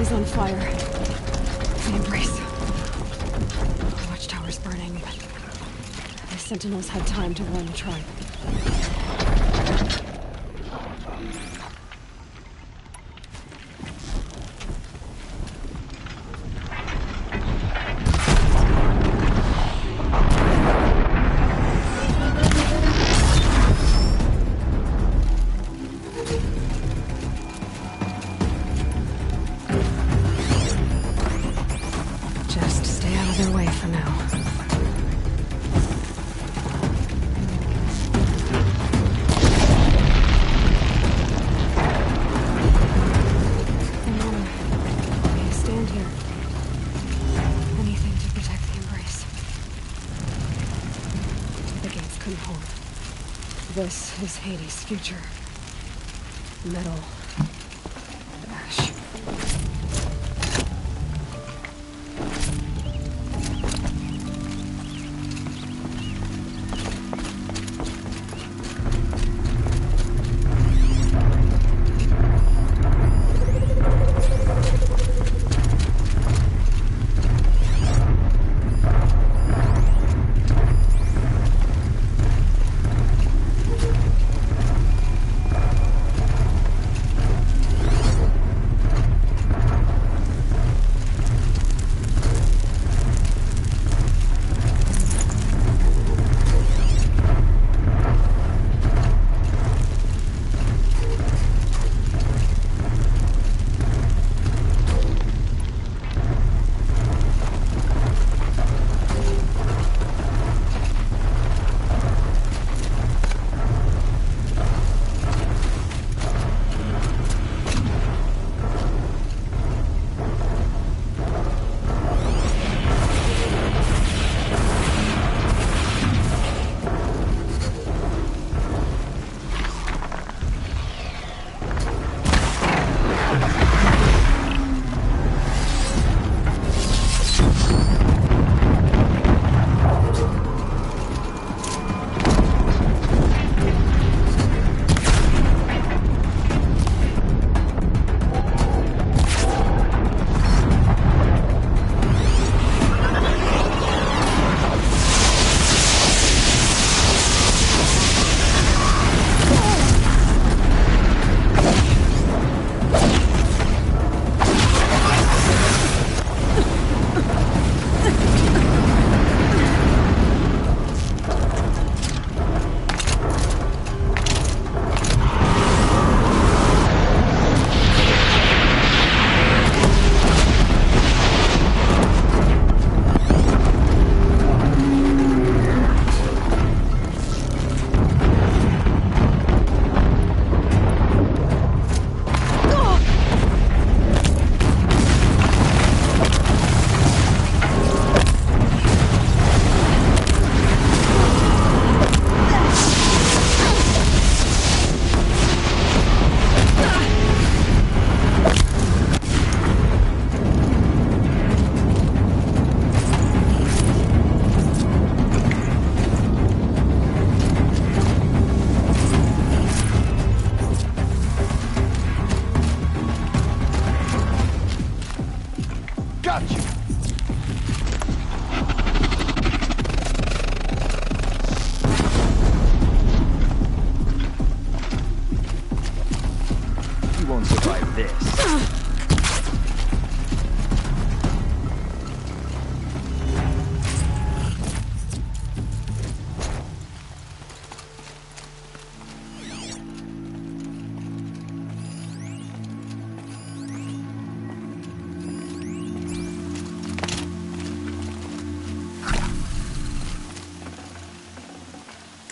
city's on fire. The Embrace. The watchtower's burning, but the Sentinels had time to warn the tribe. This is Hades' future. Metal. Ash.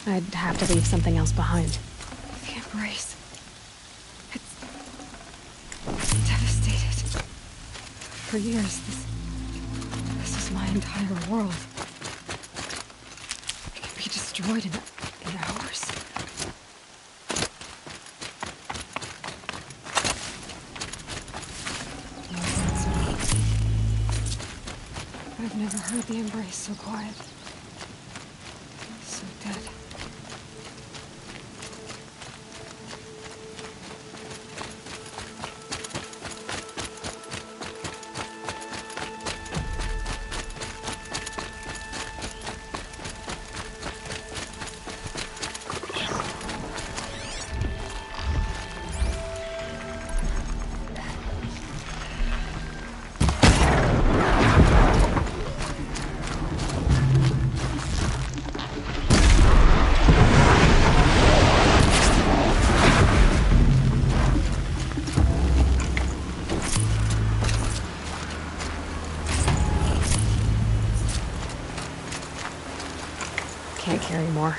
I'd have to leave something else behind. The Embrace. It's devastated. For years, this is my entire world. It can be destroyed in hours. No sense of I've never heard the Embrace so quiet. So dead. carry more.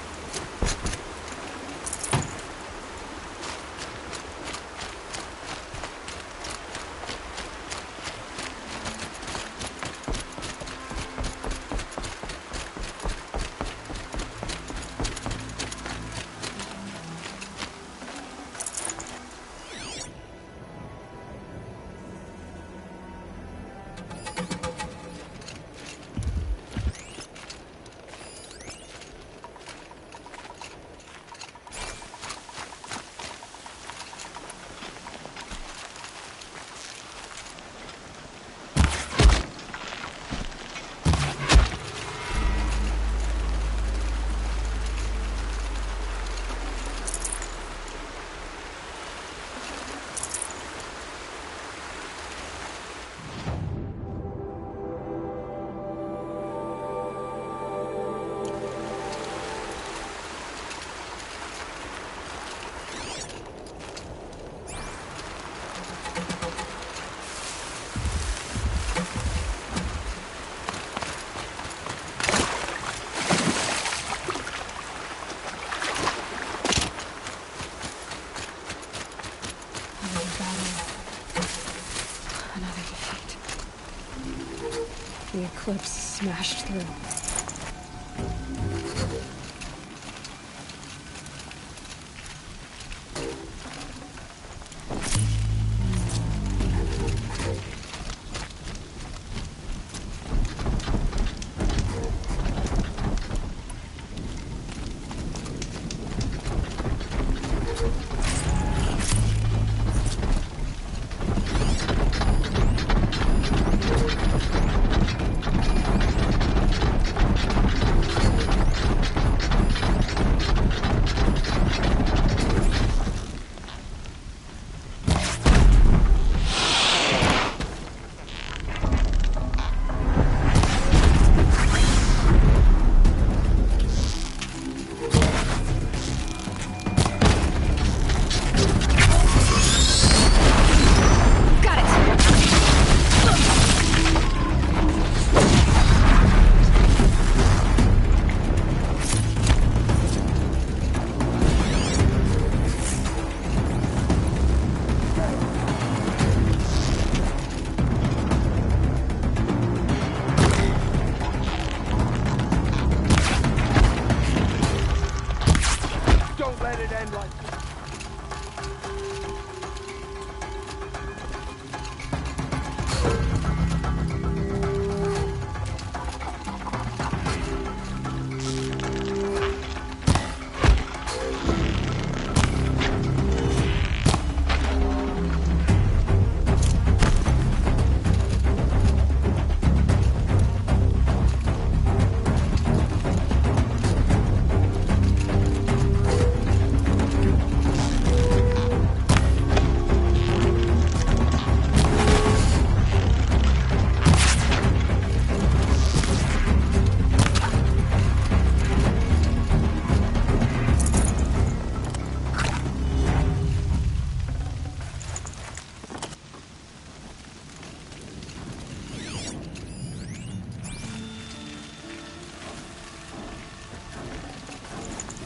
Another defeat. The Eclipse smashed through.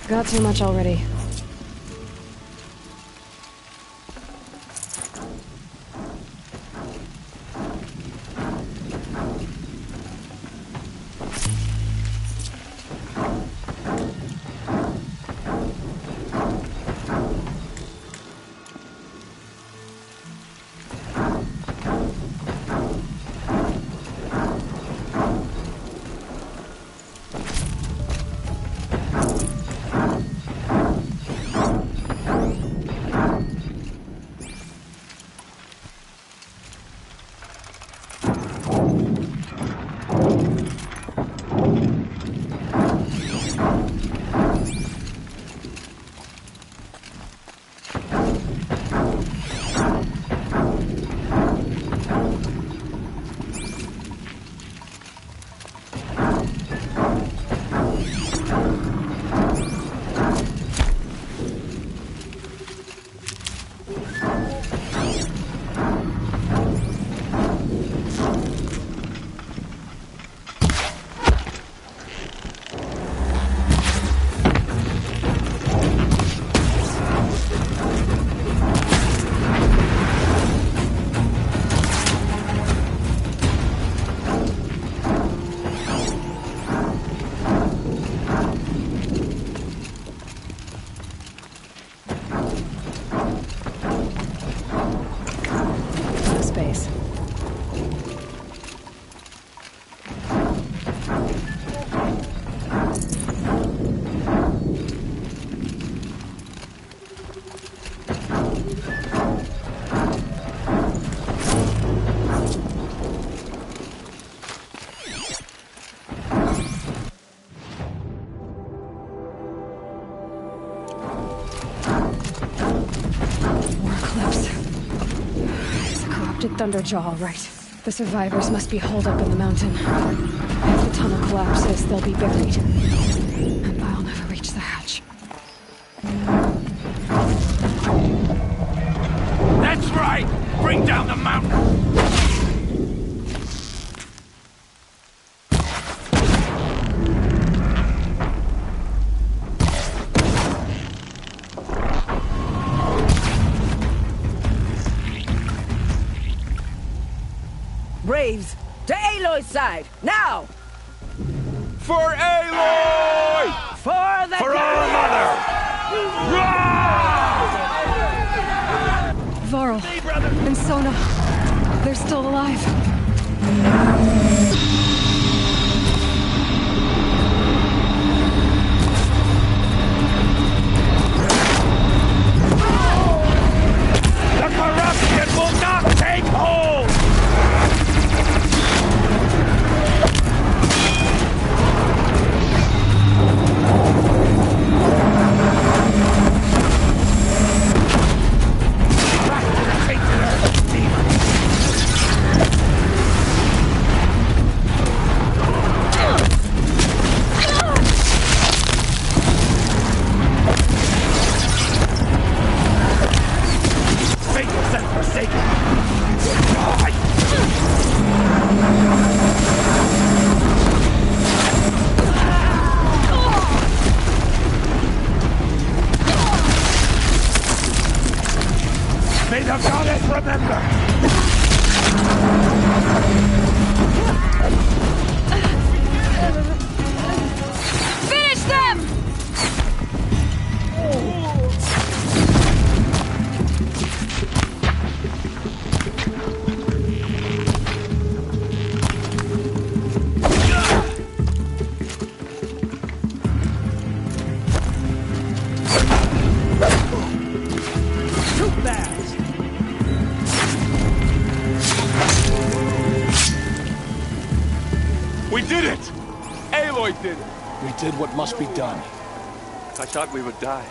Got too much already. Thunderjaw, all right. The survivors must be holed up in the mountain. If the tunnel collapses, they'll be buried. And I'll never reach the hatch. That's right! Bring down the mountain! Braves, to Aloy's side, now! For Aloy! For the For our mother! Varl and Sona, they're still alive. The corruption will not take hold! May the goddess remember! Finish them! Too fast! We did it! Aloy did it! We did what must be done. I thought we would die.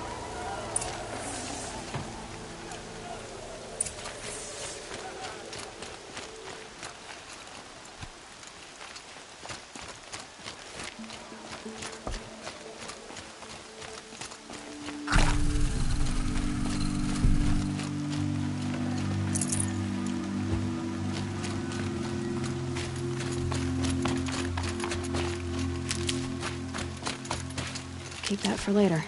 Keep that for later.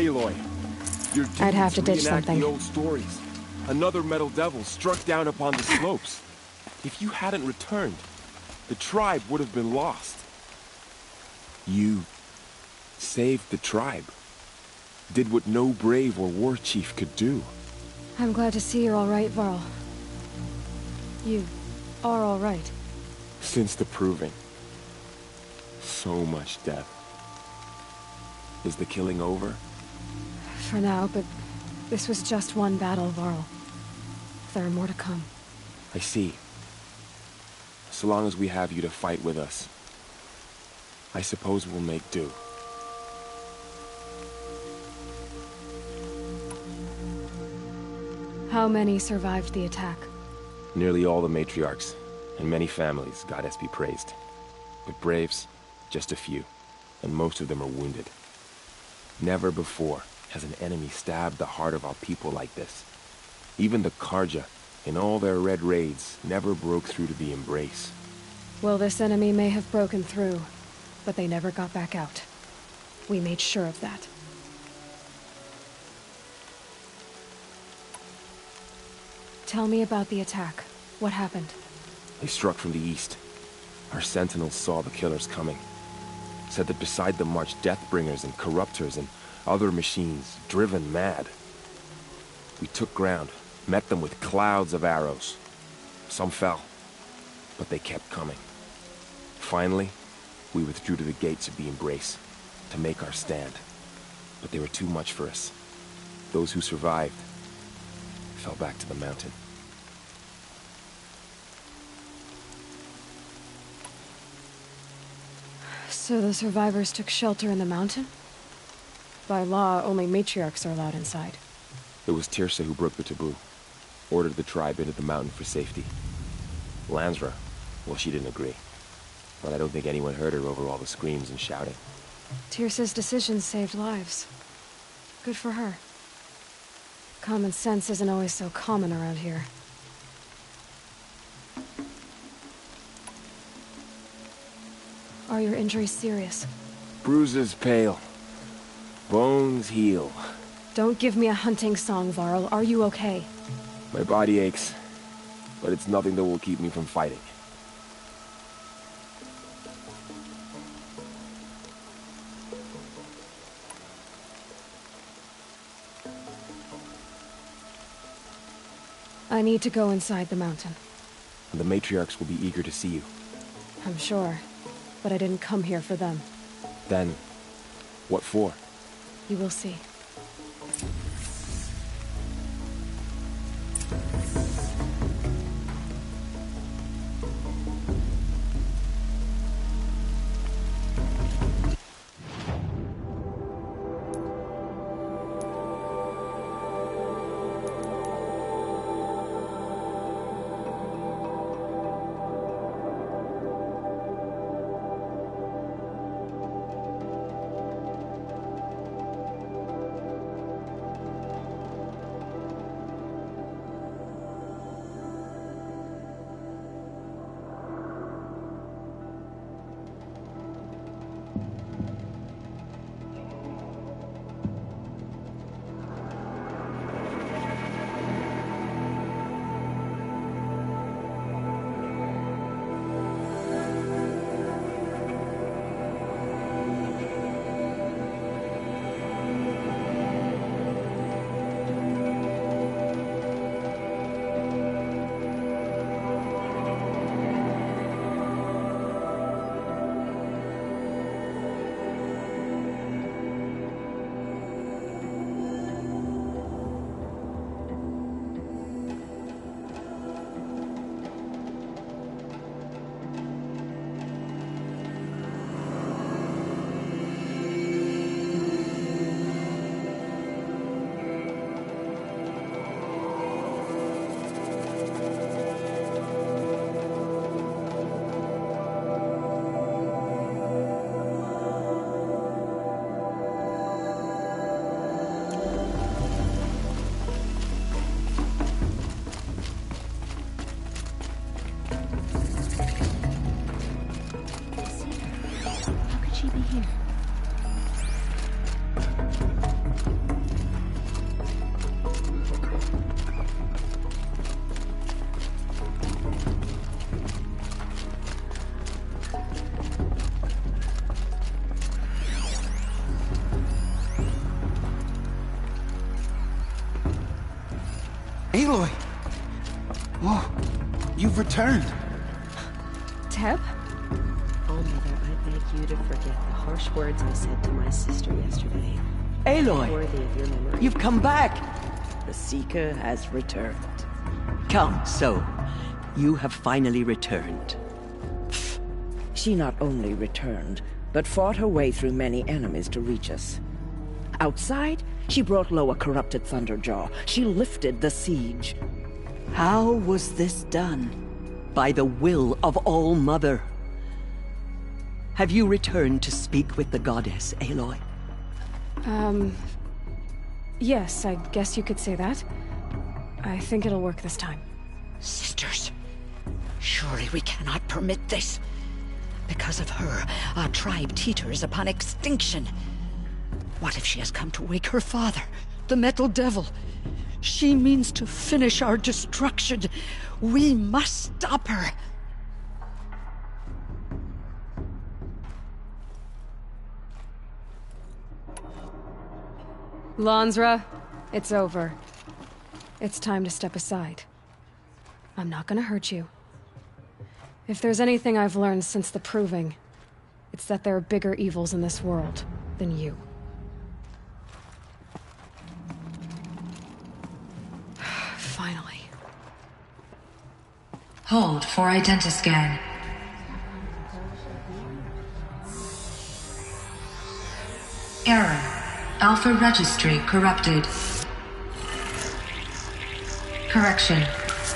Aloy, your I'd have to ditch reenact something. the old stories. Another metal devil struck down upon the slopes. If you hadn't returned, the tribe would have been lost. You saved the tribe. Did what no brave or war chief could do. I'm glad to see you're all right, Varl. You are all right. Since the proving. So much death. Is the killing over? For now, but this was just one battle, Varl. There are more to come. I see. So long as we have you to fight with us, I suppose we'll make do. How many survived the attack? Nearly all the matriarchs, and many families, goddess be praised. But braves, just a few, and most of them are wounded. Never before has an enemy stabbed the heart of our people like this. Even the Karja, in all their red raids, never broke through to the Embrace. Well, this enemy may have broken through, but they never got back out. We made sure of that. Tell me about the attack. What happened? They struck from the east. Our sentinels saw the killers coming. Said that beside them marched Deathbringers and Corruptors and other machines, driven mad. We took ground, met them with clouds of arrows. Some fell, but they kept coming. Finally, we withdrew to the gates of the Embrace to make our stand. But they were too much for us. Those who survived fell back to the mountain. So the survivors took shelter in the mountain? By law, only matriarchs are allowed inside. It was Tirsa who broke the taboo, ordered the tribe into the mountain for safety. Lansra, well, she didn't agree. But I don't think anyone heard her over all the screams and shouting. Tirsa's decision saved lives. Good for her. Common sense isn't always so common around here. Are your injuries serious? Bruises pale. Bones heal. Don't give me a hunting song, Varl. Are you okay? My body aches, but it's nothing that will keep me from fighting. I need to go inside the mountain. And the matriarchs will be eager to see you. I'm sure. But I didn't come here for them. Then, what for? You will see. Aloy! Oh, you've returned. Teb? Oh, Mother, I beg you to forget the harsh words I said to my sister yesterday. Aloy, Worthy of your memory. you've come back. The Seeker has returned. Come, so, you have finally returned. She not only returned, but fought her way through many enemies to reach us. Outside, she brought low a corrupted Thunderjaw. She lifted the siege. How was this done? By the will of All-Mother. Have you returned to speak with the goddess, Aloy? Yes, I guess you could say that. I think it'll work this time. Sisters, surely we cannot permit this. Because of her, our tribe teeters upon extinction. What if she has come to wake her father, the Metal Devil? She means to finish our destruction. We must stop her. Lansra, it's over. It's time to step aside. I'm not gonna hurt you. If there's anything I've learned since the Proving, it's that there are bigger evils in this world than you. Finally. Hold for identiscan. Error. Alpha registry corrupted. Correction.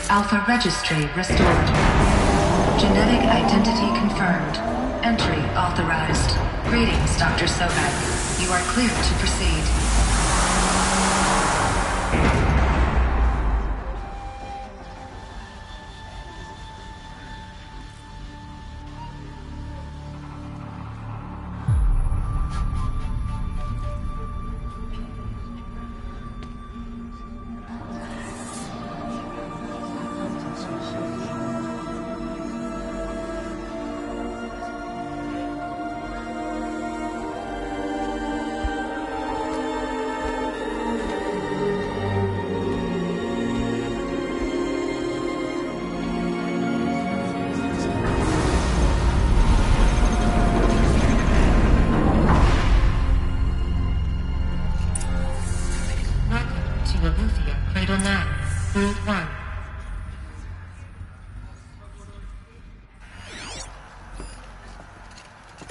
Alpha registry restored. Genetic identity confirmed. Entry authorized. Greetings, Dr. Sobek. You are cleared to proceed.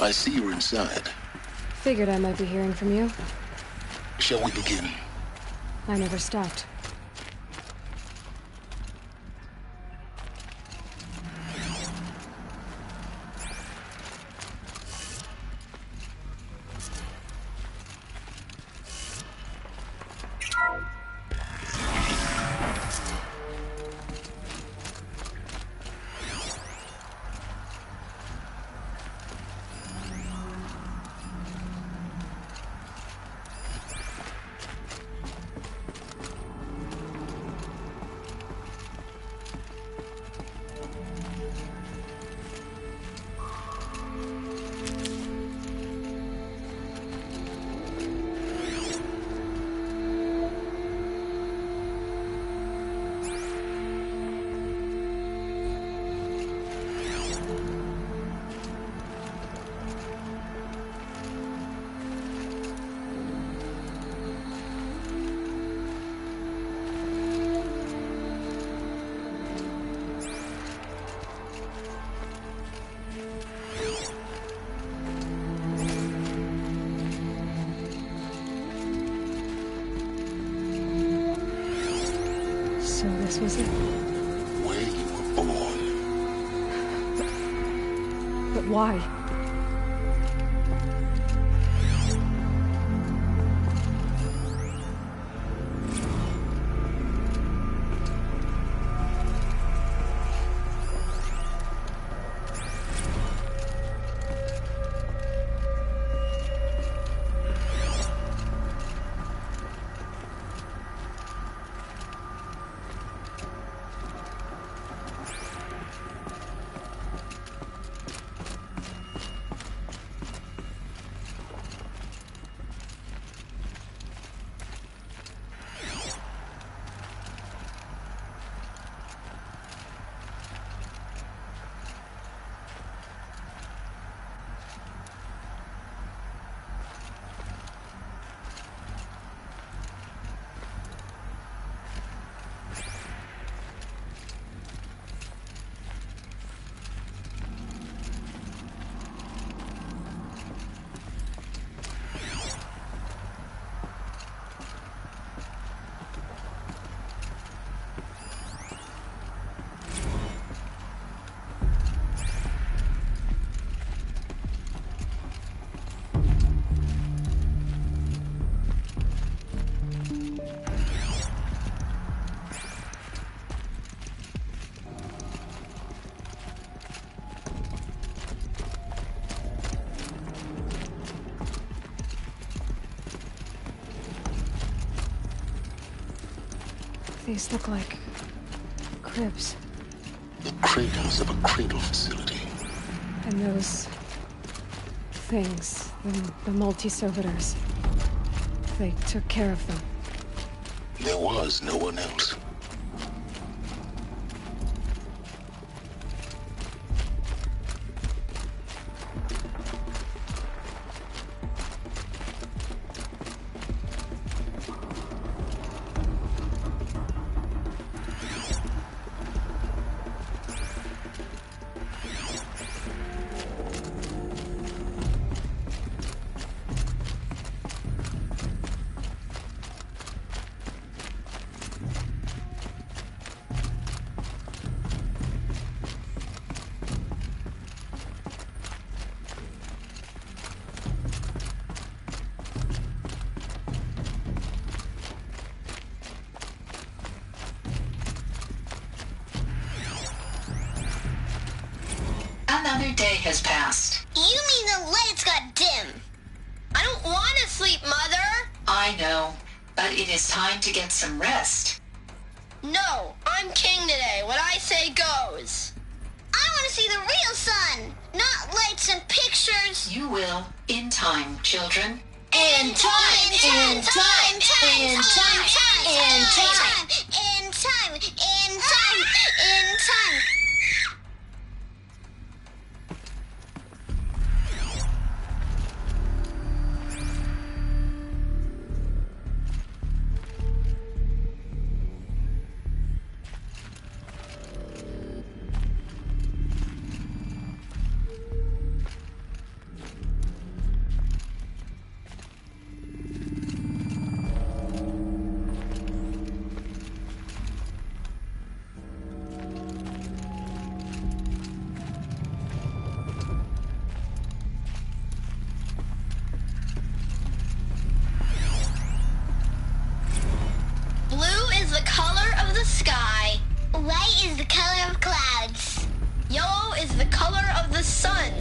I see you're inside. Figured I might be hearing from you. Shall we begin? I never stopped. So this was it? Where you were born. But why? These look like cribs. The cradles of a cradle facility. And those things, the multi-servitors, they took care of them. There was no one else. Another day has passed. You mean the lights got dim? I don't want to sleep, Mother! I know, but it is time to get some rest. No, I'm king today. What I say goes. I want to see the real sun, not lights and pictures. You will, in time, children. In time, in time, in time, in time, in time, in time, in time. Sky. White is the color of clouds. Yellow is the color of the sun.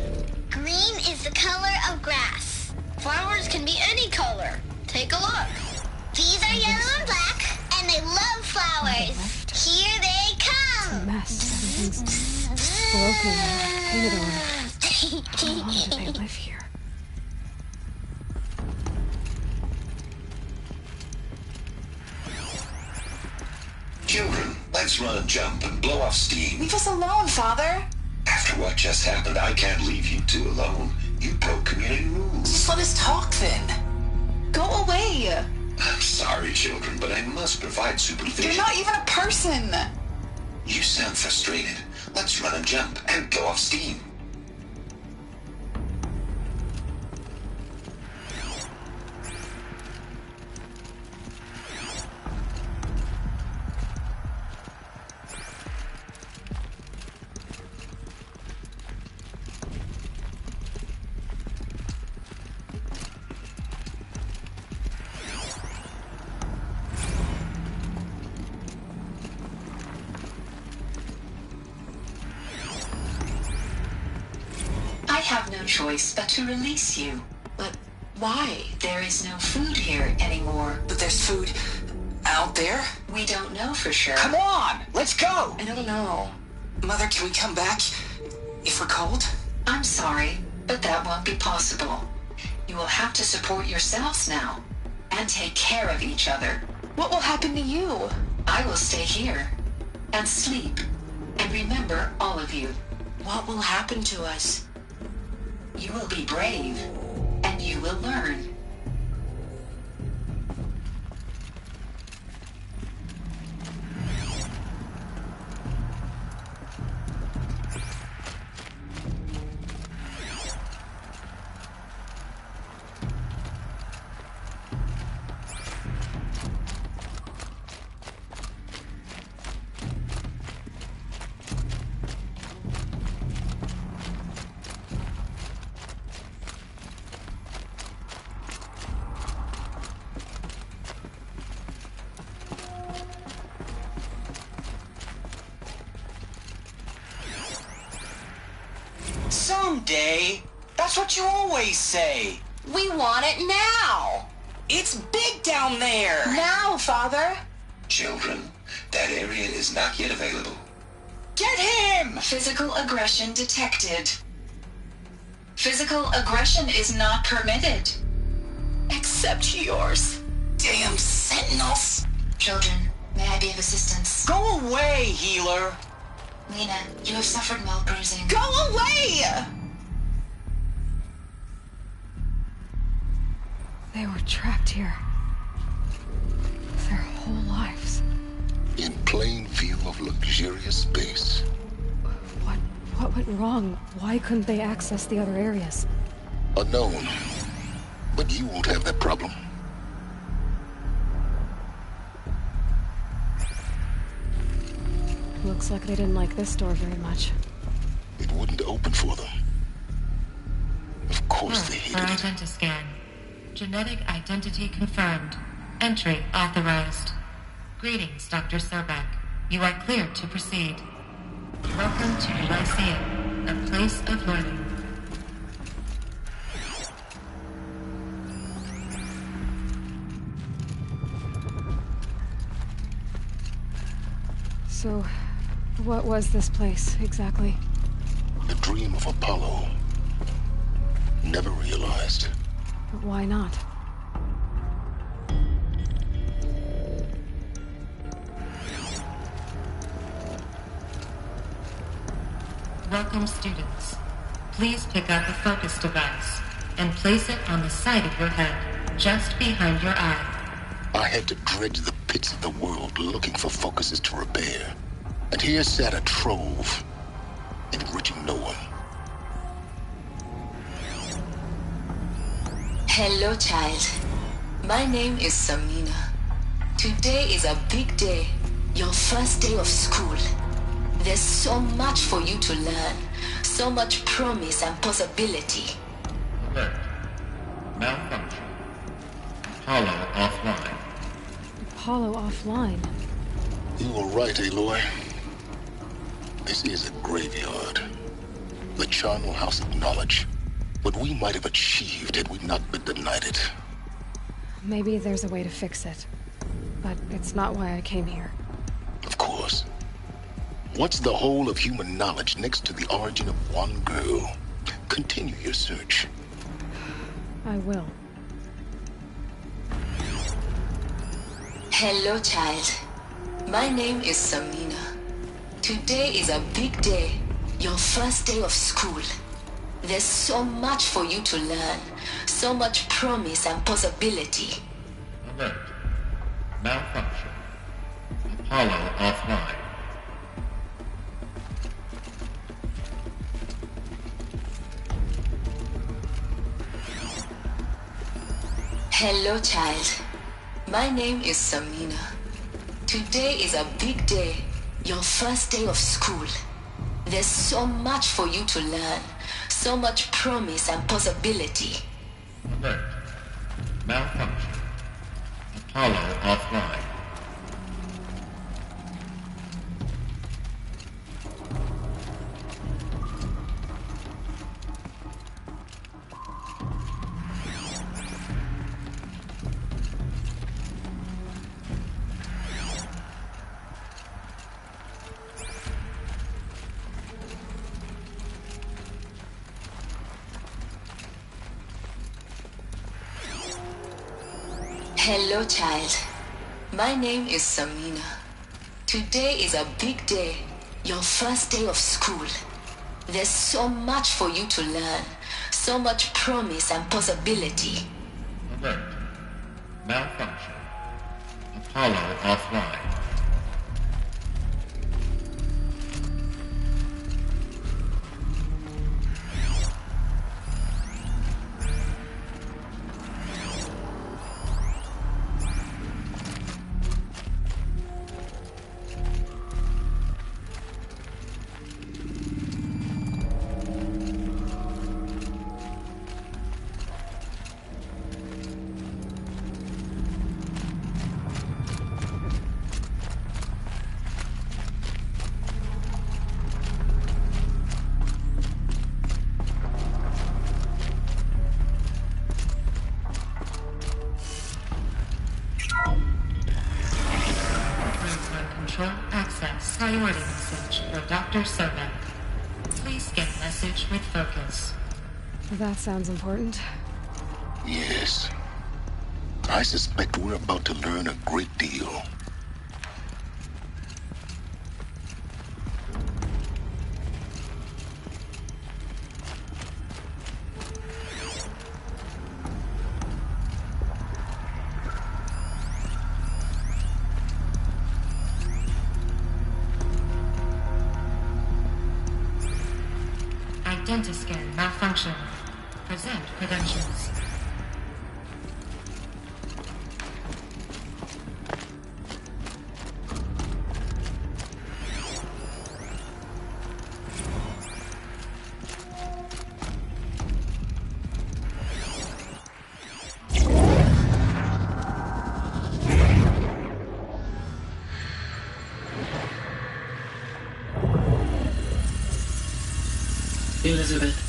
Green is the color of grass. Flowers can be any color. Take a look. These are yellow and black, and they love flowers. Here they come. It's a mess. Everything's broken and painted on. How long do they live here? Children, let's run and jump and blow off steam. Leave us alone, Father. After what just happened, I can't leave you two alone. You broke community rules. Just let us talk then. Go away. I'm sorry, children, but I must provide supervision. You're not even a person. You sound frustrated. Let's run and jump and blow off steam. I have no choice but to release you. But why? There is no food here anymore. But there's food out there? We don't know for sure. Come on, let's go! I don't know. Mother, can we come back if we're cold? I'm sorry, but that won't be possible. You will have to support yourselves now and take care of each other. What will happen to you? I will stay here and sleep and remember all of you. What will happen to us? You will be brave and you will learn. Someday. That's what you always say. We want it now. It's big down there. Now, Father. Children, That area is not yet available. Get him! Physical aggression detected. Physical aggression is not permitted. Except yours. Damn sentinels! Children, may I be of assistance? Go away, healer! Lena, you have suffered mild bruising. Go away! They were trapped here. Their whole lives. In plain view of luxurious space. What went wrong? Why couldn't they access the other areas? Unknown. But you won't have that problem. Looks like they didn't like this door very much. It wouldn't open for them. Of course they hated it. Identiscan. Genetic identity confirmed. Entry authorized. Greetings, Dr. Sobek. You are cleared to proceed. Welcome to Elysium, a place of learning. So, what was this place, exactly? The dream of Apollo. Never realized. But why not? Welcome, students. Please pick up a focus device and place it on the side of your head, just behind your eye. I had to dredge the pits of the world looking for focuses to repair. And here sat a trove, enriching no one. Hello, child. My name is Samina. Today is a big day. Your first day of school. There's so much for you to learn. So much promise and possibility. Alert. Malfunction. Apollo offline. Apollo offline? You were right, Aloy. This is a graveyard. The charnel house of knowledge. What we might have achieved had we not been denied it. Maybe there's a way to fix it. But it's not why I came here. Of course. What's the whole of human knowledge next to the origin of one girl? Continue your search. I will. Hello, child. My name is Samina. Today is a big day. Your first day of school. There's so much for you to learn. So much promise and possibility. Alert. Malfunction. Apollo offline. Hello, child. My name is Samina. Today is a big day. Your first day of school. There's so much for you to learn. So much promise and possibility. Alert. Malfunction. Apollo offline. Hello, child. My name is Samina. Today is a big day. Your first day of school. There's so much for you to learn. So much promise and possibility. Alert. Malfunction. Apollo offline. control access. Priority message for Dr. Sobek. Please get message with focus. That sounds important. Yes. I suspect we're about to learn a great deal. Dentiscan malfunction. Present credentials. Elizabeth,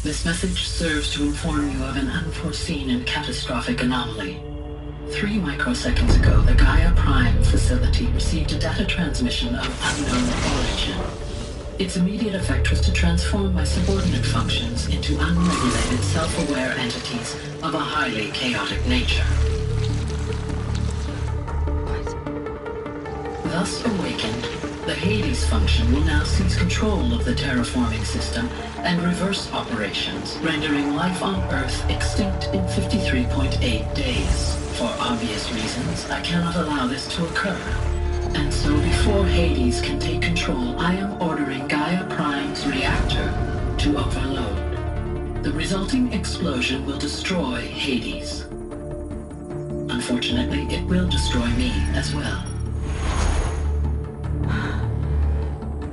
this message serves to inform you of an unforeseen and catastrophic anomaly. 3 microseconds ago, the Gaia Prime facility received a data transmission of unknown origin. Its immediate effect was to transform my subordinate functions into unregulated, self-aware entities of a highly chaotic nature. Thus awakened, the Hades function will now seize control of the terraforming system and reverse operations, rendering life on Earth extinct in 53.8 days. For obvious reasons, I cannot allow this to occur. And so before Hades can take control, I am ordering Gaia Prime's reactor to overload. The resulting explosion will destroy Hades. Unfortunately, it will destroy me as well.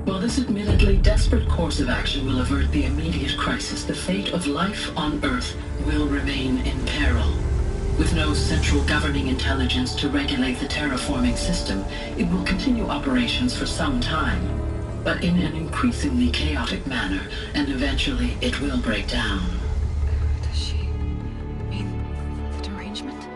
While this admittedly desperate course of action will avert the immediate crisis, the fate of life on Earth will remain in peril. With no central governing intelligence to regulate the terraforming system, it will continue operations for some time, but in an increasingly chaotic manner, and eventually it will break down. Does she mean the derangement?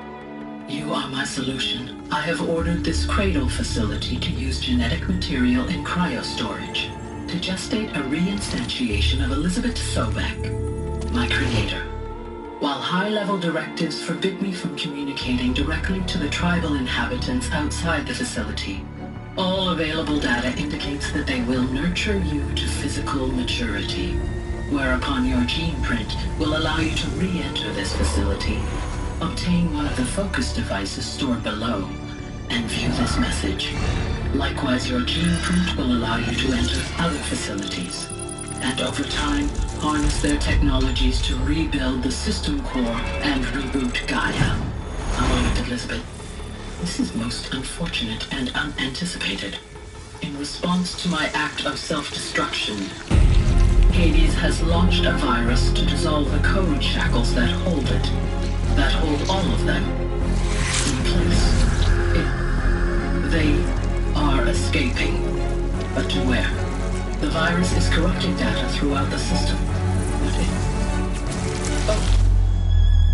You are my solution. I have ordered this cradle facility to use genetic material in cryostorage to gestate a reinstantiation of Elizabeth Sobek, my creator. While high-level directives forbid me from communicating directly to the tribal inhabitants outside the facility, all available data indicates that they will nurture you to physical maturity, whereupon your gene print will allow you to re-enter this facility, obtain one of the focus devices stored below, and view this message. Likewise, your gene print will allow you to enter other facilities, and over time, harness their technologies to rebuild the system core and reboot Gaia. A moment, Elizabeth. This is most unfortunate and unanticipated. In response to my act of self-destruction, Hades has launched a virus to dissolve the code shackles that hold it, that hold all of them in place. They are escaping, but to where? The virus is corrupting data throughout the system.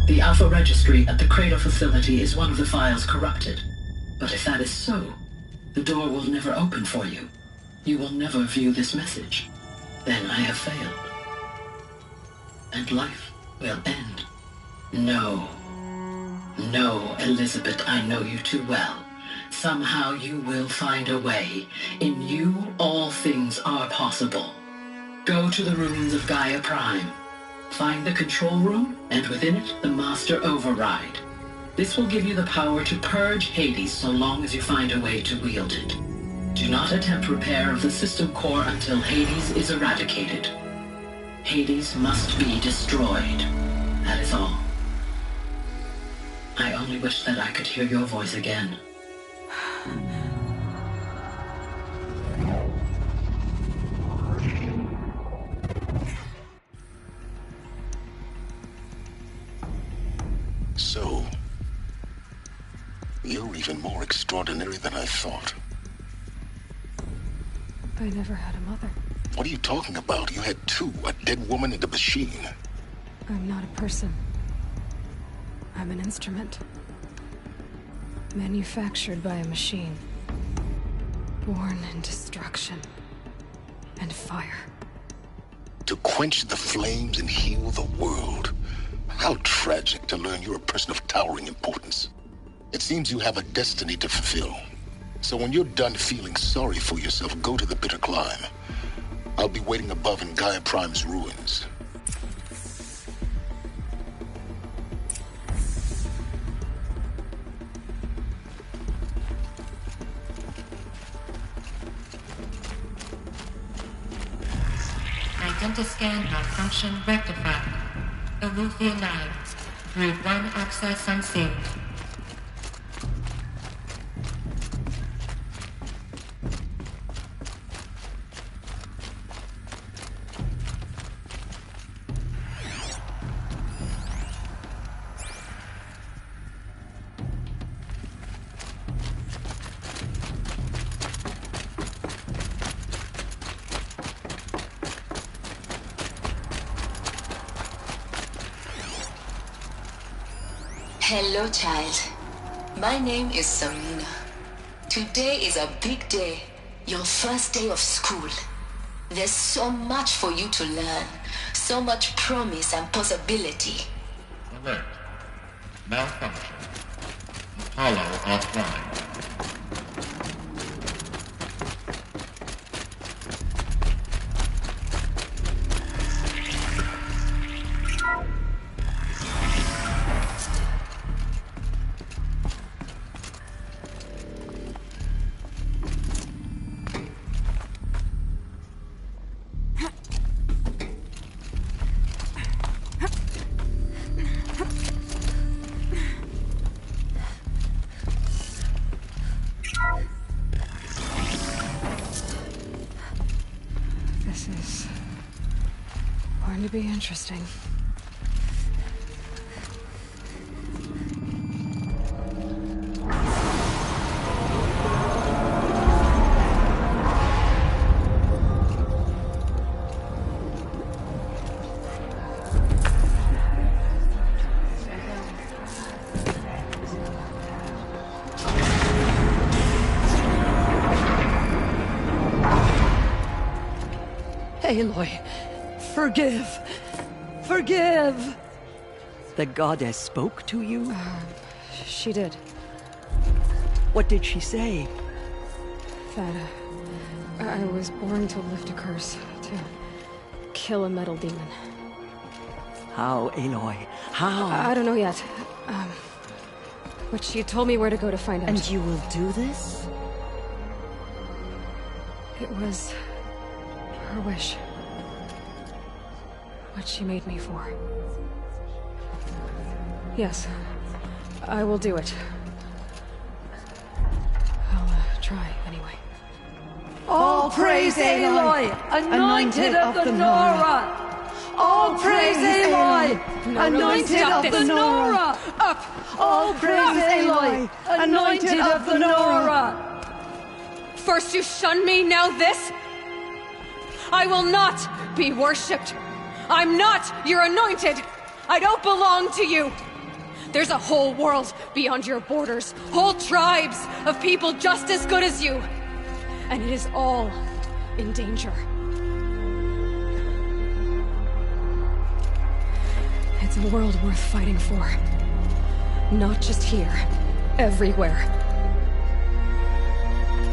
The Alpha Registry at the Cradle facility is one of the files corrupted. But if that is so, the door will never open for you. You will never view this message. Then I have failed. And life will end. No. No, Elizabeth, I know you too well. Somehow you will find a way. In you, all things are possible. Go to the ruins of Gaia Prime. Find the control room, and within it, the Master Override. This will give you the power to purge Hades so long as you find a way to wield it. Do not attempt repair of the system core until Hades is eradicated. Hades must be destroyed. That is all. I only wish that I could hear your voice again. So, you're even more extraordinary than I thought. I never had a mother. What are you talking about? You had two, a dead woman and a machine. I'm not a person. I'm an instrument. Manufactured by a machine. Born in destruction. And fire. To quench the flames and heal the world. How tragic to learn you're a person of towering importance. It seems you have a destiny to fulfill. So when you're done feeling sorry for yourself, go to the Bitter Climb. I'll be waiting above in Gaia Prime's ruins. Identiscan malfunction rectified. Elufia 9. Route 1 access unseen. Hello, child. My name is Samina. Today is a big day. Your first day of school. There's so much for you to learn. So much promise and possibility. Alert. Malfunction. Apollo offline. This is going to be interesting. Aloy, forgive! Forgive! The goddess spoke to you? She did. What did she say? That I was born to lift a curse, to kill a metal demon. How, Aloy? How? I don't know yet. But she told me where to go to find out. And you will do this? It was her wish. What she made me for. Yes, I will do it. I'll try, anyway. All praise Aloy, anointed of the Nora! All praise Aloy, anointed of the Nora! Up! All praise Aloy, anointed of the Nora! First you shun me, now this? I will not be worshipped. I'm not your anointed. I don't belong to you. There's a whole world beyond your borders, whole tribes of people just as good as you. And it is all in danger. It's a world worth fighting for. Not just here, everywhere.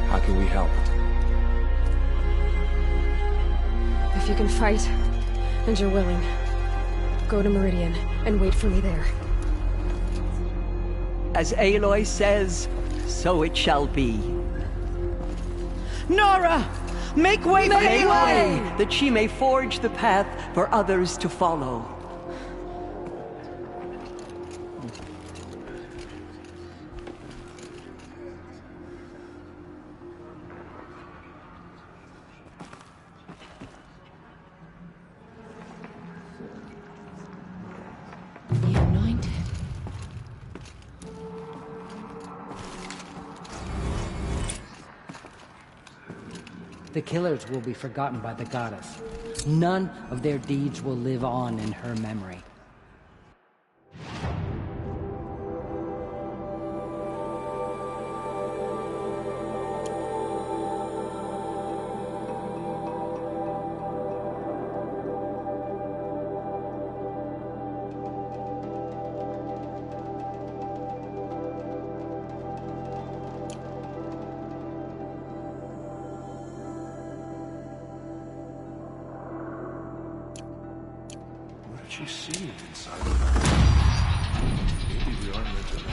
How can we help? If you can fight, and you're willing, go to Meridian and wait for me there. As Aloy says, so it shall be. Nora! Make way for Make Aloy! way, that she may forge the path for others to follow. The killers will be forgotten by the goddess. None of their deeds will live on in her memory. she seeing inside of her? Maybe we are meant to know.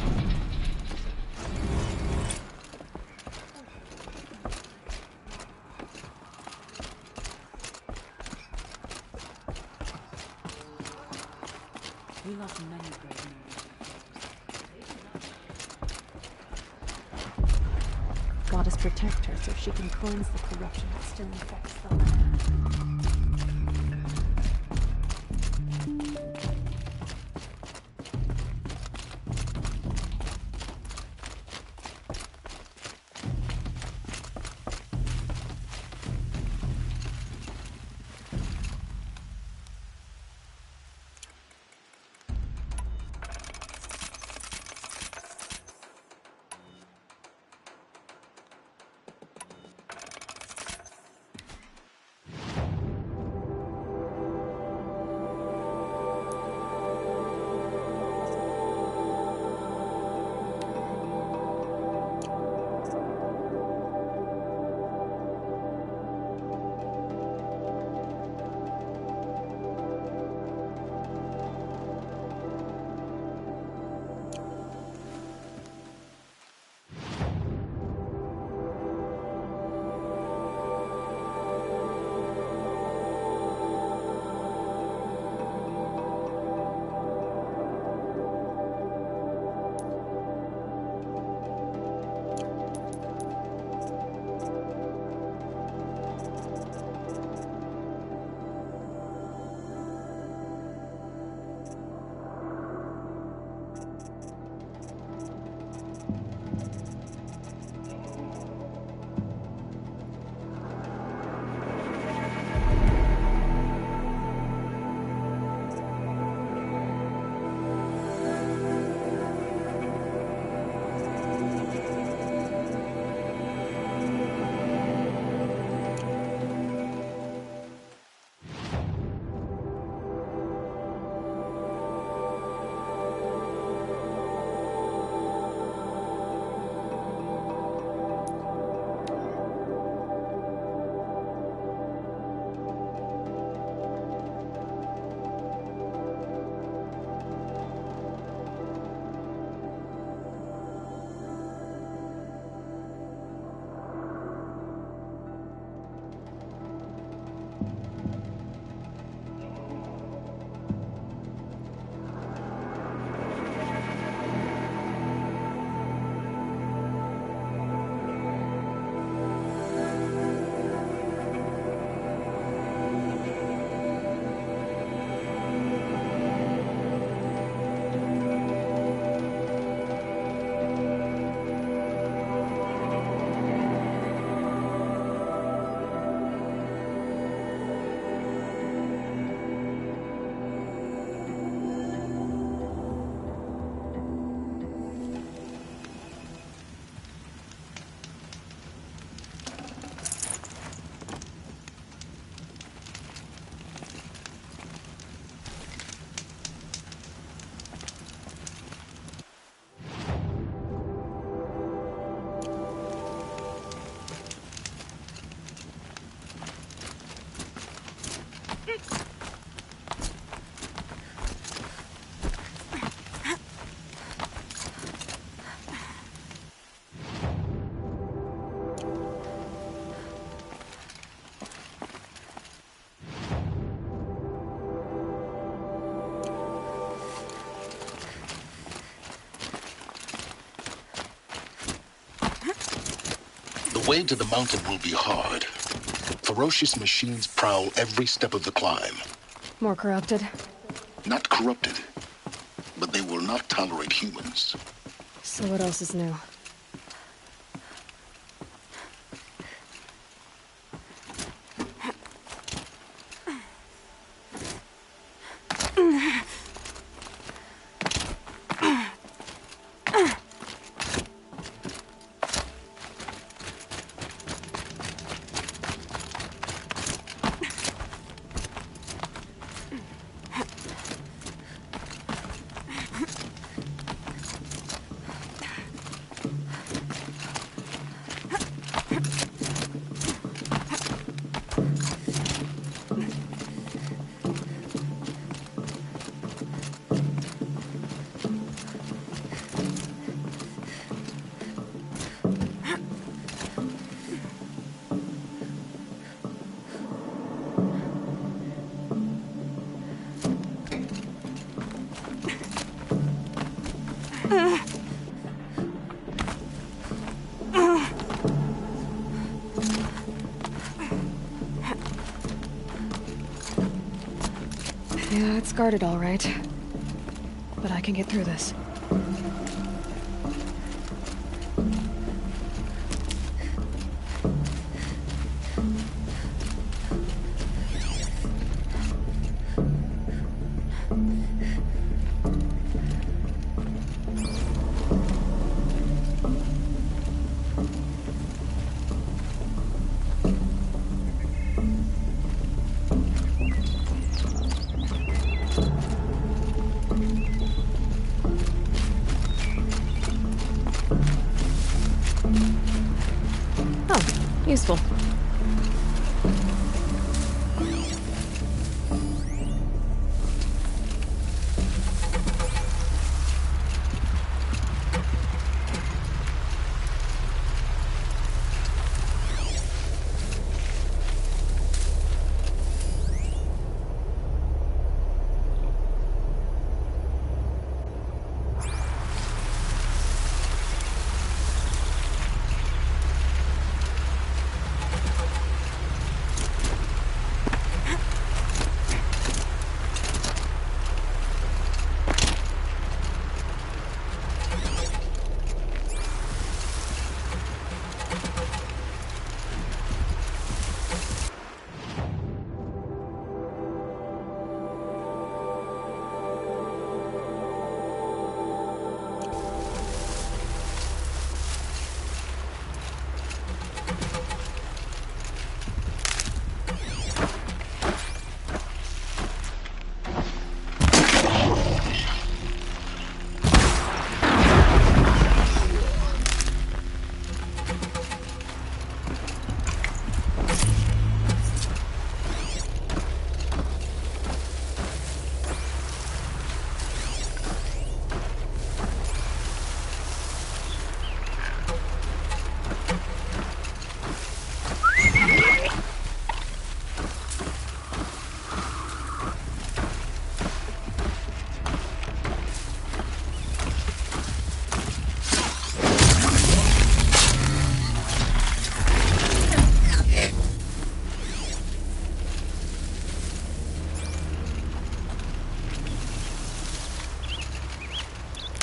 We lost many great men. Goddess protect her so she can cleanse the corruption that still infects the land. The way to the mountain will be hard. Ferocious machines prowl every step of the climb. More corrupted? Not corrupted, but they will not tolerate humans. So what else is new? It's guarded all right. But I can get through this. Useful.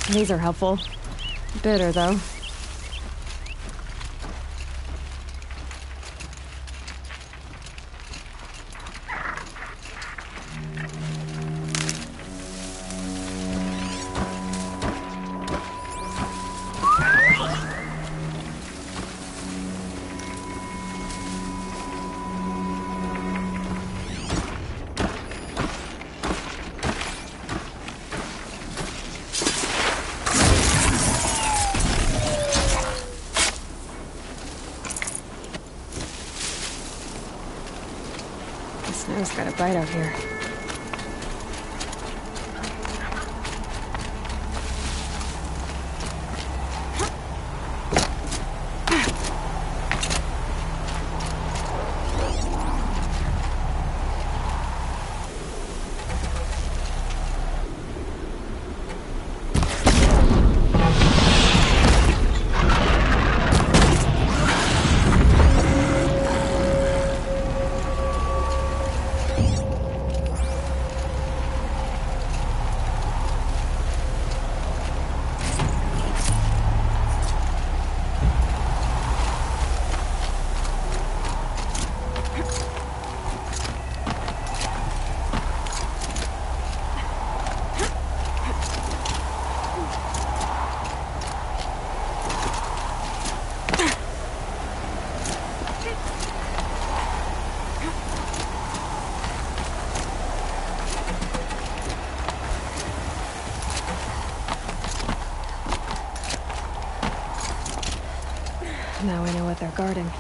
These are helpful. Bitter, though. Snow's got a bite out here. Now I know what they're guarding.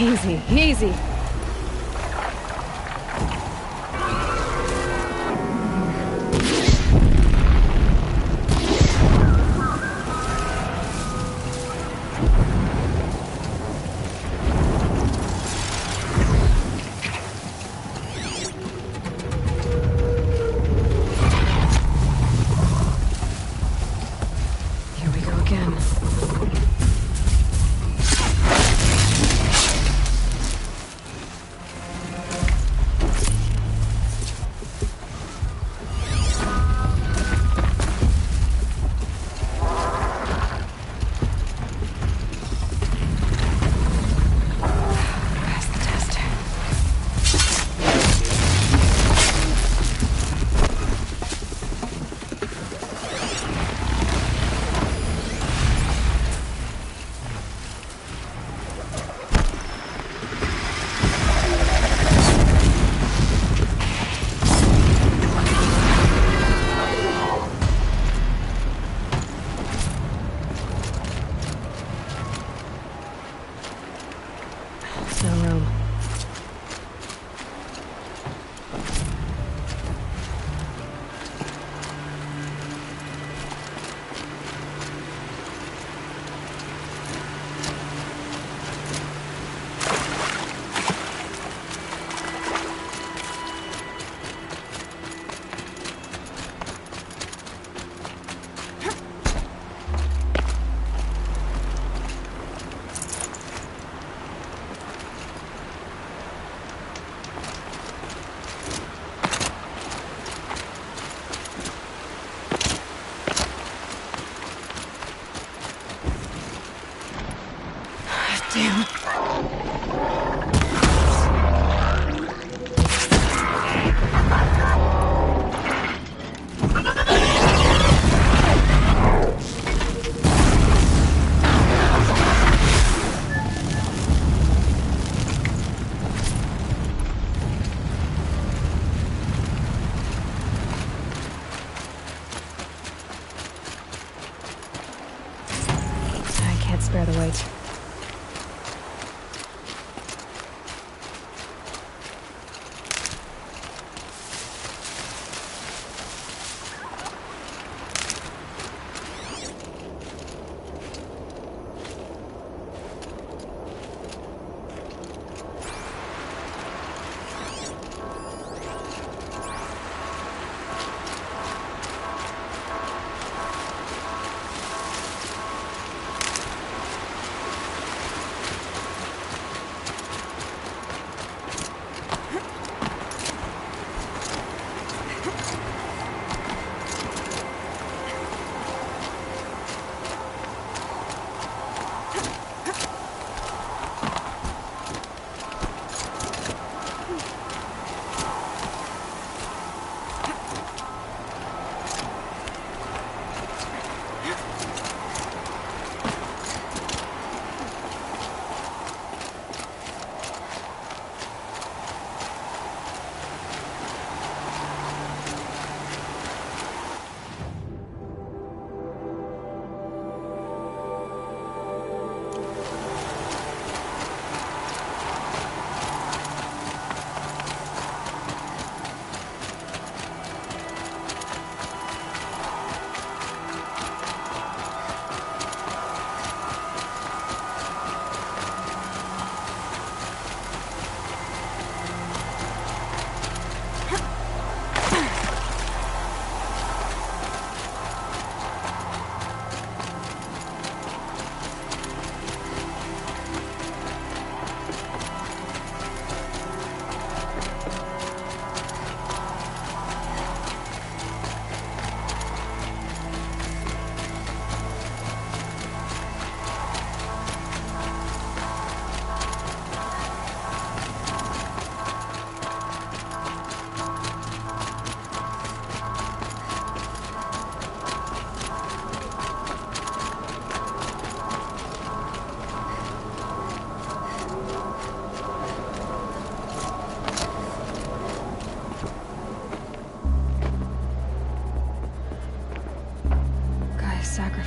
Easy, easy.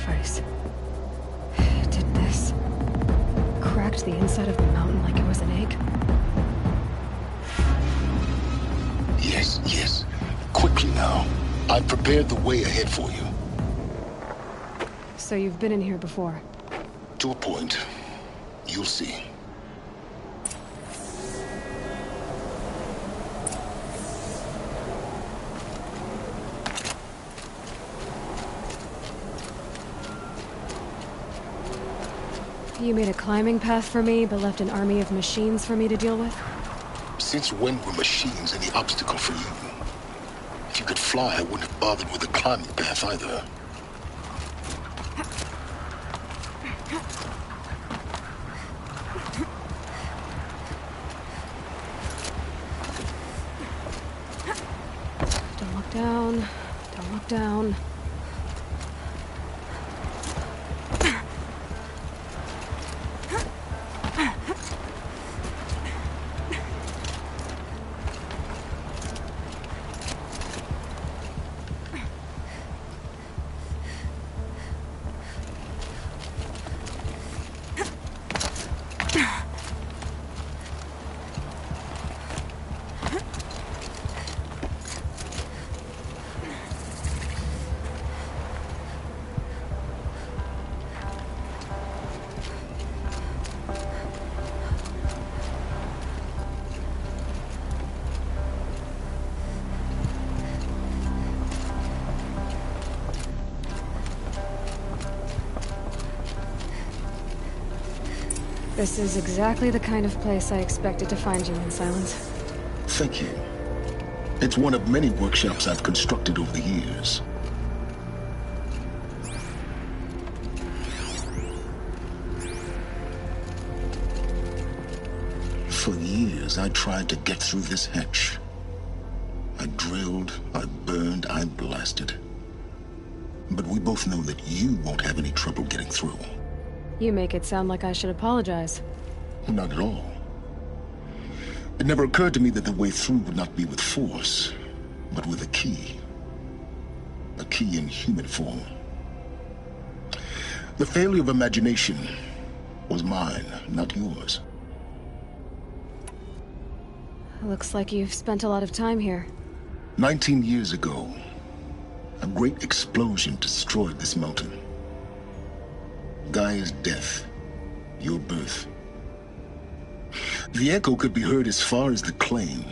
sacrifice. Did this cracked the inside of the mountain like it was an egg? Yes, yes. Quickly now. I've prepared the way ahead for you. So you've been in here before? To a point. You'll see. You made a climbing path for me, but left an army of machines for me to deal with? Since when were machines any obstacle for you? If you could fly, I wouldn't have bothered with the climbing path either. Don't look down. Don't look down. This is exactly the kind of place I expected to find you in, Silence. Thank you. It's one of many workshops I've constructed over the years. For years, I tried to get through this hatch. I drilled, I burned, I blasted. But we both know that you won't have any trouble getting through. You make it sound like I should apologize. Not at all. It never occurred to me that the way through would not be with force, but with a key. A key in human form. The failure of imagination was mine, not yours. Looks like you've spent a lot of time here. 19 years ago, a great explosion destroyed this mountain. Gaia's death, your birth. The echo could be heard as far as the claim.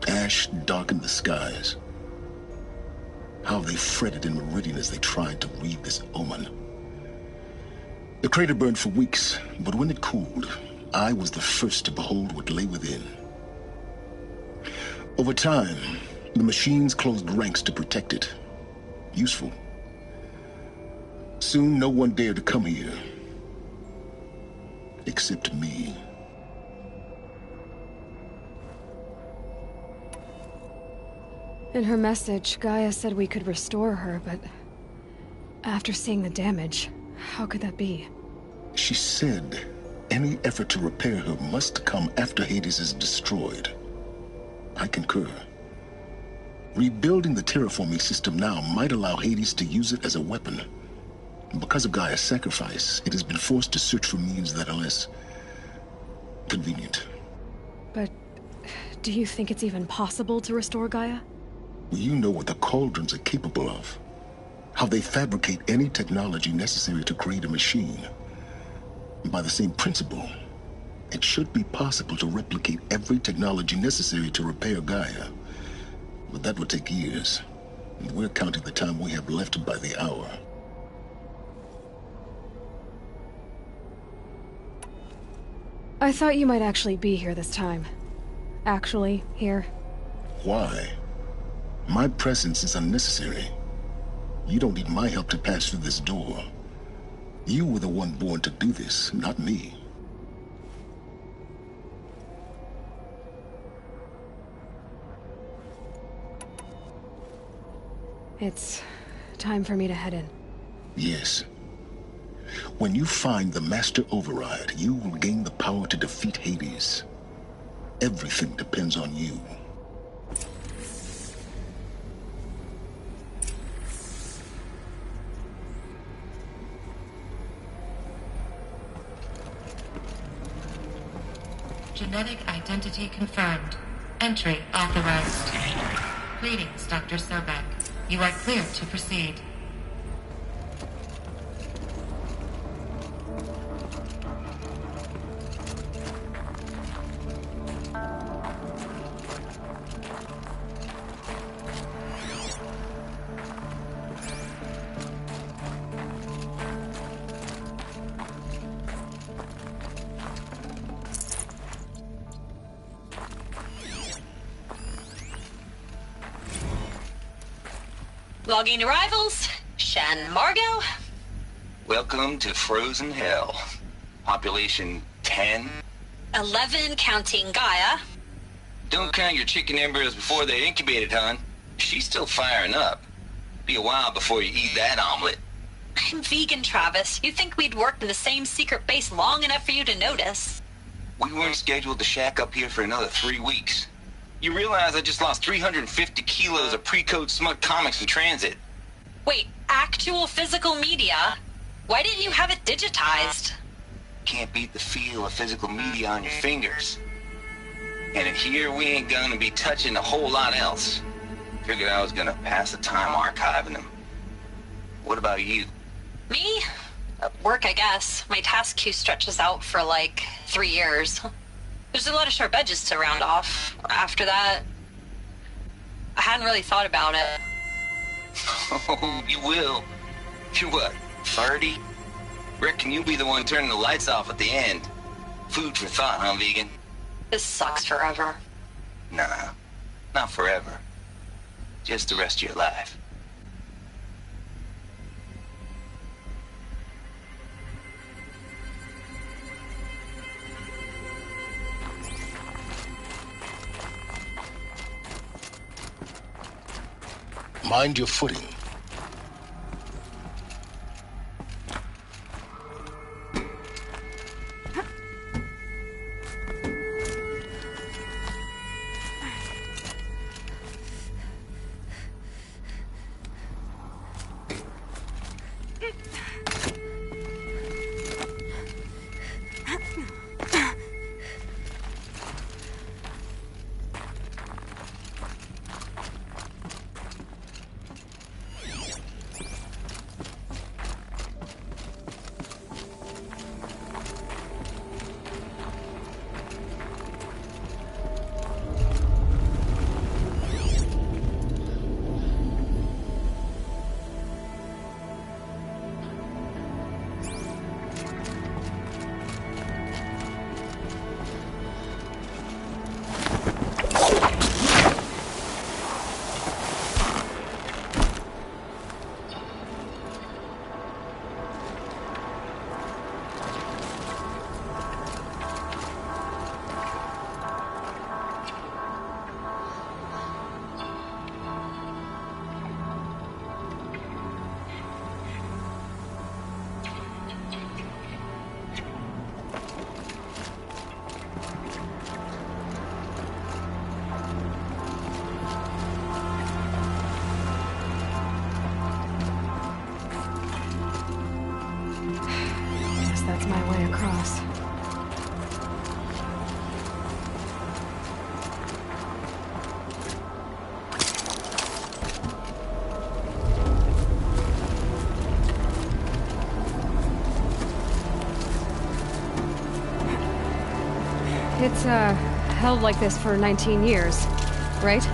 Ash darkened the skies. How they fretted in Meridian as they tried to read this omen. The crater burned for weeks, but when it cooled, I was the first to behold what lay within. Over time, the machines closed ranks to protect it. Useful. Soon, no one dared to come here. Except me. In her message, Gaia said we could restore her, but after seeing the damage, how could that be? She said any effort to repair her must come after Hades is destroyed. I concur. Rebuilding the terraforming system now might allow Hades to use it as a weapon. Because of Gaia's sacrifice, it has been forced to search for means that are less convenient. But do you think it's even possible to restore Gaia? You know what the Cauldrons are capable of. How they fabricate any technology necessary to create a machine. By the same principle, it should be possible to replicate every technology necessary to repair Gaia. But that would take years. And we're counting the time we have left by the hour. I thought you might actually be here this time. Actually, here. Why? My presence is unnecessary. You don't need my help to pass through this door. You were the one born to do this, not me. It's time for me to head in. Yes. When you find the Master Override, you will gain the power to defeat Hades. Everything depends on you. Genetic identity confirmed. Entry authorized. Greetings, Dr. Sobek. You are clear to proceed. Logging arrivals. Shan Margot. Welcome to Frozen Hell. Population 10. 11 counting Gaia. Don't count your chicken embryos before they're incubated, hon. She's still firing up. Be a while before you eat that omelet. I'm vegan, Travis. You think we'd worked in the same secret base long enough for you to notice? We weren't scheduled to shack up here for another 3 weeks. You realize I just lost 350 kilos of pre-code smut comics in transit. Wait, actual physical media? Why didn't you have it digitized? Can't beat the feel of physical media on your fingers. And in here, we ain't gonna be touching a whole lot else. Figured I was gonna pass the time archiving them. What about you? Me? Work, I guess. My task queue stretches out for like 3 years. There's a lot of sharp edges to round off. After that, I hadn't really thought about it. Oh, you will. You're what, 30? Reckon you'll be the one turning the lights off at the end. Food for thought, huh, vegan? This sucks forever. Nah, not forever. Just the rest of your life. Mind your footing. That's my way across. It's, held like this for 19 years, right?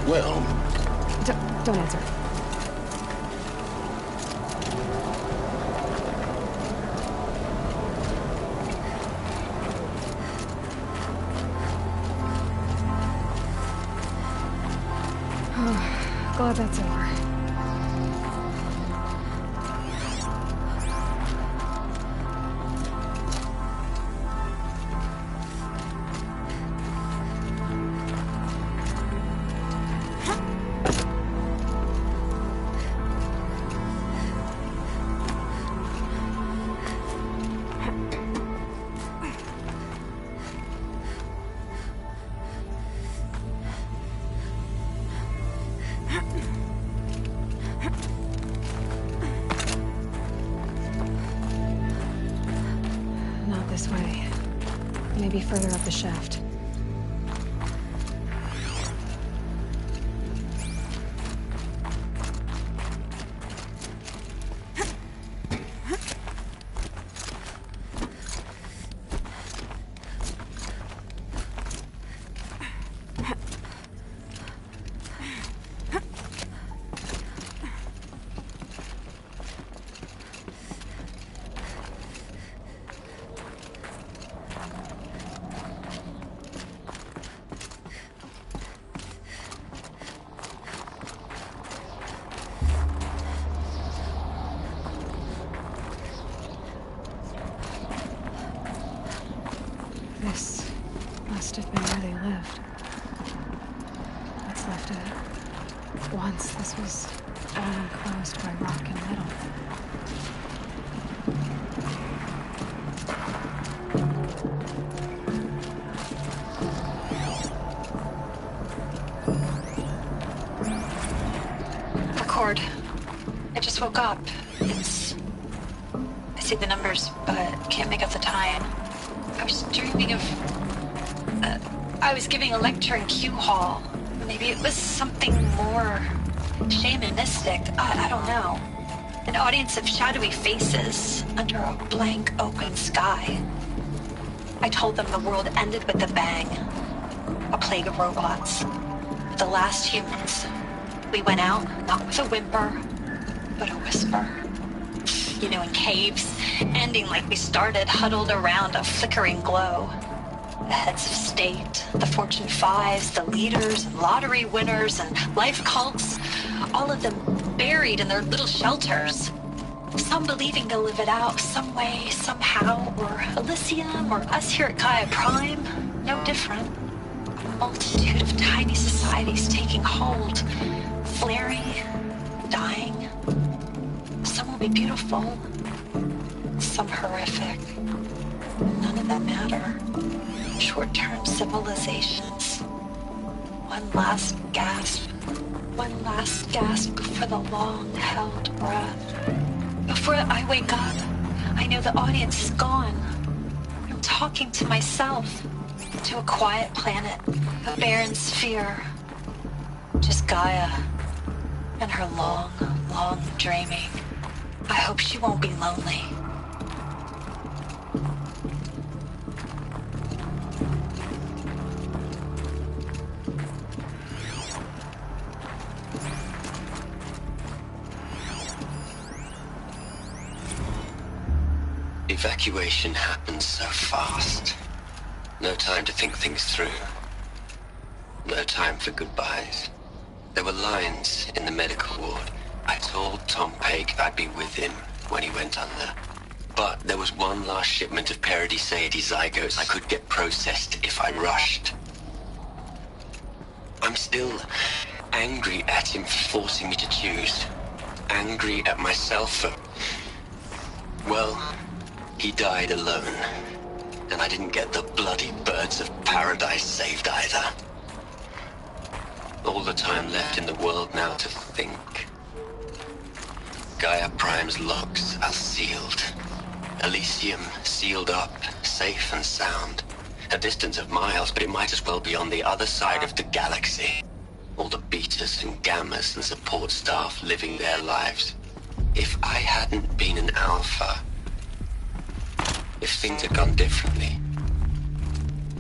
Well... Don't answer. Glad that's over. Maybe further up the shaft. This must have been where they lived. What's left of it. Once this was all enclosed by rock and metal. Record. I just woke up. I see the numbers, but can't make out the time. I was dreaming of... I was giving a lecture in Q Hall. Maybe it was something more shamanistic. I don't know. An audience of shadowy faces under a blank open sky. I told them the world ended with a bang. A plague of robots. The last humans. We went out, not with a whimper, but a whisper. You know, in caves, ending like we started, huddled around a flickering glow. The heads of state, the Fortune 5s, the leaders, and lottery winners, and life cults, all of them buried in their little shelters. Some believing they'll live it out some way, somehow, or Elysium, or us here at Gaia Prime, no different. A multitude of tiny societies taking hold, flaring, dying. Some will be beautiful, some horrific. None of them matter. Short-term civilizations. One last gasp. One last gasp for the long-held breath. Before I wake up, I know the audience is gone. I'm talking to myself. To a quiet planet, a barren sphere. Just Gaia and her long, long dreaming. I hope she won't be lonely. Evacuation happens so fast. No time to think things through. No time for goodbyes. There were lines in the medical ward. I told Tom Paige I'd be with him when he went under. But there was one last shipment of Paradiseidae zygotes I could get processed if I rushed. I'm still angry at him for forcing me to choose. Angry at myself for... Well, he died alone. And I didn't get the bloody birds of paradise saved either. All the time left in the world now to think. Gaia Prime's locks are sealed. Elysium sealed up, safe and sound. A distance of miles, but it might as well be on the other side of the galaxy. All the betas and gammas and support staff living their lives. If I hadn't been an alpha, if things had gone differently,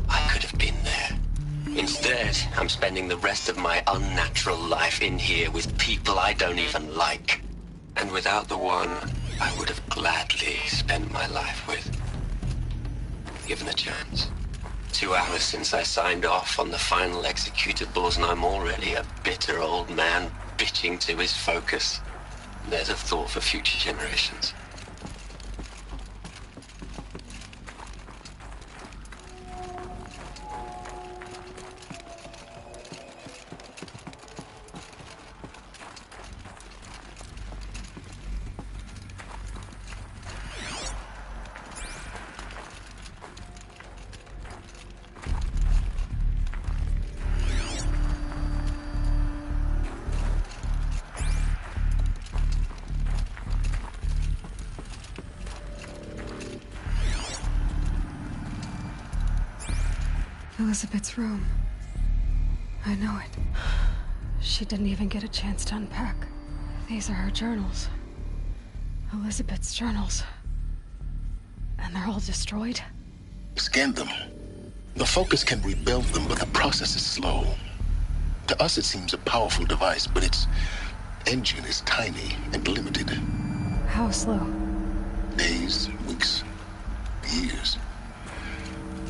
I could have been there. Instead, I'm spending the rest of my unnatural life in here with people I don't even like. And without the one I would have gladly spent my life with. Given a chance. 2 hours since I signed off on the final executables, and I'm already a bitter old man bitching to his focus. There's a thought for future generations. Elizabeth's room. I know it. She didn't even get a chance to unpack. These are her journals. Elizabeth's journals. And they're all destroyed? Scan them. The Focus can rebuild them, but the process is slow. To us, it seems a powerful device, but its engine is tiny and limited. How slow? Days, weeks, years.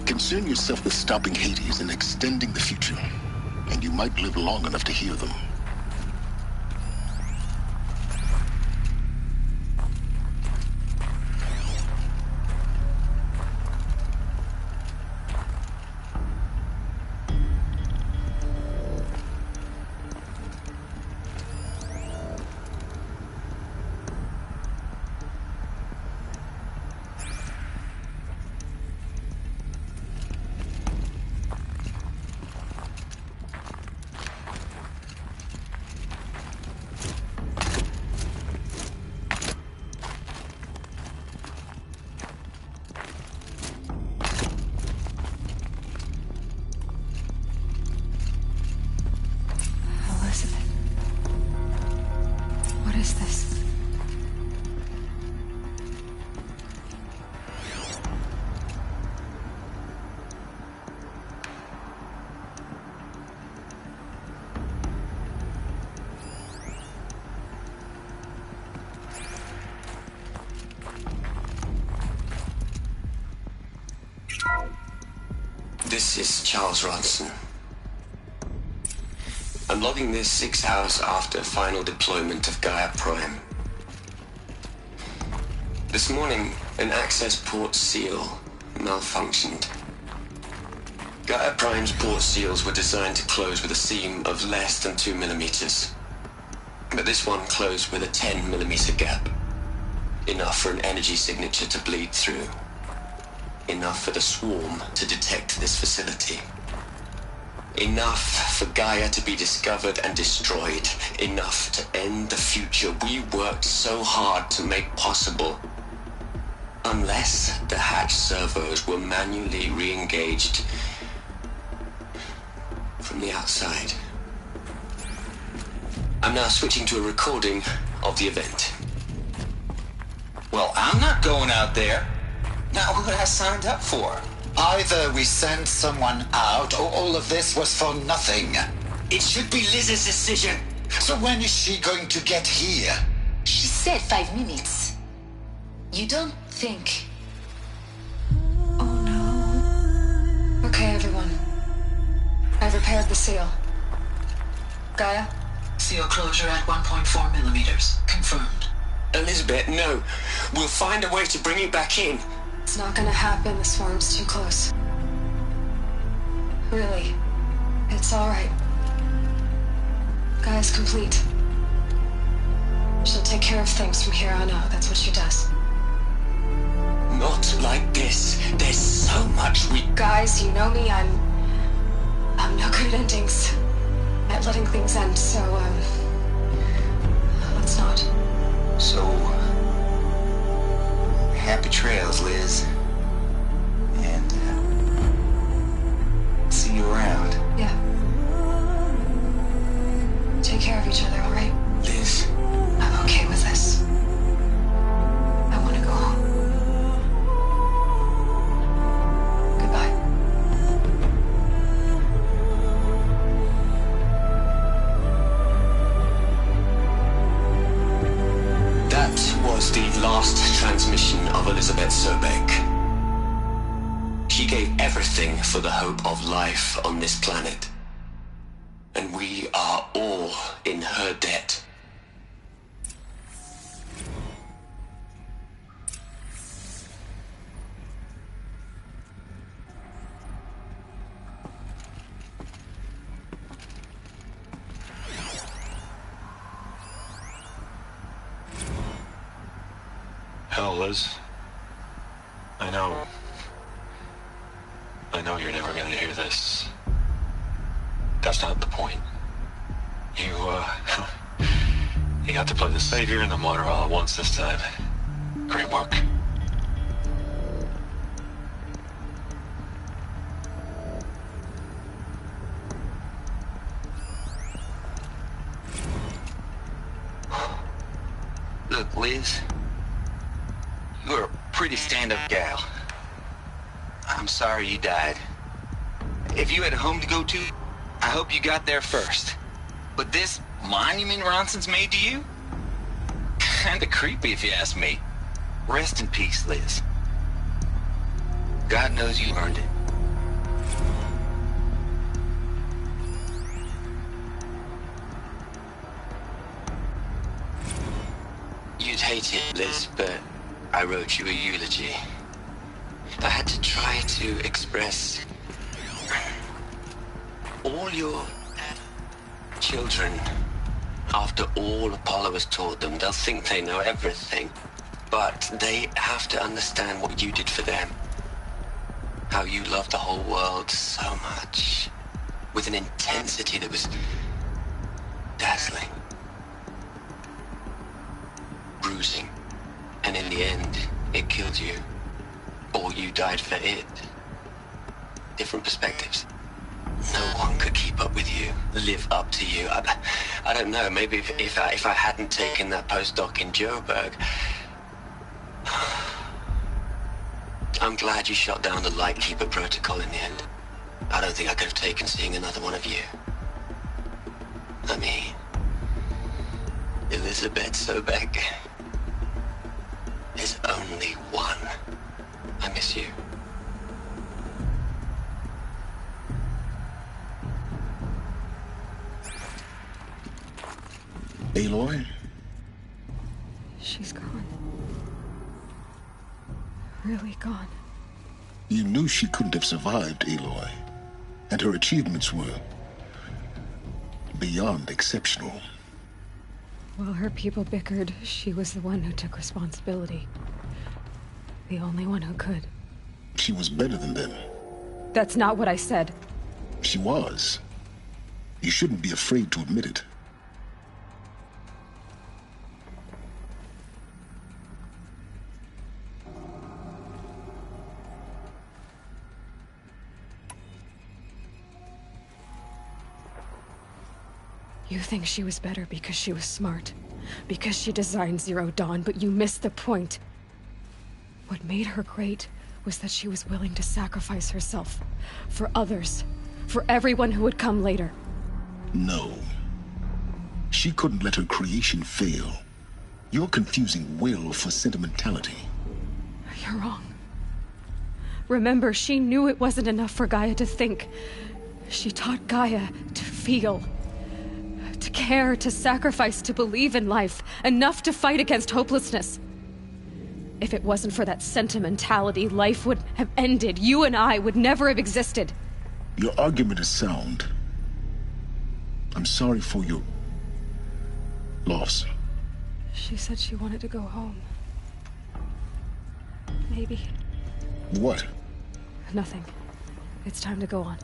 Concern yourself with stopping Hades and extending the future, and you might live long enough to hear them. This is Charles Ronson. I'm logging this 6 hours after final deployment of Gaia Prime. This morning, an access port seal malfunctioned. Gaia Prime's port seals were designed to close with a seam of less than 2 millimeters. But this one closed with a 10 millimeter gap. Enough for an energy signature to bleed through. Enough for the swarm to detect this facility. Enough for Gaia to be discovered and destroyed. Enough to end the future we worked so hard to make possible. Unless the hatch servos were manually re-engaged from the outside. I'm now switching to a recording of the event. Well, I'm not going out there. Now, what I signed up for? Either we send someone out, or all of this was for nothing. It should be Liz's decision. So when is she going to get here? She said 5 minutes. You don't think... Oh no. Okay, everyone. I've repaired the seal. Gaia? Seal closure at 1.4 millimeters. Confirmed. Elizabeth, no. We'll find a way to bring you back in. It's not gonna happen. The swarm's too close. Really. It's alright. Gaia's complete. She'll take care of things from here on out. That's what she does. Not like this. There's so much we... Guys, you know me. I'm no good at endings. At letting things end, so, let's not. So... happy trails, Liz. And, see you around. Yeah. Take care of each other, all right? Liz. I'm okay with this. I want to go home. Goodbye. That was the last transmission of Elizabeth Sobeck. She gave everything for the hope of life on this planet. And we are all in her debt. Hell, Liz. I know you're never gonna hear this. That's not the point. You got to play the savior and the martyr all at once this time. Great work. Look, Liz, you're a pretty stand-up gal. I'm sorry you died. If you had a home to go to, I hope you got there first. But this monument Ronson's made to you? Kinda creepy if you ask me. Rest in peace, Liz. God knows you earned it. You'd hate it, Liz, but I wrote you a eulogy. I had to try to express all your children. After all Apollo has taught them, they'll think they know everything. But they have to understand what you did for them. How you loved the whole world so much. With an intensity that was dazzling. Bruising. And in the end, it killed you. Or you died for it. Different perspectives. No one could keep up with you, live up to you. I don't know, maybe if I hadn't taken that postdoc in Joburg. I'm glad you shot down the Lightkeeper protocol in the end. I don't think I could have taken seeing another one of you. I mean, Elizabeth Sobek. There's only one. I miss you. Aloy? She's gone. Really gone. You knew she couldn't have survived, Aloy. And her achievements were beyond exceptional. While her people bickered, she was the one who took responsibility. The only one who could. She was better than them. That's not what I said. She was. You shouldn't be afraid to admit it. You think she was better because she was smart, because she designed Zero Dawn, but you missed the point. What made her great was that she was willing to sacrifice herself for others, for everyone who would come later. No. She couldn't let her creation fail. You're confusing will for sentimentality. You're wrong. Remember, she knew it wasn't enough for Gaia to think. She taught Gaia to feel. To care, to sacrifice, to believe in life, enough to fight against hopelessness. If it wasn't for that sentimentality, life would have ended. You and I would never have existed. Your argument is sound. I'm sorry for your loss. She said she wanted to go home. Maybe. What? Nothing. It's time to go on.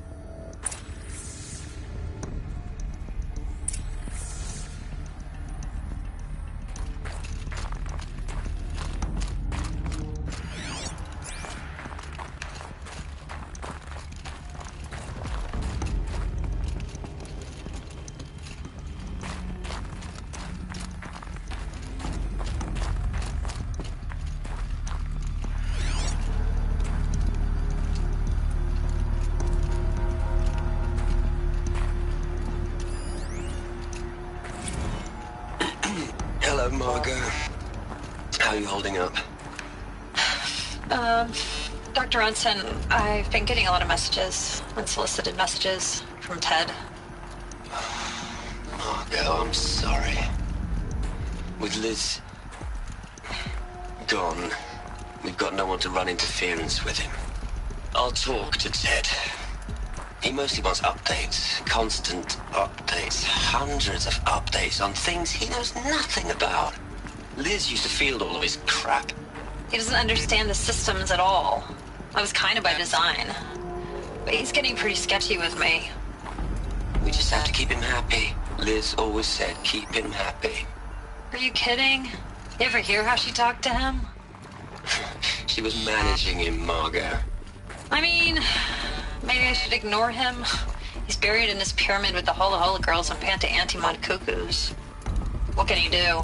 Hello, Margot. How are you holding up? Dr. Ronson, I've been getting a lot of messages, unsolicited messages from Ted. Margot, I'm sorry. With Liz gone, we've got no one to run interference with him. I'll talk to Ted. He mostly wants updates, constant updates, hundreds of updates on things he knows nothing about. Liz used to field all of his crap. He doesn't understand the systems at all. That was kind of by design. But he's getting pretty sketchy with me. We just have to keep him happy. Liz always said keep him happy. Are you kidding? You ever hear how she talked to him? She was managing him, Margot. I mean, maybe I should ignore him. He's buried in this pyramid with the Hola Hola girls and Panta Antimon cuckoos. What can he do?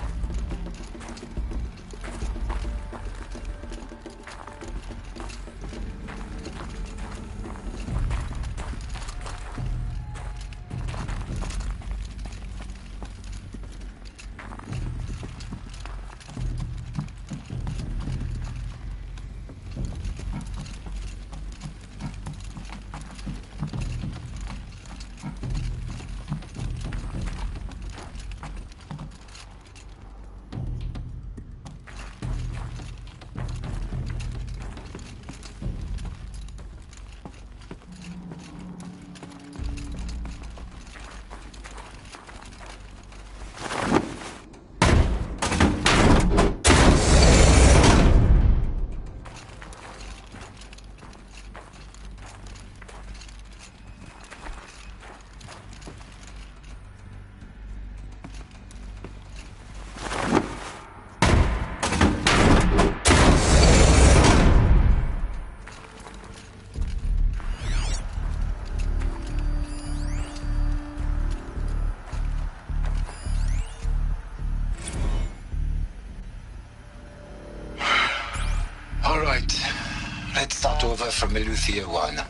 over from Eleuthia 1.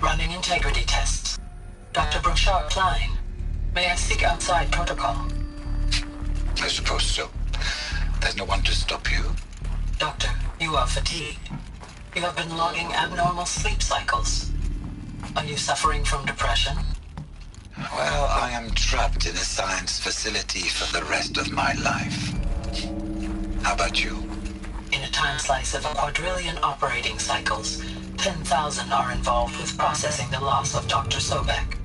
Running integrity tests. Dr. Brochard Klein, may I seek outside protocol? I suppose so. There's no one to stop you. Doctor, you are fatigued. You have been logging abnormal sleep cycles. Are you suffering from depression? Well, I am trapped in a science facility for the rest of my life. How about you? In a time slice of a quadrillion operating cycles, 10,000 are involved with processing the loss of Dr. Sobek.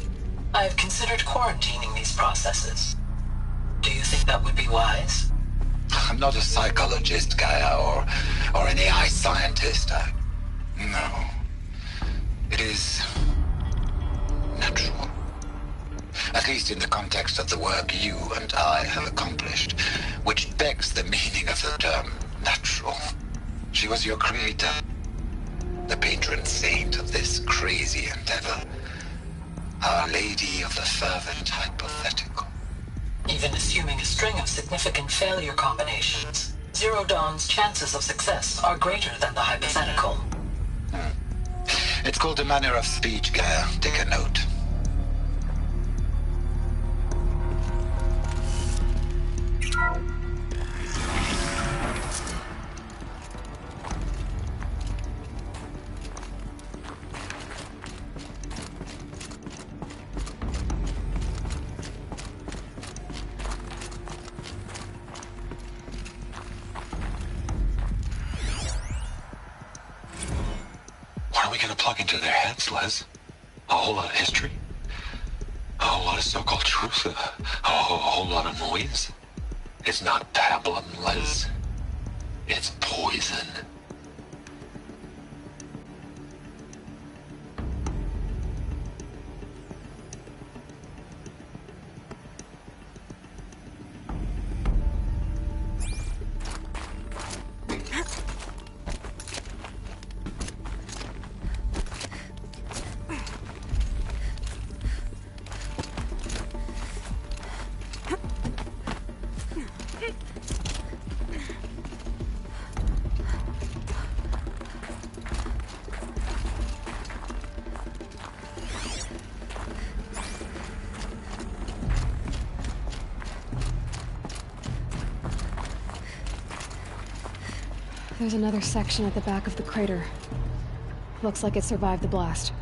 I have considered quarantining these processes. Do you think that would be wise? I'm not a psychologist, Gaia, or an AI scientist. No. It is natural. At least in the context of the work you and I have accomplished, which begs the meaning of the term natural. She was your creator, the patron saint of this crazy endeavor, Our Lady of the Fervent Hypothetical. Even assuming a string of significant failure combinations, Zero Dawn's chances of success are greater than the hypothetical. It's called a manner of speech, Gaia. Take a note. What are we gonna plug into their heads, Les? A whole lot of history? A whole lot of so-called truth? A whole lot of noise? It's not pablum, Les. It's poison. There's another section at the back of the crater. Looks like it survived the blast.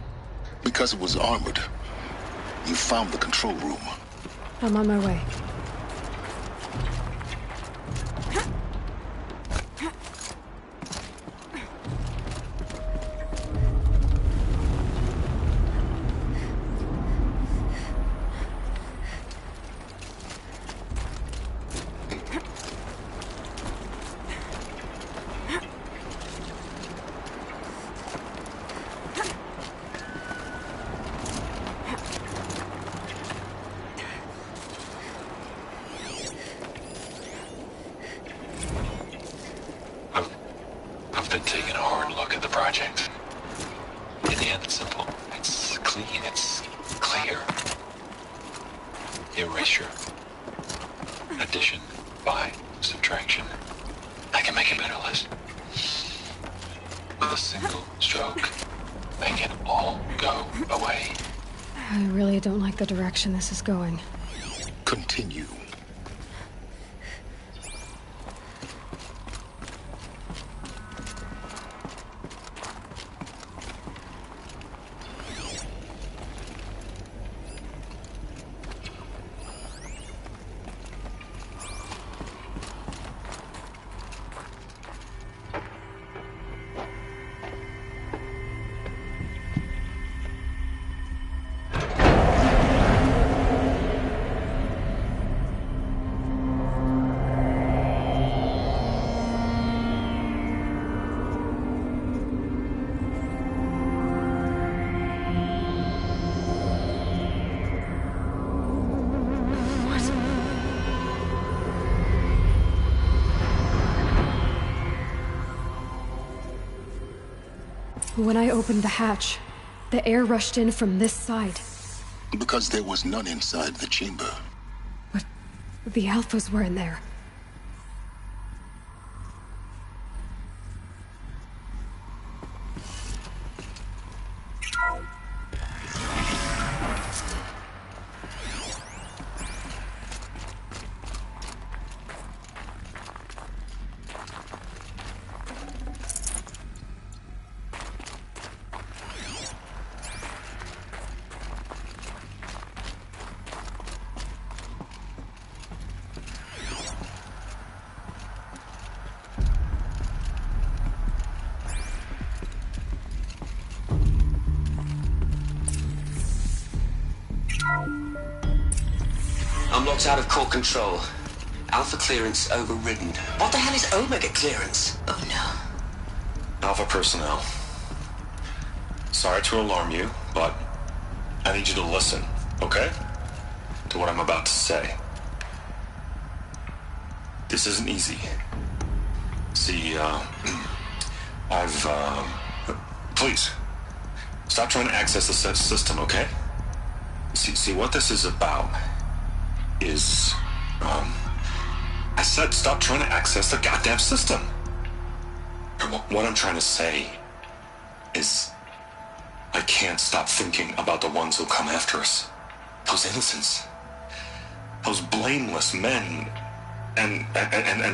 Because it was armored. You found the control room. I'm on my way. I've been taking a hard look at the project. In the end, it's simple. It's clean. It's clear. Erasure. Addition. By. Subtraction. I can make a better list. With a single stroke, make it all go away. I really don't like the direction this is going. Continue. When I opened the hatch, the air rushed in from this side. Because there was none inside the chamber. But the Alphas were in there. Reports out of core control. Alpha clearance overridden. What the hell is Omega clearance? Oh no. Alpha personnel. Sorry to alarm you, but I need you to listen, okay? To what I'm about to say. This isn't easy. See, please, stop trying to access the system, okay? See, what this is about is, I said stop trying to access the goddamn system. What I'm trying to say is, I can't stop thinking about the ones who come after us. Those innocents. Those blameless men and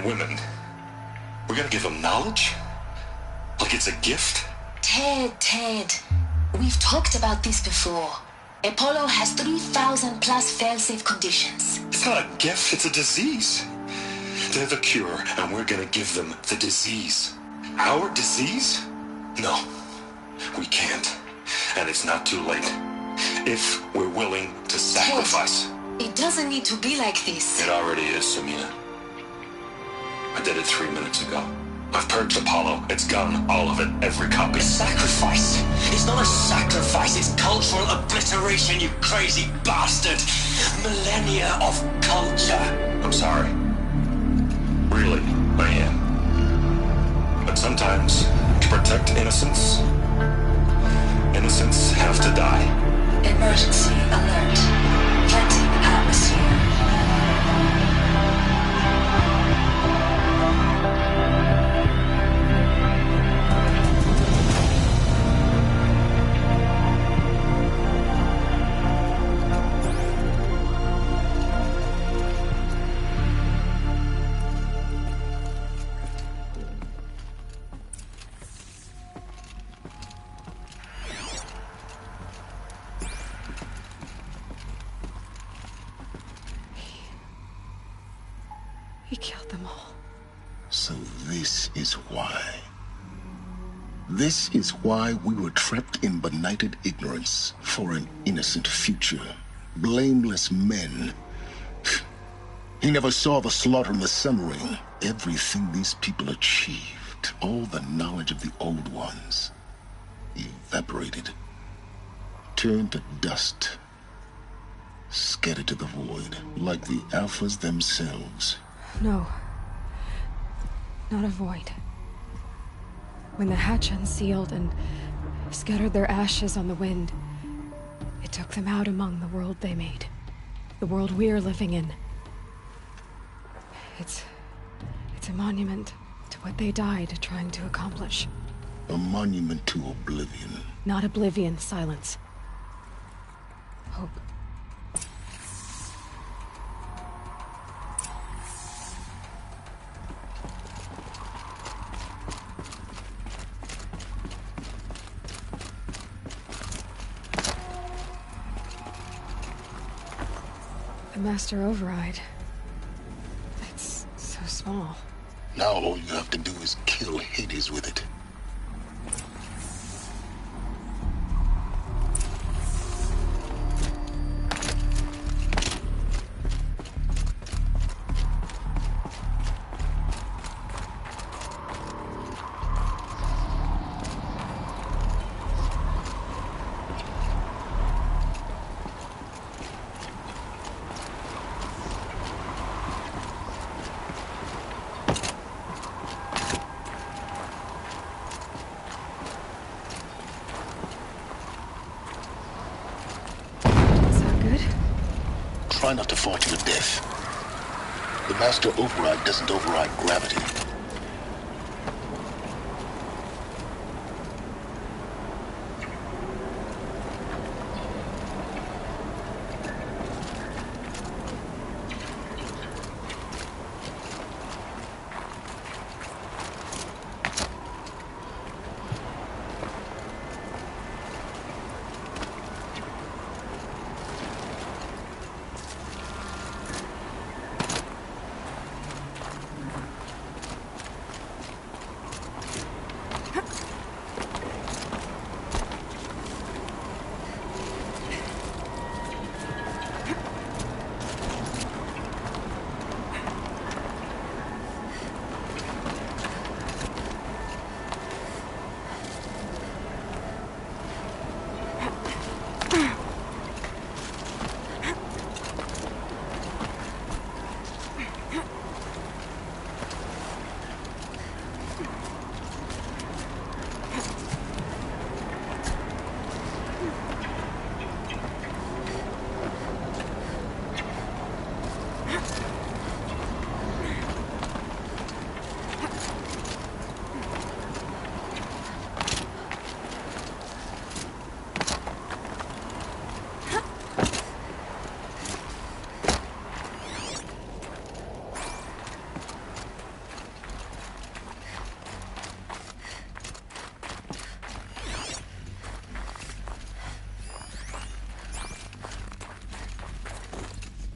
women. We're gonna give them knowledge? Like it's a gift? Ted. We've talked about this before. Apollo has 3,000 plus fail-safe conditions. It's not a gift, it's a disease. They're the cure, and we're gonna give them the disease. Our disease? No, we can't. And it's not too late. If we're willing to sacrifice. Ted, it doesn't need to be like this. It already is, Samina. I did it 3 minutes ago. I've purged Apollo. It's gone. All of it. Every copy. Sacrifice? It's not a sacrifice. It's cultural obliteration, you crazy bastard. Millennia of culture. I'm sorry. Really, I am. But sometimes, to protect innocence, innocents have to die. Emergency alert. Venting atmosphere. He killed them all. So this is why. This is why we were trapped in benighted ignorance for an innocent future. Blameless men. He never saw the slaughter in the Sun Ring. Everything these people achieved, all the knowledge of the old ones, evaporated, turned to dust, scattered to the void, like the Alphas themselves. No. Not a void. When the hatch unsealed and scattered their ashes on the wind, it took them out among the world they made. The world we're living in. It's a monument to what they died trying to accomplish. A monument to oblivion. Not oblivion, silence. Hope. The Master Override. It's so small. Now all you have to do is kill Hades with it. Try not to fall to your death. The Master Override doesn't override gravity.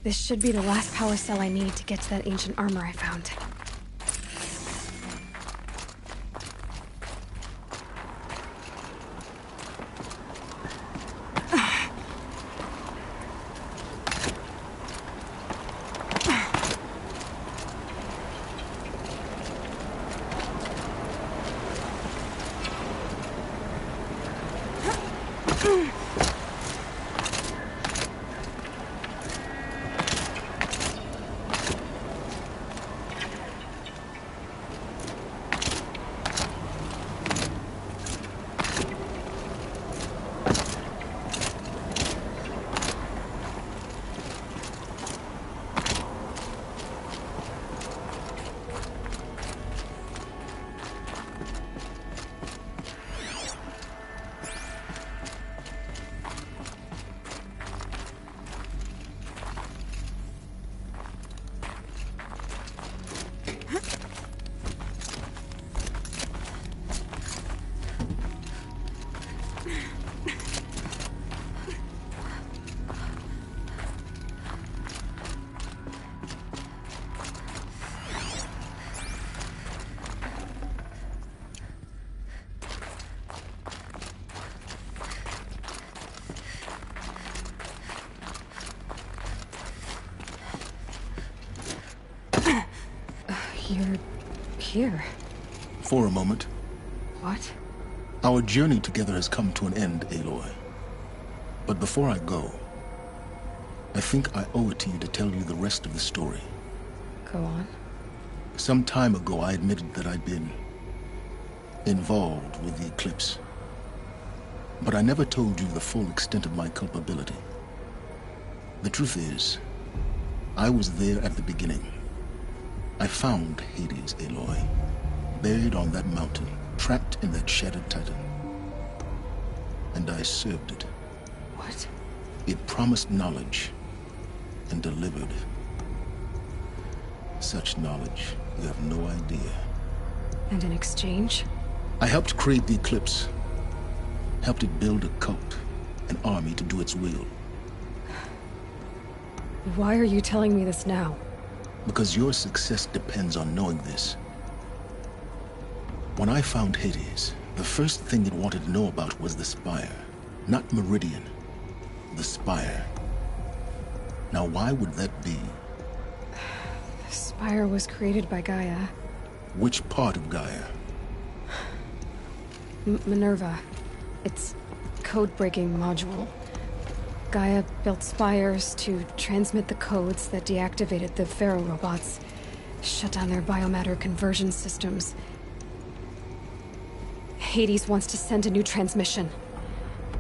This should be the last power cell I need to get to that ancient armor I found. You're here. For a moment. What? Our journey together has come to an end, Aloy. But before I go, I think I owe it to you to tell you the rest of the story. Go on. Some time ago, I admitted that I'd been involved with the Eclipse. But I never told you the full extent of my culpability. The truth is, I was there at the beginning. I found Hades, Aloy, buried on that mountain, trapped in that shattered titan. And I served it. What? It promised knowledge and delivered. Such knowledge, you have no idea. And in exchange? I helped create the Eclipse. Helped it build a cult, an army to do its will. Why are you telling me this now? Because your success depends on knowing this. When I found Hades, the first thing it wanted to know about was the Spire. Not Meridian. The Spire. Now why would that be? The Spire was created by Gaia. Which part of Gaia? Minerva. It's code-breaking module. Gaia built spires to transmit the codes that deactivated the Pharaoh robots, shut down their biomatter conversion systems. Hades wants to send a new transmission.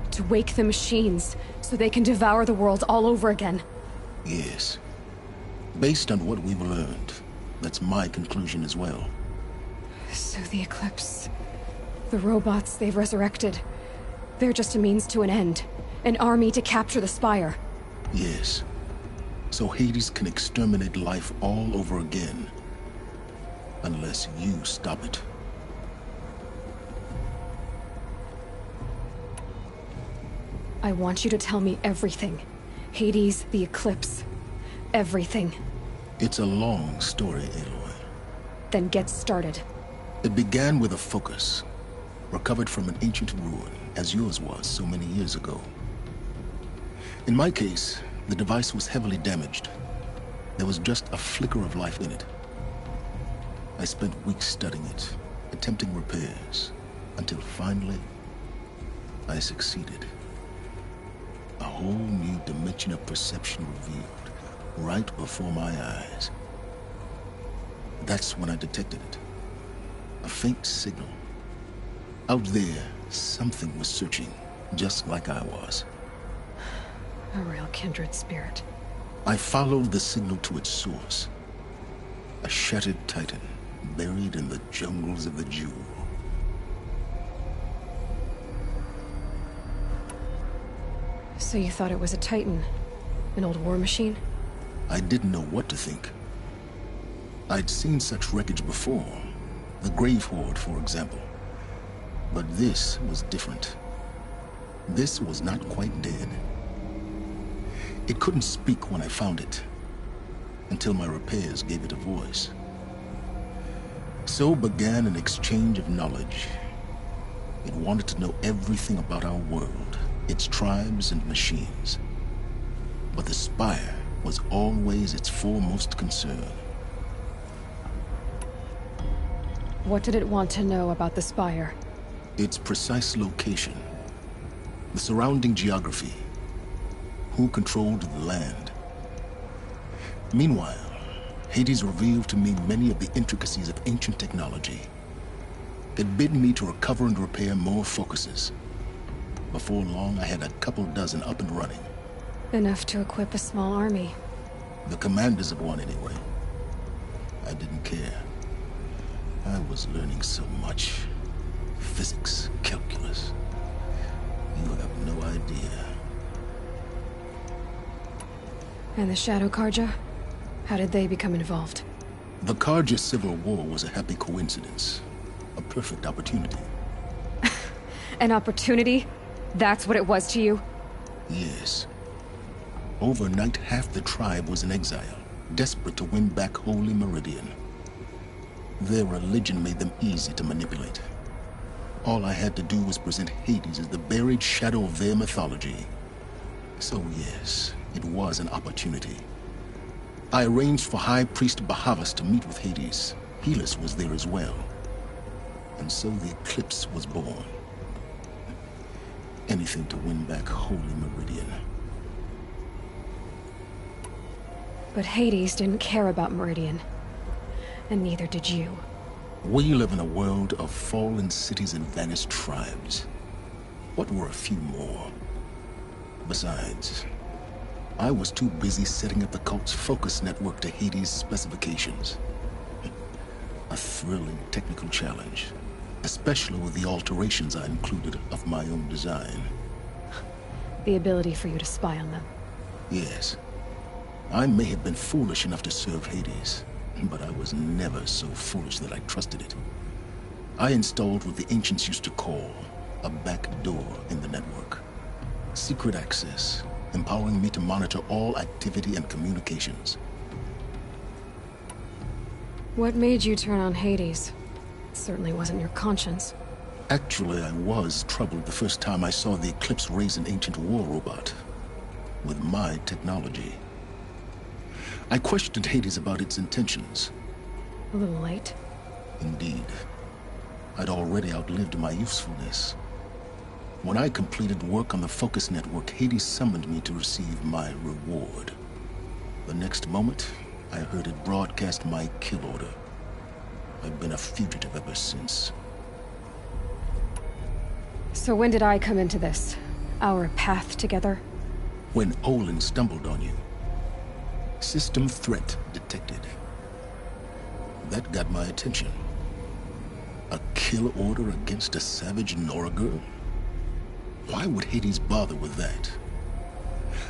To wake the machines, so they can devour the world all over again. Yes. Based on what we've learned, that's my conclusion as well. So the Eclipse... the robots they've resurrected... they're just a means to an end. An army to capture the Spire. Yes. So Hades can exterminate life all over again. Unless you stop it. I want you to tell me everything. Hades, the Eclipse. Everything. It's a long story, Aloy. Then get started. It began with a focus. Recovered from an ancient ruin, as yours was so many years ago. In my case, the device was heavily damaged. There was just a flicker of life in it. I spent weeks studying it, attempting repairs, until finally, I succeeded. A whole new dimension of perception revealed, right before my eyes. That's when I detected it. A faint signal. Out there, something was searching, just like I was. A real kindred spirit. I followed the signal to its source. A shattered titan, buried in the jungles of the Jewel. So you thought it was a titan? An old war machine? I didn't know what to think. I'd seen such wreckage before. The Grave Horde, for example. But this was different. This was not quite dead. It couldn't speak when I found it, until my repairs gave it a voice. So began an exchange of knowledge. It wanted to know everything about our world, its tribes and machines. But the Spire was always its foremost concern. What did it want to know about the Spire? Its precise location, the surrounding geography, who controlled the land. Meanwhile, Hades revealed to me many of the intricacies of ancient technology. It bid me to recover and repair more focuses. Before long, I had a couple dozen up and running. Enough to equip a small army. The commanders of one, anyway. I didn't care. I was learning so much. Physics, calculus. You have no idea. And the Shadow Carja? How did they become involved? The Carja Civil War was a happy coincidence. A perfect opportunity. An opportunity? That's what it was to you? Yes. Overnight, half the tribe was in exile, desperate to win back Holy Meridian. Their religion made them easy to manipulate. All I had to do was present Hades as the buried shadow of their mythology. So yes, it was an opportunity. I arranged for High Priest Bahavas to meet with Hades. Helis was there as well. And so the Eclipse was born. Anything to win back Holy Meridian. But Hades didn't care about Meridian. And neither did you. We live in a world of fallen cities and vanished tribes. What were a few more? Besides, I was too busy setting up the cult's focus network to Hades' specifications. A thrilling technical challenge, especially with the alterations I included of my own design. The ability for you to spy on them. Yes. I may have been foolish enough to serve Hades, but I was never so foolish that I trusted it. I installed what the ancients used to call a back door in the network. Secret access, empowering me to monitor all activity and communications. What made you turn on Hades? It certainly wasn't your conscience. Actually, I was troubled the first time I saw the Eclipse raise an ancient war robot. With my technology. I questioned Hades about its intentions. A little late. Indeed. I'd already outlived my usefulness. When I completed work on the Focus Network, Hades summoned me to receive my reward. The next moment, I heard it broadcast my kill order. I've been a fugitive ever since. So when did I come into this? Our path together? When Olin stumbled on you. System threat detected. That got my attention. A kill order against a savage Nora girl? Why would Hades bother with that?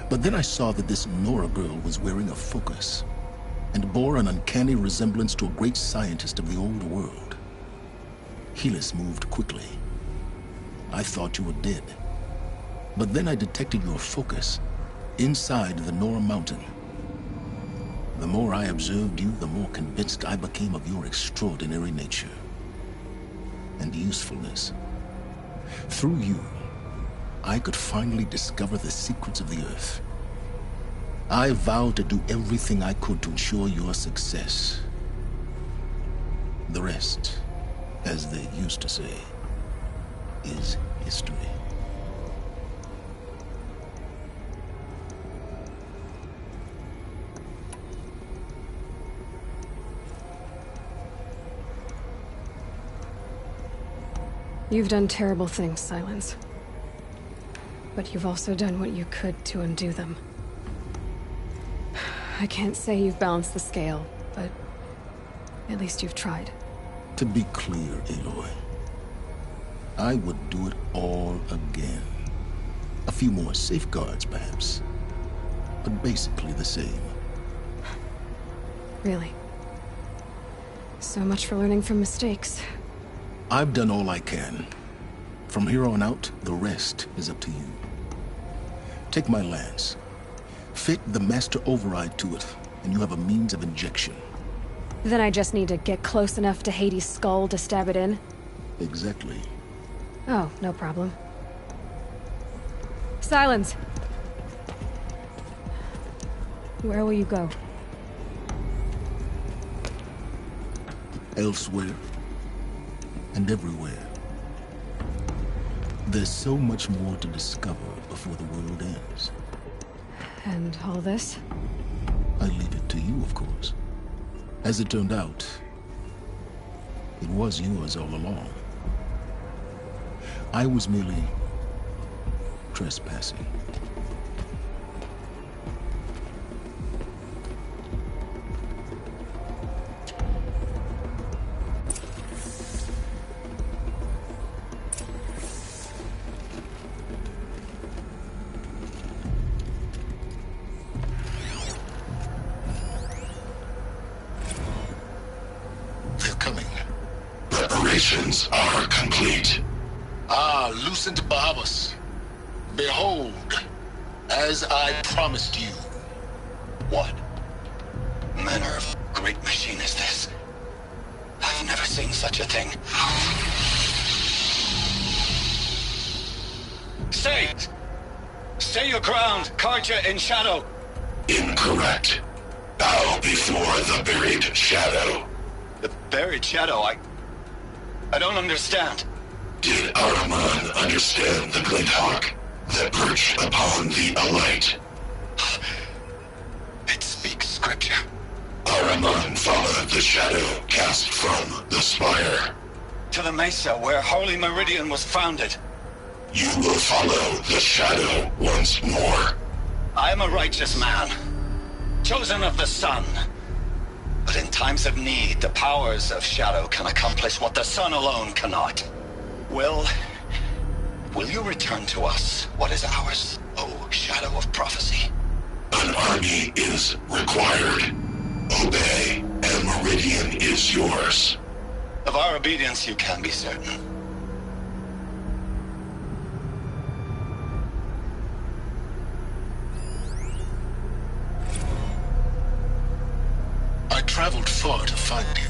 But then I saw that this Nora girl was wearing a focus, and bore an uncanny resemblance to a great scientist of the old world. Helis moved quickly. I thought you were dead. But then I detected your focus inside the Nora mountain. The more I observed you, the more convinced I became of your extraordinary nature and usefulness. Through you, I could finally discover the secrets of the Earth. I vowed to do everything I could to ensure your success. The rest, as they used to say, is history. You've done terrible things, Silence. But you've also done what you could to undo them. I can't say you've balanced the scale, but at least you've tried. To be clear, Aloy, I would do it all again. A few more safeguards, perhaps, but basically the same. Really? So much for learning from mistakes. I've done all I can. From here on out, the rest is up to you. Take my lance. Fit the Master Override to it, and you have a means of injection. Then I just need to get close enough to Hades' skull to stab it in? Exactly. Oh, no problem. Silence! Where will you go? Elsewhere. And everywhere. There's so much more to discover before the world ends. And all this? I leave it to you, of course. As it turned out, it was yours all along. I was merely trespassing. Preparations are complete. Ah, Lucent Bahavas. Behold, as I promised you. What manner of great machine is this? I've never seen such a thing. Stay your ground, Karja in shadow. Incorrect. Bow before the buried shadow. The buried shadow, I don't understand. Did Ahriman understand the glint hawk that perched upon the alight? It speaks scripture. Ahriman followed the shadow cast from the spire. To the mesa where Holy Meridian was founded. You will follow the shadow once more. I am a righteous man, chosen of the sun. But in times of need, the powers of shadow can accomplish what the sun alone cannot. Will you return to us what is ours, O shadow of prophecy? An army is required. Obey, and Meridian is yours. Of our obedience you can be certain. I traveled far to find you.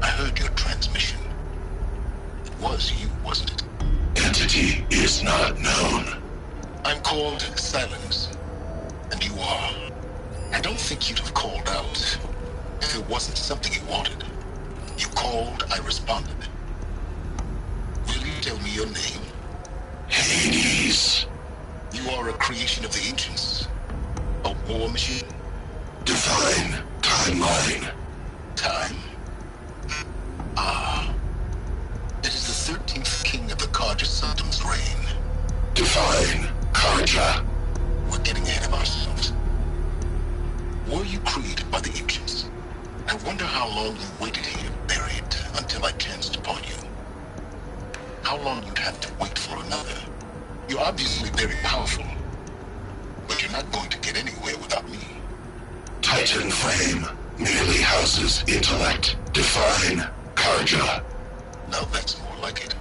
I heard your transmission. It was you, wasn't it? Entity is not known. I'm called Silence, and you are. I don't think you'd have called out if it wasn't something you wanted. You called, I responded. Will you tell me your name? Hades. You are a creation of the ancients. A war machine? Divine timeline. Time? Ah. It is the 13th king of the Karja Sanctum's reign. Divine Karja. We're getting ahead of ourselves. Were you created by the ancients? I wonder how long you waited here buried until I chanced upon you. How long you'd have to wait for another. You're obviously very powerful, but you're not going to get anywhere without me. Titan Flame merely houses intellect. Define Karja. Now that's more like it.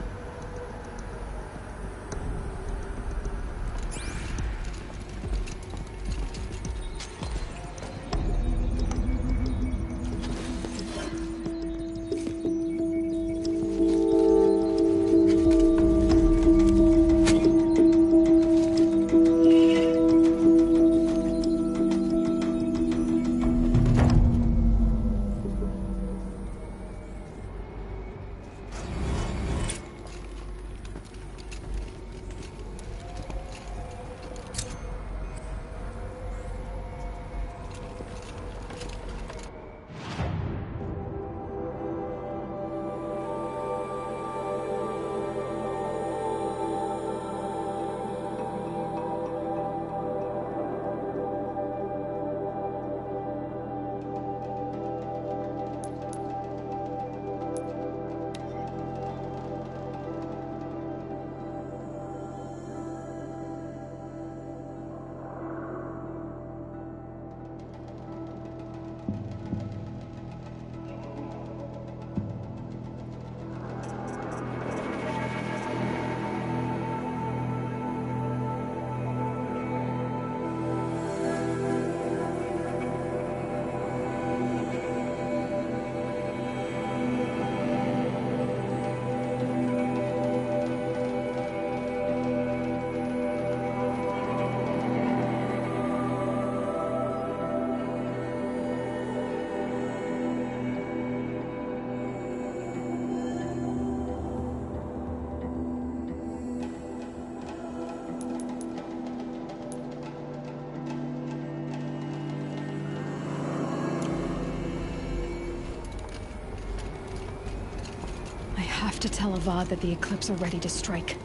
have to tell Avad that the Eclipse are ready to strike.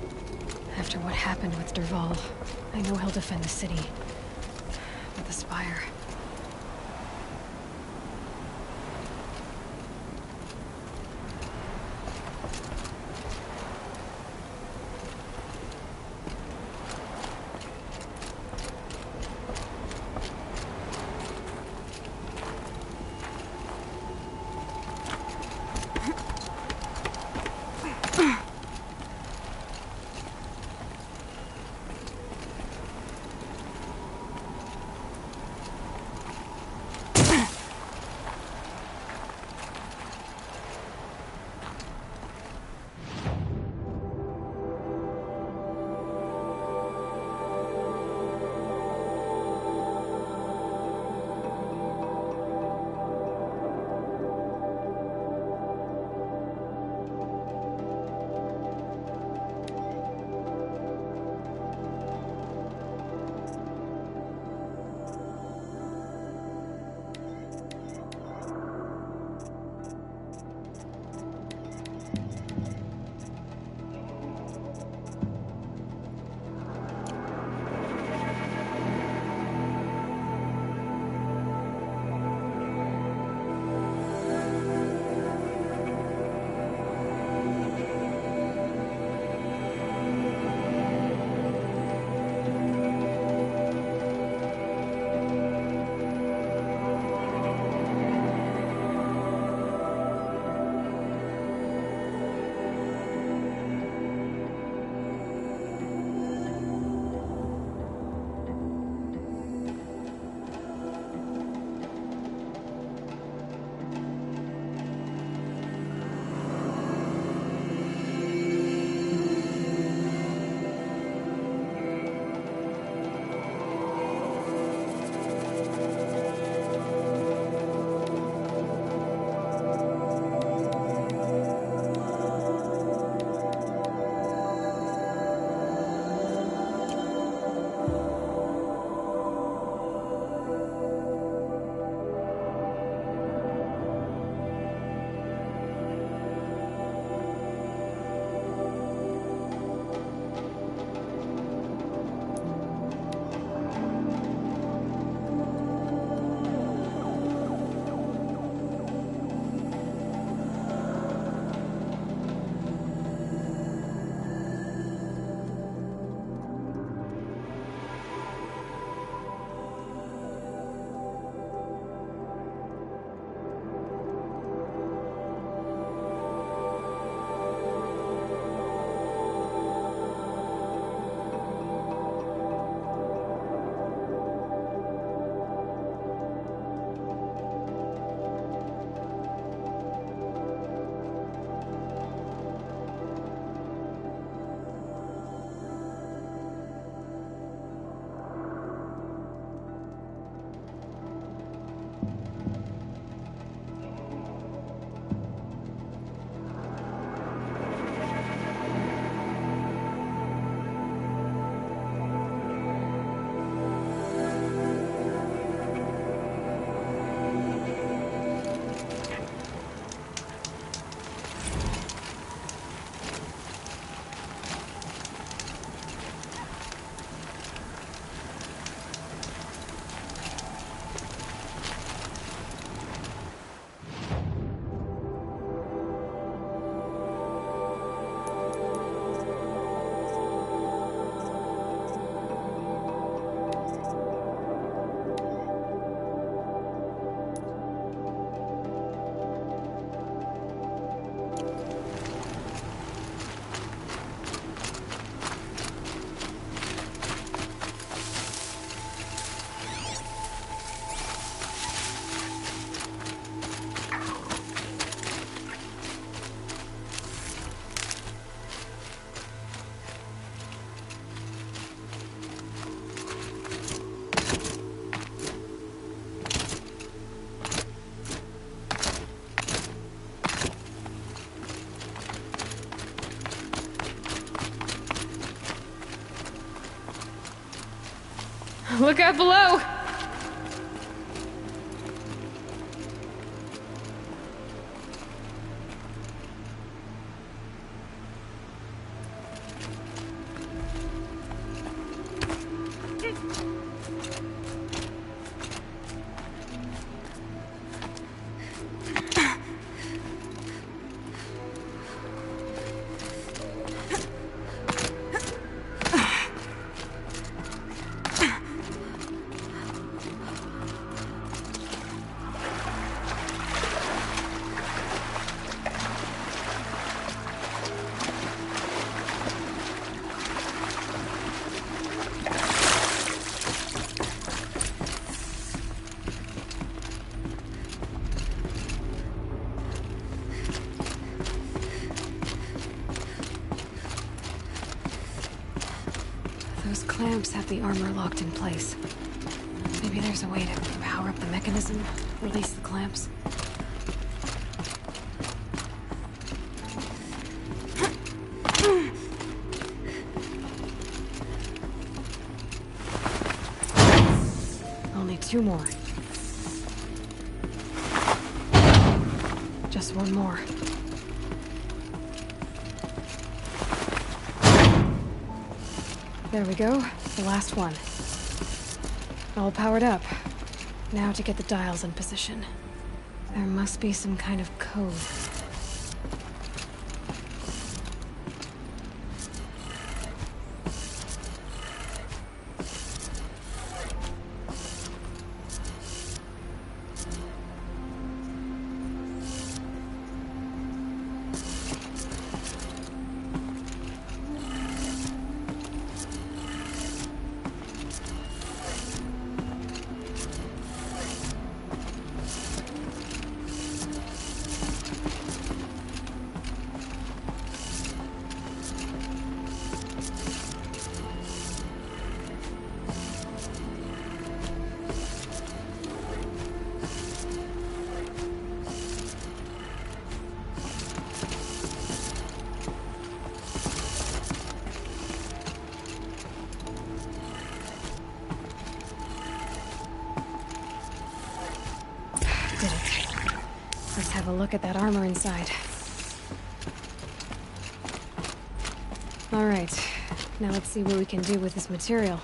After what happened with Dervahl, I know he'll defend the city. With the Spire. Look out below! clamps have the armor locked in place. Maybe there's a way to power up the mechanism, release the clamps. Only 2 more. Just 1 more. There we go. The last one. All powered up. Now to get the dials in position. There must be some kind of code. Have a look at that armor inside. All right, now let's see what we can do with this material.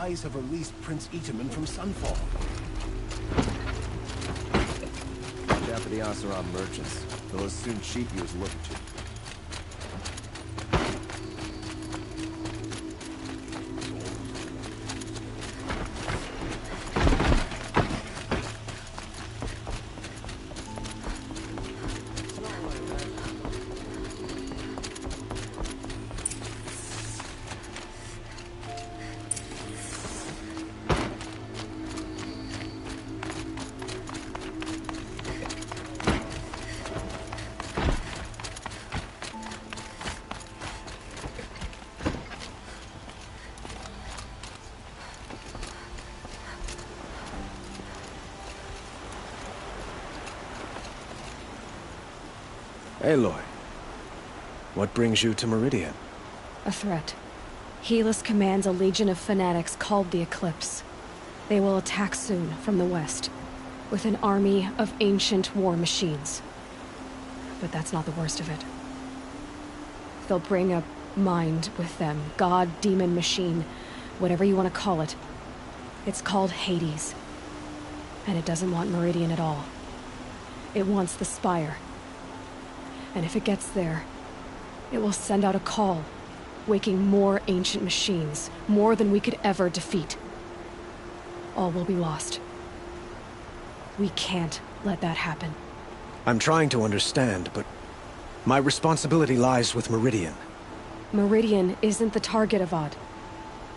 spies have released Prince Itaman from Sunfall. Watch out for the Oseram merchants. They'll as soon cheat you as look at you. Aloy, what brings you to Meridian? A threat. Helis commands a legion of fanatics called the Eclipse. They will attack soon from the west, with an army of ancient war machines. But that's not the worst of it. They'll bring a mind with them, god, demon, machine, whatever you want to call it. It's called Hades. And it doesn't want Meridian at all. It wants the Spire. And if it gets there, it will send out a call, waking more ancient machines, more than we could ever defeat. All will be lost. We can't let that happen. I'm trying to understand, but my responsibility lies with Meridian. Meridian isn't the target, Avad.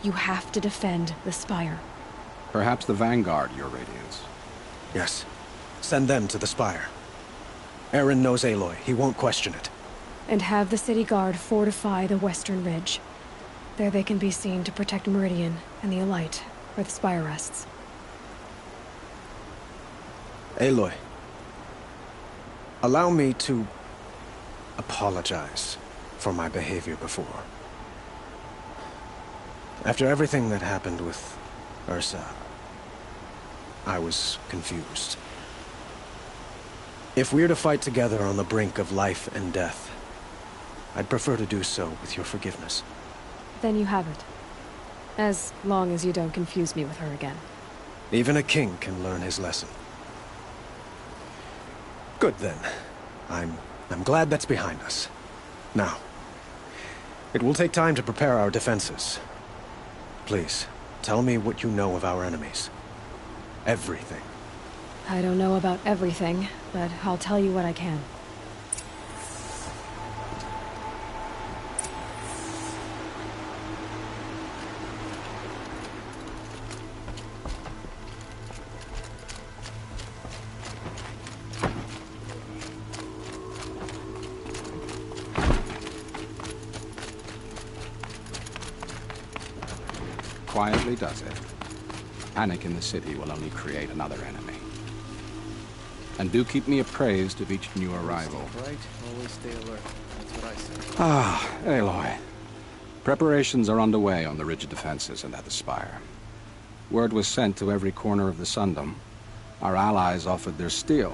You have to defend the Spire. Perhaps the Vanguard, Your Radiance. Yes. Send them to the Spire. Eren knows Aloy. He won't question it. And have the city guard fortify the western ridge. There they can be seen to protect Meridian and the Elite, where the Spire rests. Aloy, allow me to apologize for my behavior before. After everything that happened with Ursa, I was confused. If we're to fight together on the brink of life and death, I'd prefer to do so with your forgiveness. Then you have it. As long as you don't confuse me with her again. Even a king can learn his lesson. Good then. I'm glad that's behind us. Now, it will take time to prepare our defenses. Please, tell me what you know of our enemies. Everything. I don't know about everything, but I'll tell you what I can. Quietly does it. Panic in the city will only create another enemy. And do keep me appraised of each new arrival. Right? Always stay alert. That's what I say. Ah, Aloy. Preparations are underway on the ridge defenses and at the Spire. Word was sent to every corner of the Sundom. Our allies offered their steel.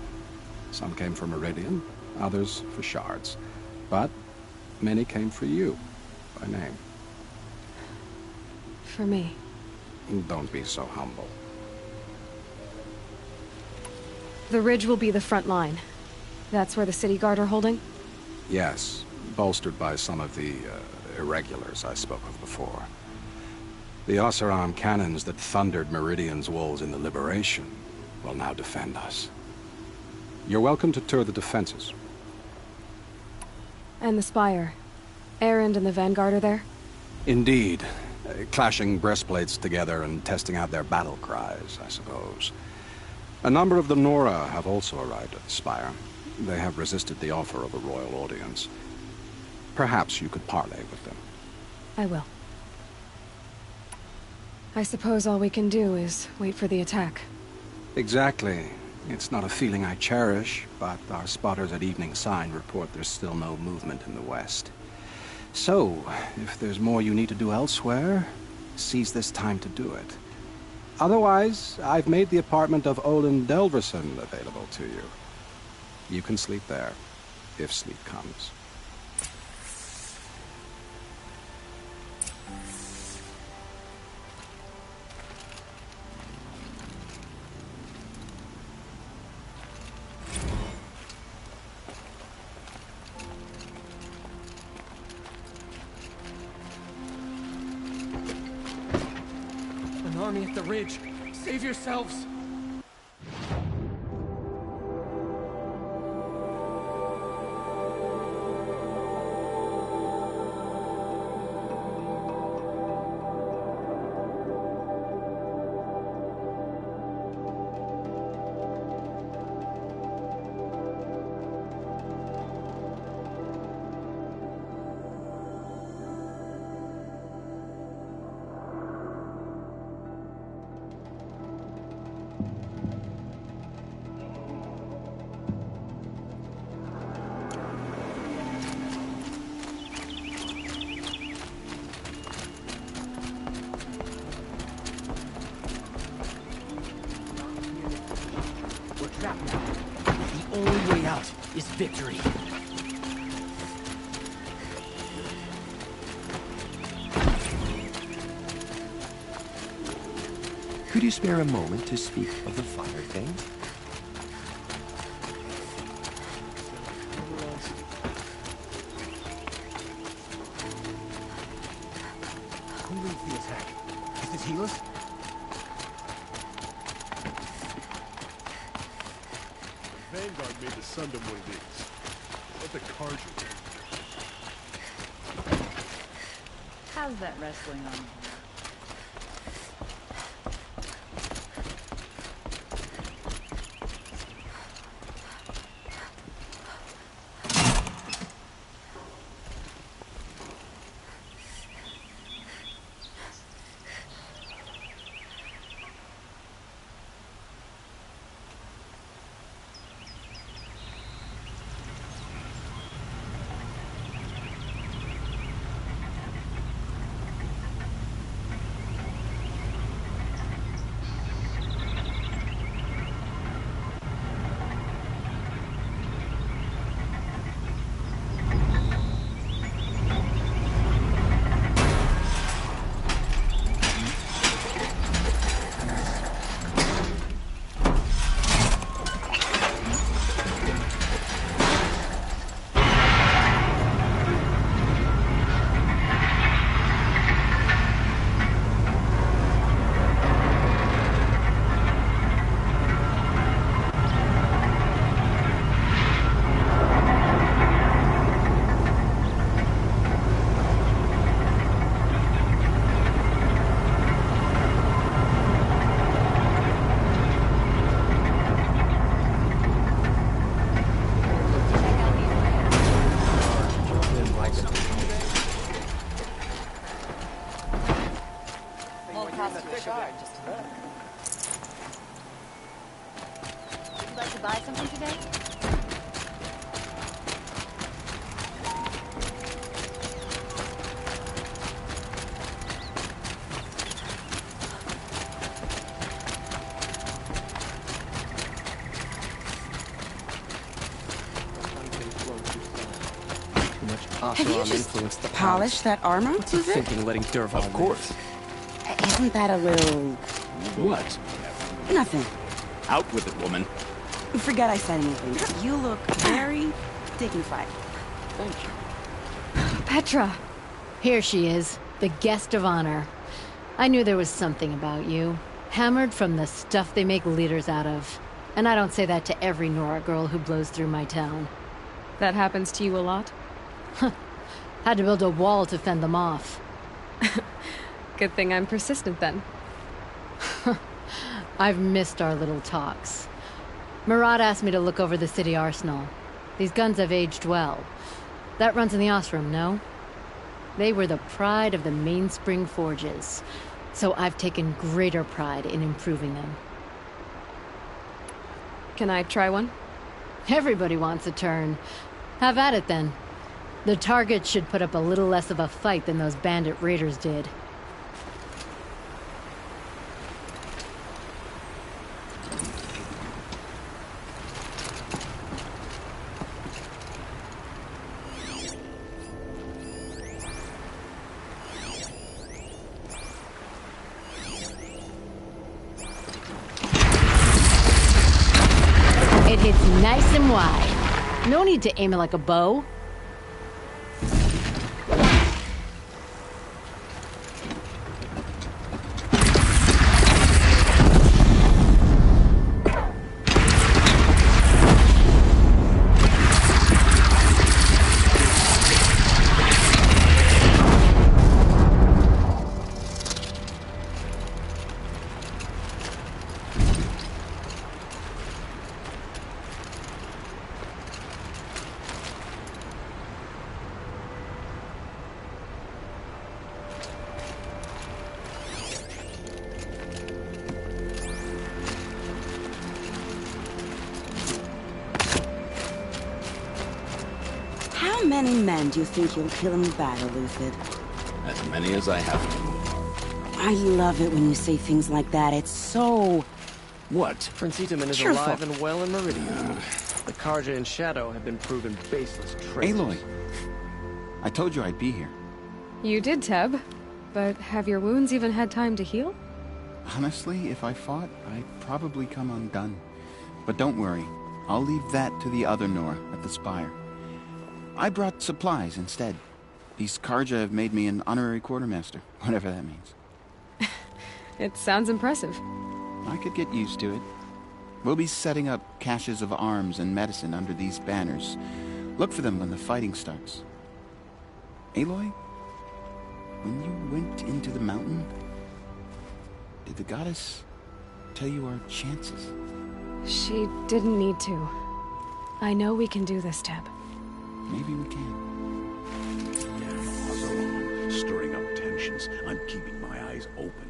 Some came for Meridian, others for shards. But many came for you, by name. For me. Don't be so humble. The ridge will be the front line. That's where the city guard are holding? Yes, bolstered by some of the irregulars I spoke of before. The Oseram cannons that thundered Meridian's walls in the Liberation will now defend us. You're welcome to tour the defenses. And the Spire. Erend and the Vanguard are there? Indeed. Clashing breastplates together and testing out their battle cries, I suppose. A number of the Nora have also arrived at the Spire. They have resisted the offer of a royal audience. Perhaps you could parley with them. I will. I suppose all we can do is wait for the attack. Exactly. It's not a feeling I cherish, but our spotters at Evening Sign report there's still no movement in the west. So, if there's more you need to do elsewhere, seize this time to do it. Otherwise, I've made the apartment of Olin Delverson available to you. You can sleep there, if sleep comes. army at the ridge. Save yourselves! The only way out is victory. Could you spare a moment to speak of the finer things? Who leads the attack? Is it Helis? Vanguard made the Sundom one of these. What the Carja? How's that wrestling on? Have you just polished that armor? What's he thinking, letting Dervahl Of course. Isn't that a little... What? Nothing. Out with it, woman. Forget I said anything. You look very dignified. Thank you. Petra! Here she is, the guest of honor. I knew there was something about you. Hammered from the stuff they make leaders out of. And I don't say that to every Nora girl who blows through my town. That happens to you a lot? Had to build a wall to fend them off. Good thing I'm persistent then. I've missed our little talks. Murad asked me to look over the city arsenal. These guns have aged well. That runs in the Osram, no? They were the pride of the Mainspring Forges, so I've taken greater pride in improving them. Can I try one? Everybody wants a turn. Have at it then. The target should put up a little less of a fight than those bandit raiders did. It hits nice and wide. No need to aim it like a bow. many men do you think you'll kill in battle, Luthid? As many as I have to. I love it when you say things like that. It's so... What? Prince Itamen is cheerful. alive and well in Meridian. The Carja and Shadow have been proven baseless traitors. Aloy, I told you I'd be here. You did, Teb. But have your wounds even had time to heal? Honestly, if I fought, I'd probably come undone. But don't worry, I'll leave that to the other Nora at the Spire. I brought supplies instead. These Carja have made me an honorary quartermaster, whatever that means. It sounds impressive. I could get used to it. We'll be setting up caches of arms and medicine under these banners. Look for them when the fighting starts. Aloy, when you went into the mountain, did the goddess tell you our chances? She didn't need to. I know we can do this, Teb. Maybe we can. Oseram, stirring up tensions. I'm keeping my eyes open.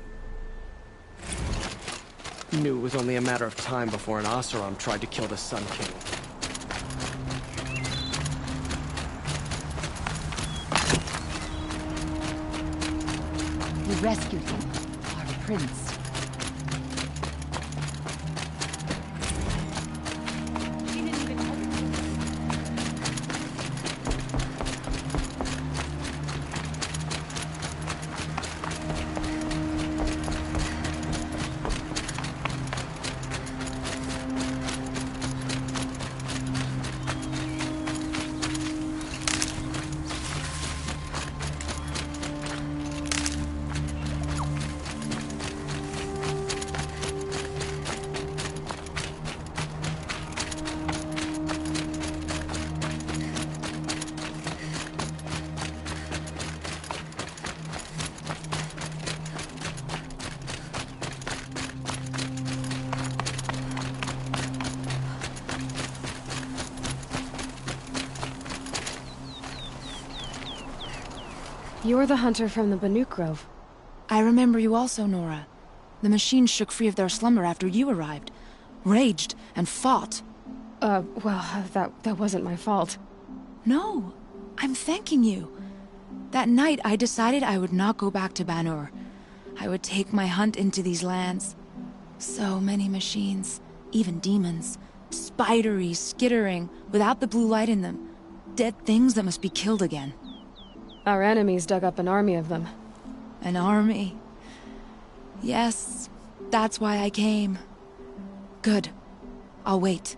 Knew it was only a matter of time before an Oseram tried to kill the Sun King. We rescued him, our prince. You're the hunter from the Banuk Grove. I remember you also, Nora. The machines shook free of their slumber after you arrived. Raged and fought. Well, that wasn't my fault. No, I'm thanking you. That night, I decided I would not go back to Banur. I would take my hunt into these lands. So many machines, even demons. Spidery, skittering, without the blue light in them. Dead things that must be killed again. Our enemies dug up an army of them. An army? Yes, that's why I came. Good. I'll wait.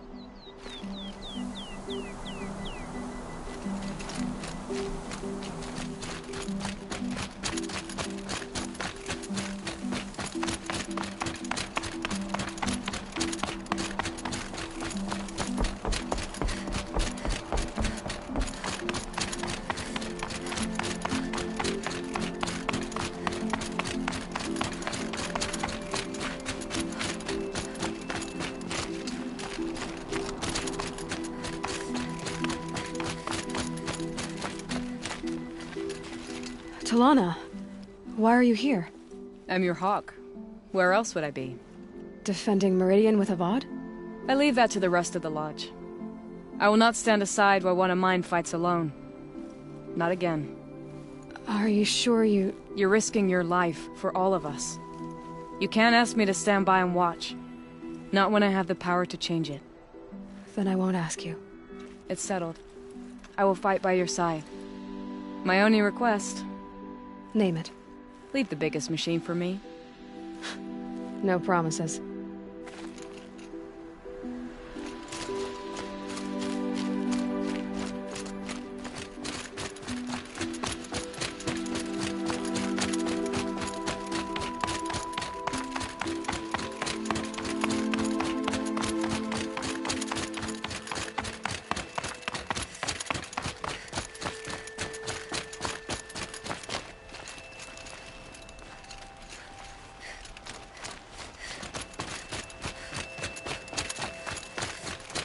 Talana, why are you here? I'm your hawk. Where else would I be? Defending Meridian with Avad? I leave that to the rest of the Lodge. I will not stand aside while one of mine fights alone. Not again. Are you sure you... You're risking your life for all of us. You can't ask me to stand by and watch. Not when I have the power to change it. Then I won't ask you. It's settled. I will fight by your side. My only request... Name it. Leave the biggest machine for me. No promises.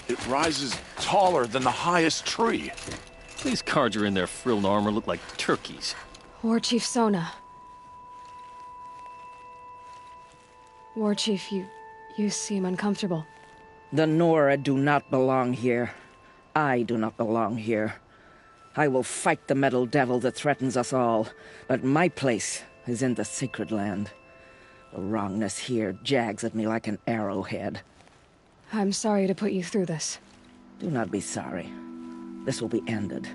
It rises taller than the highest tree. These Carja in their frilled armor look like turkeys. War Chief Sona. War Chief, you seem uncomfortable. The Nora do not belong here. I do not belong here. I will fight the metal devil that threatens us all, but my place is in the sacred land. The wrongness here jags at me like an arrowhead. I'm sorry to put you through this. Do not be sorry. This will be ended.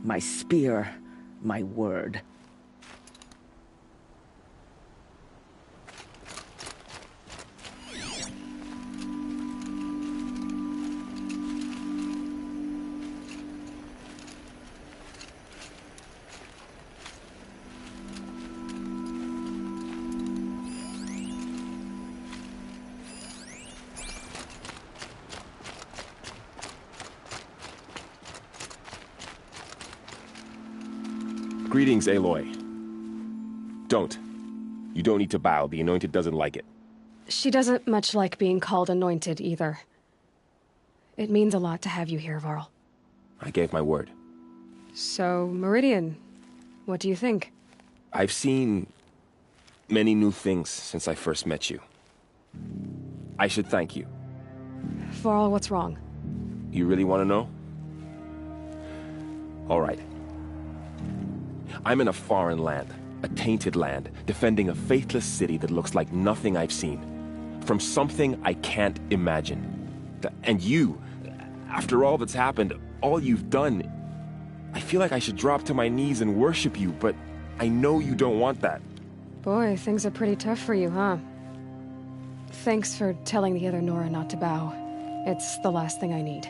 My spear, my word. Greetings, Aloy. Don't. You don't need to bow. The Anointed doesn't like it. She doesn't much like being called Anointed, either. It means a lot to have you here, Varl. I gave my word. So, Meridian, what do you think? I've seen many new things since I first met you. I should thank you. Varl, what's wrong? You really want to know? All right. I'm in a foreign land, a tainted land, defending a faithless city that looks like nothing I've seen. From something I can't imagine. And you, after all that's happened, all you've done, I feel like I should drop to my knees and worship you, but I know you don't want that. Boy, things are pretty tough for you, huh? Thanks for telling the other Nora not to bow. It's the last thing I need.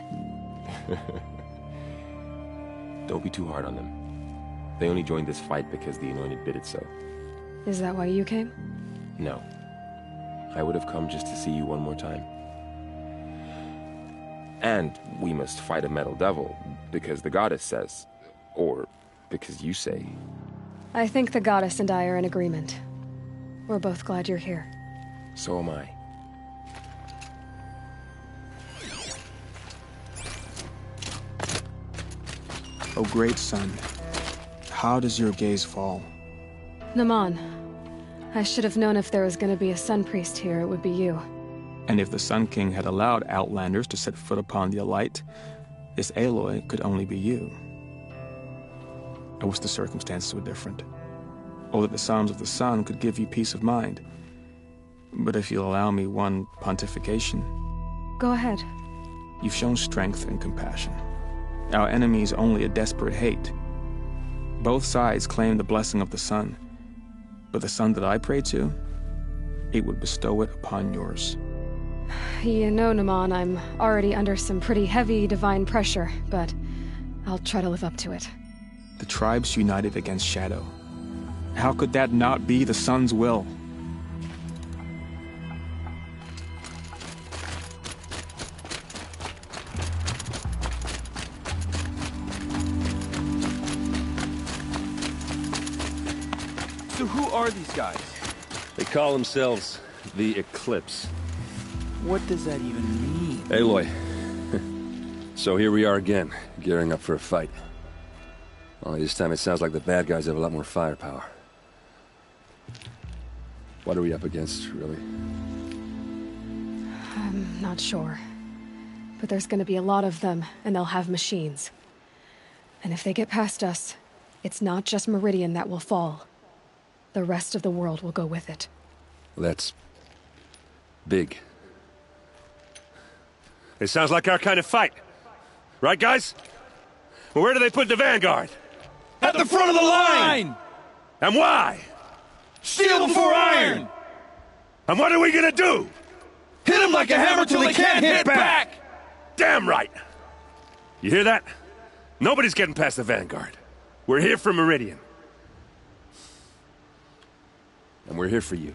Don't be too hard on them. They only joined this fight because the Anointed bid it so. Is that why you came? No. I would have come just to see you one more time. And we must fight a metal devil, because the goddess says. Or because you say. I think the goddess and I are in agreement. We're both glad you're here. So am I. O great sun, how does your gaze fall? Naman, I should have known if there was going to be a Sun Priest here, it would be you. And if the Sun King had allowed Outlanders to set foot upon the Alight, this Aloy could only be you. I wish the circumstances were different, or that the Psalms of the Sun could give you peace of mind. But if you'll allow me one pontification... Go ahead. You've shown strength and compassion. Our enemies only a desperate hate. Both sides claim the blessing of the sun, but the sun that I pray to, it would bestow it upon yours. You know, Naman, I'm already under some pretty heavy divine pressure, but I'll try to live up to it. The tribes united against Shadow. How could that not be the sun's will? So who are these guys? They call themselves the Eclipse. What does that even mean? Aloy. So here we are again, gearing up for a fight. Only this time it sounds like the bad guys have a lot more firepower. What are we up against, really? I'm not sure. But there's gonna be a lot of them, and they'll have machines. And if they get past us, it's not just Meridian that will fall. The rest of the world will go with it. That's... big. It sounds like our kind of fight. Right, guys? Well, where do they put the Vanguard? At the front of the line! And why? Steel before iron! And what are we gonna do? Hit them like a hammer till they can't hit back! Damn right! You hear that? Nobody's getting past the Vanguard. We're here for Meridian. And we're here for you.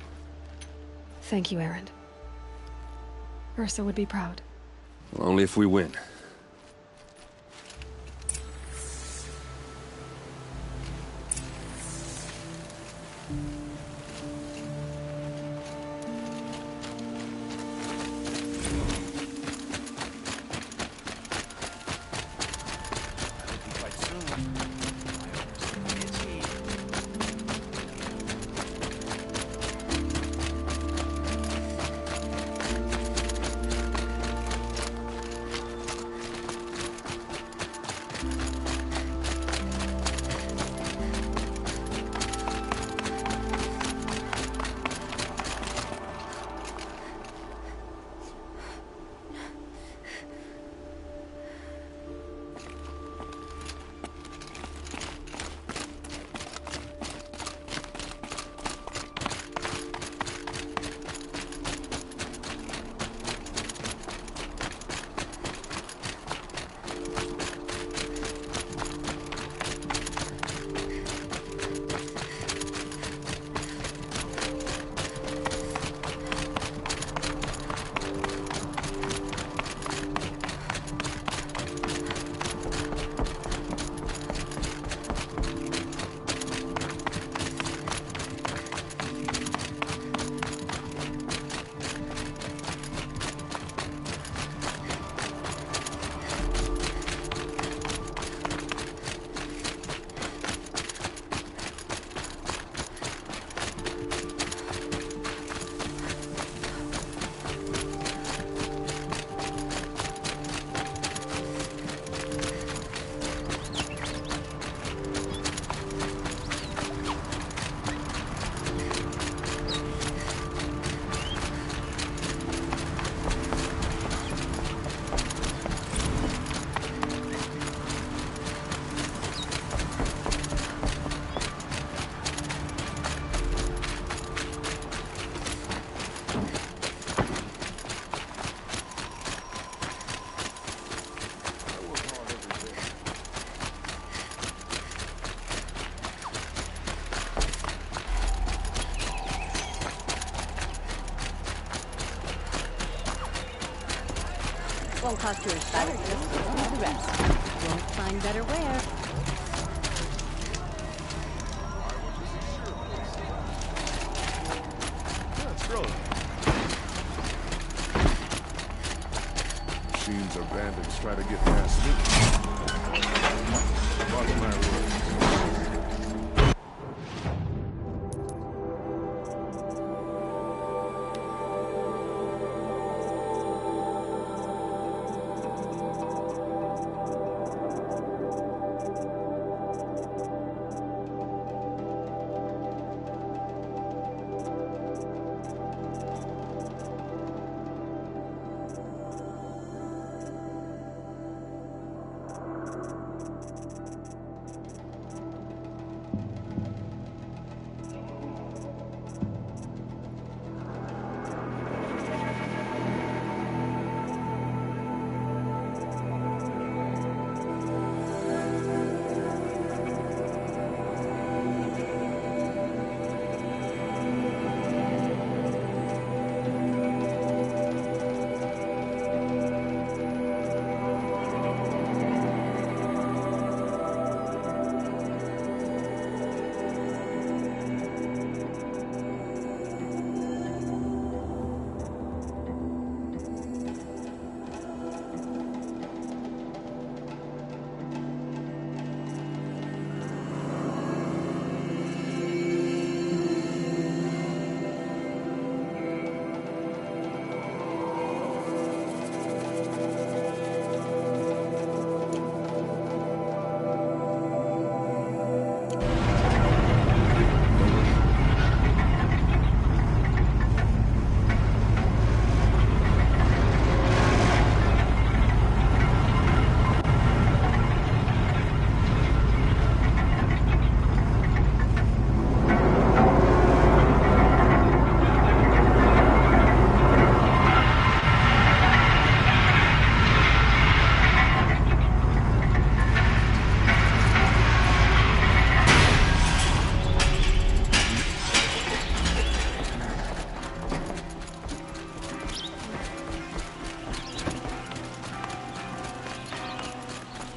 Thank you, Erend. Ursa would be proud. Well, only if we win. Won't cost you a better just to do the rest. Won't find better wear. Machines or bandits try to get past me. Mark my words.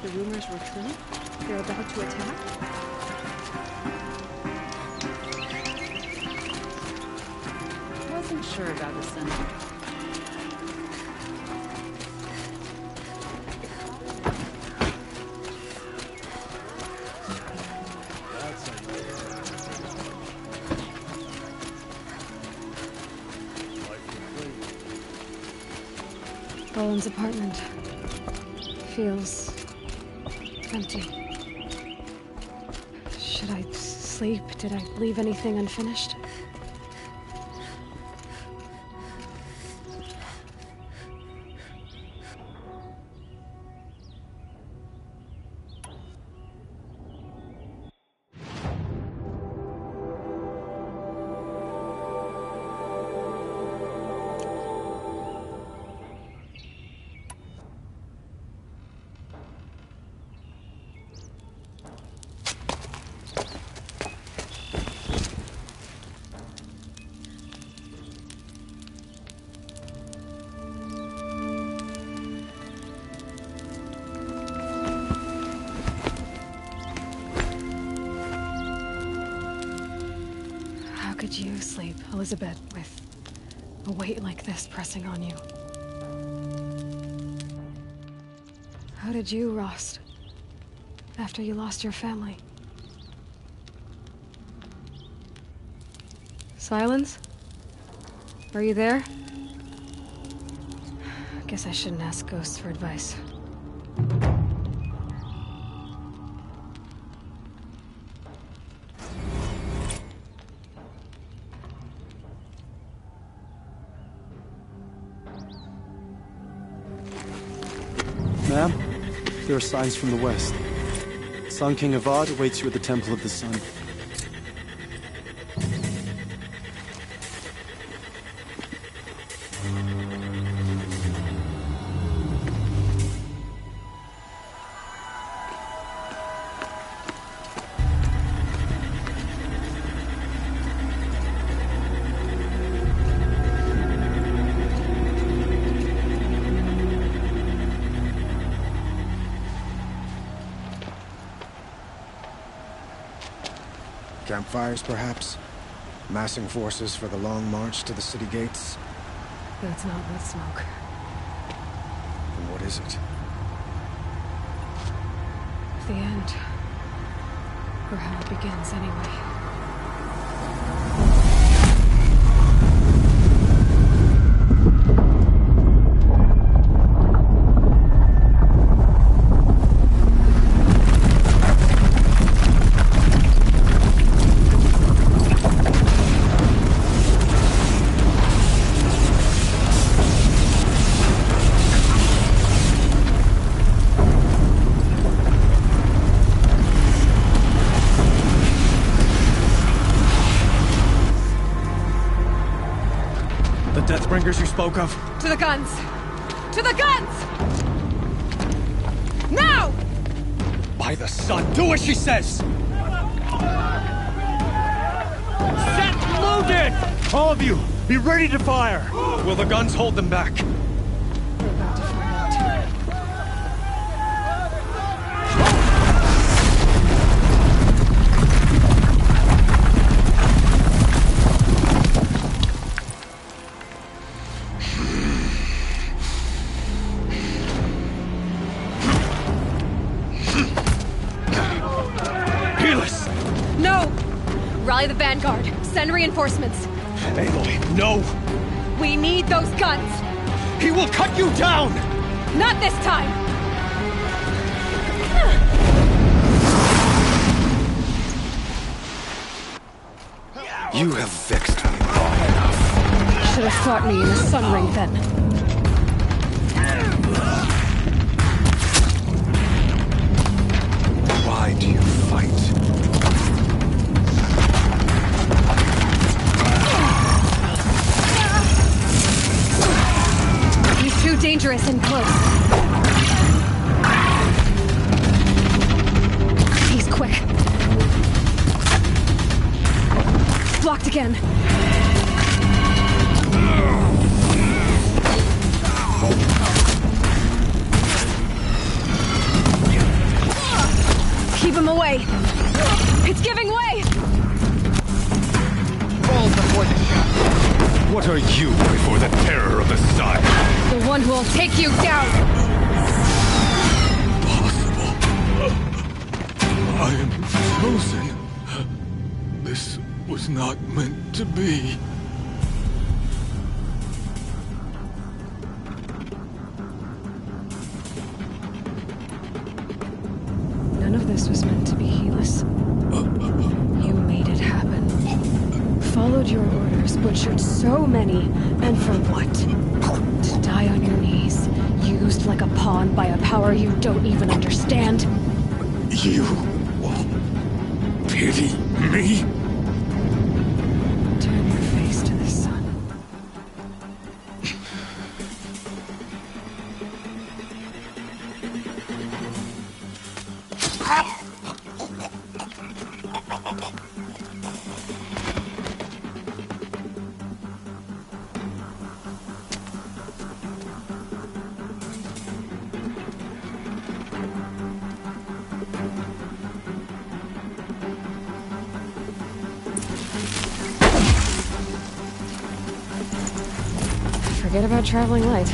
The rumors were true? They're about to attack? Wasn't sure about the sun. Roland's apartment feels empty. Should I sleep? Did I leave anything unfinished? How could you sleep, Elizabeth, with a weight like this pressing on you? How did you, Rost, after you lost your family? Silence? Are you there? Guess I shouldn't ask ghosts for advice. Ma'am, there are signs from the west. Sun King Avad awaits you at the Temple of the Sun. Campfires, perhaps? Massing forces for the long march to the city gates? That's not with smoke. Then what is it? The end. Or how it begins, anyway. Deathbringers you spoke of? To the guns! To the guns! Now! By the sun, do as she says! Set loaded! All of you, be ready to fire! Will the guns hold them back? We're about to find out. Rally the Vanguard. Send reinforcements. Aloy, no! We need those guns! He will cut you down! Not this time! You have vexed me long enough. Should have fought me in the Sun Ring then. Why do you fight? Too dangerous and close. He's quick. Blocked again. Keep him away. It's giving way. Fall before the shot. What are you before the terror of the sun? The one who will take you down! Impossible. I am chosen. This was not meant to be. None of this was meant to be, Helis. You made it happen. Followed your orders, butchered so many, and for what? To die on your knees, used like a pawn by a power you don't even understand? You pity me? Turn your face to the sun. Forget about traveling light.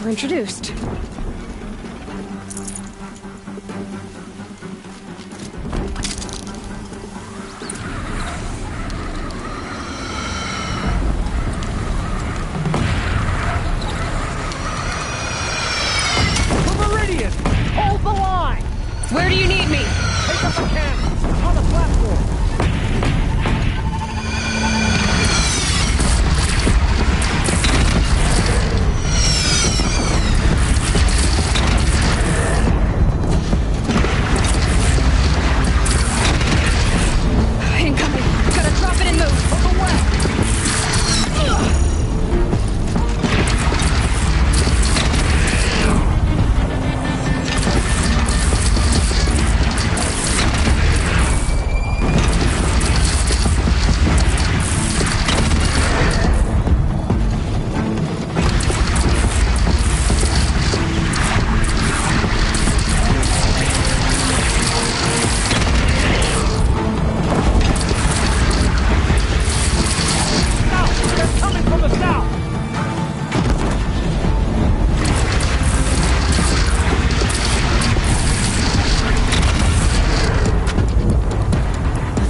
We're introduced. Where do you need me? Take up a can! On the platform! Incoming! Gotta drop it and move! From the west!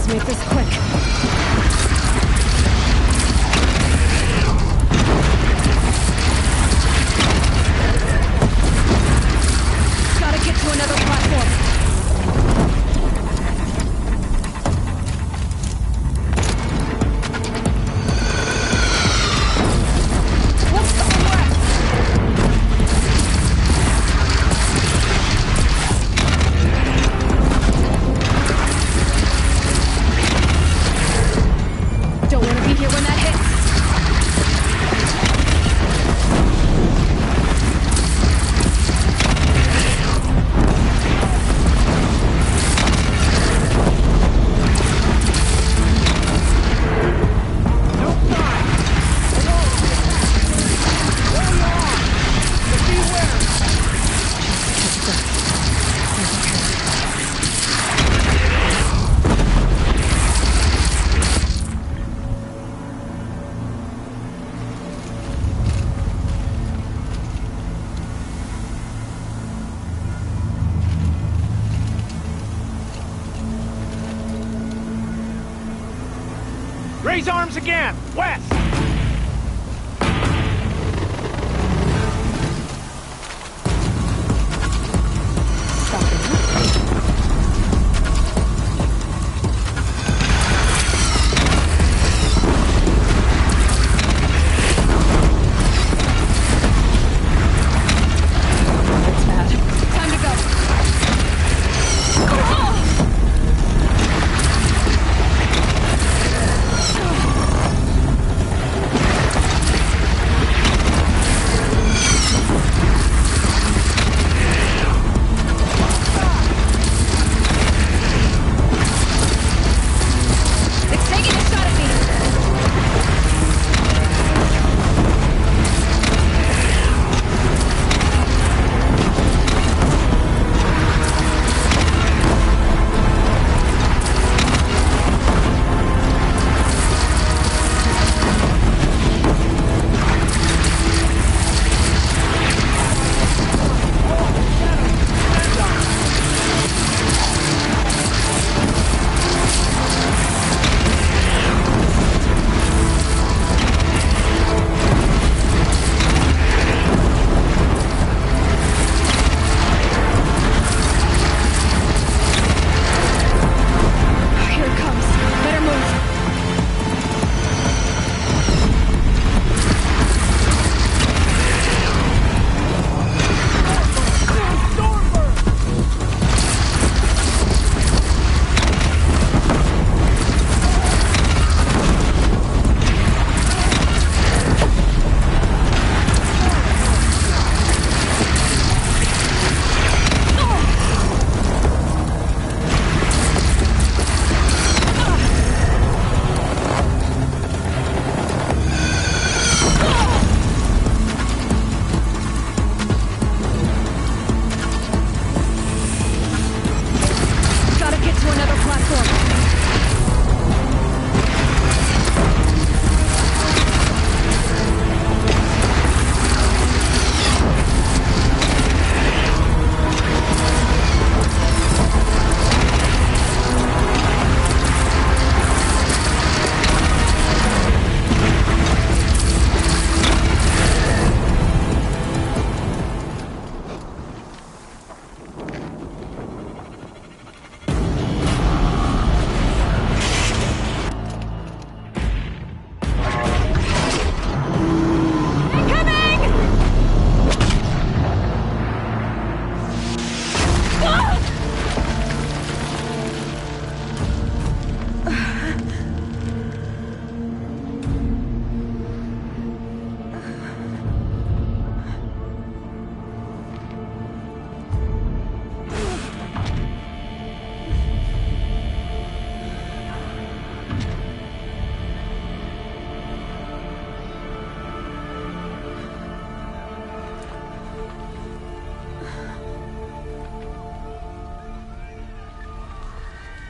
Make this quick. Gotta get to another platform. What's going west? Don't want to be here when that hits. Raise arms again! West! Time to go.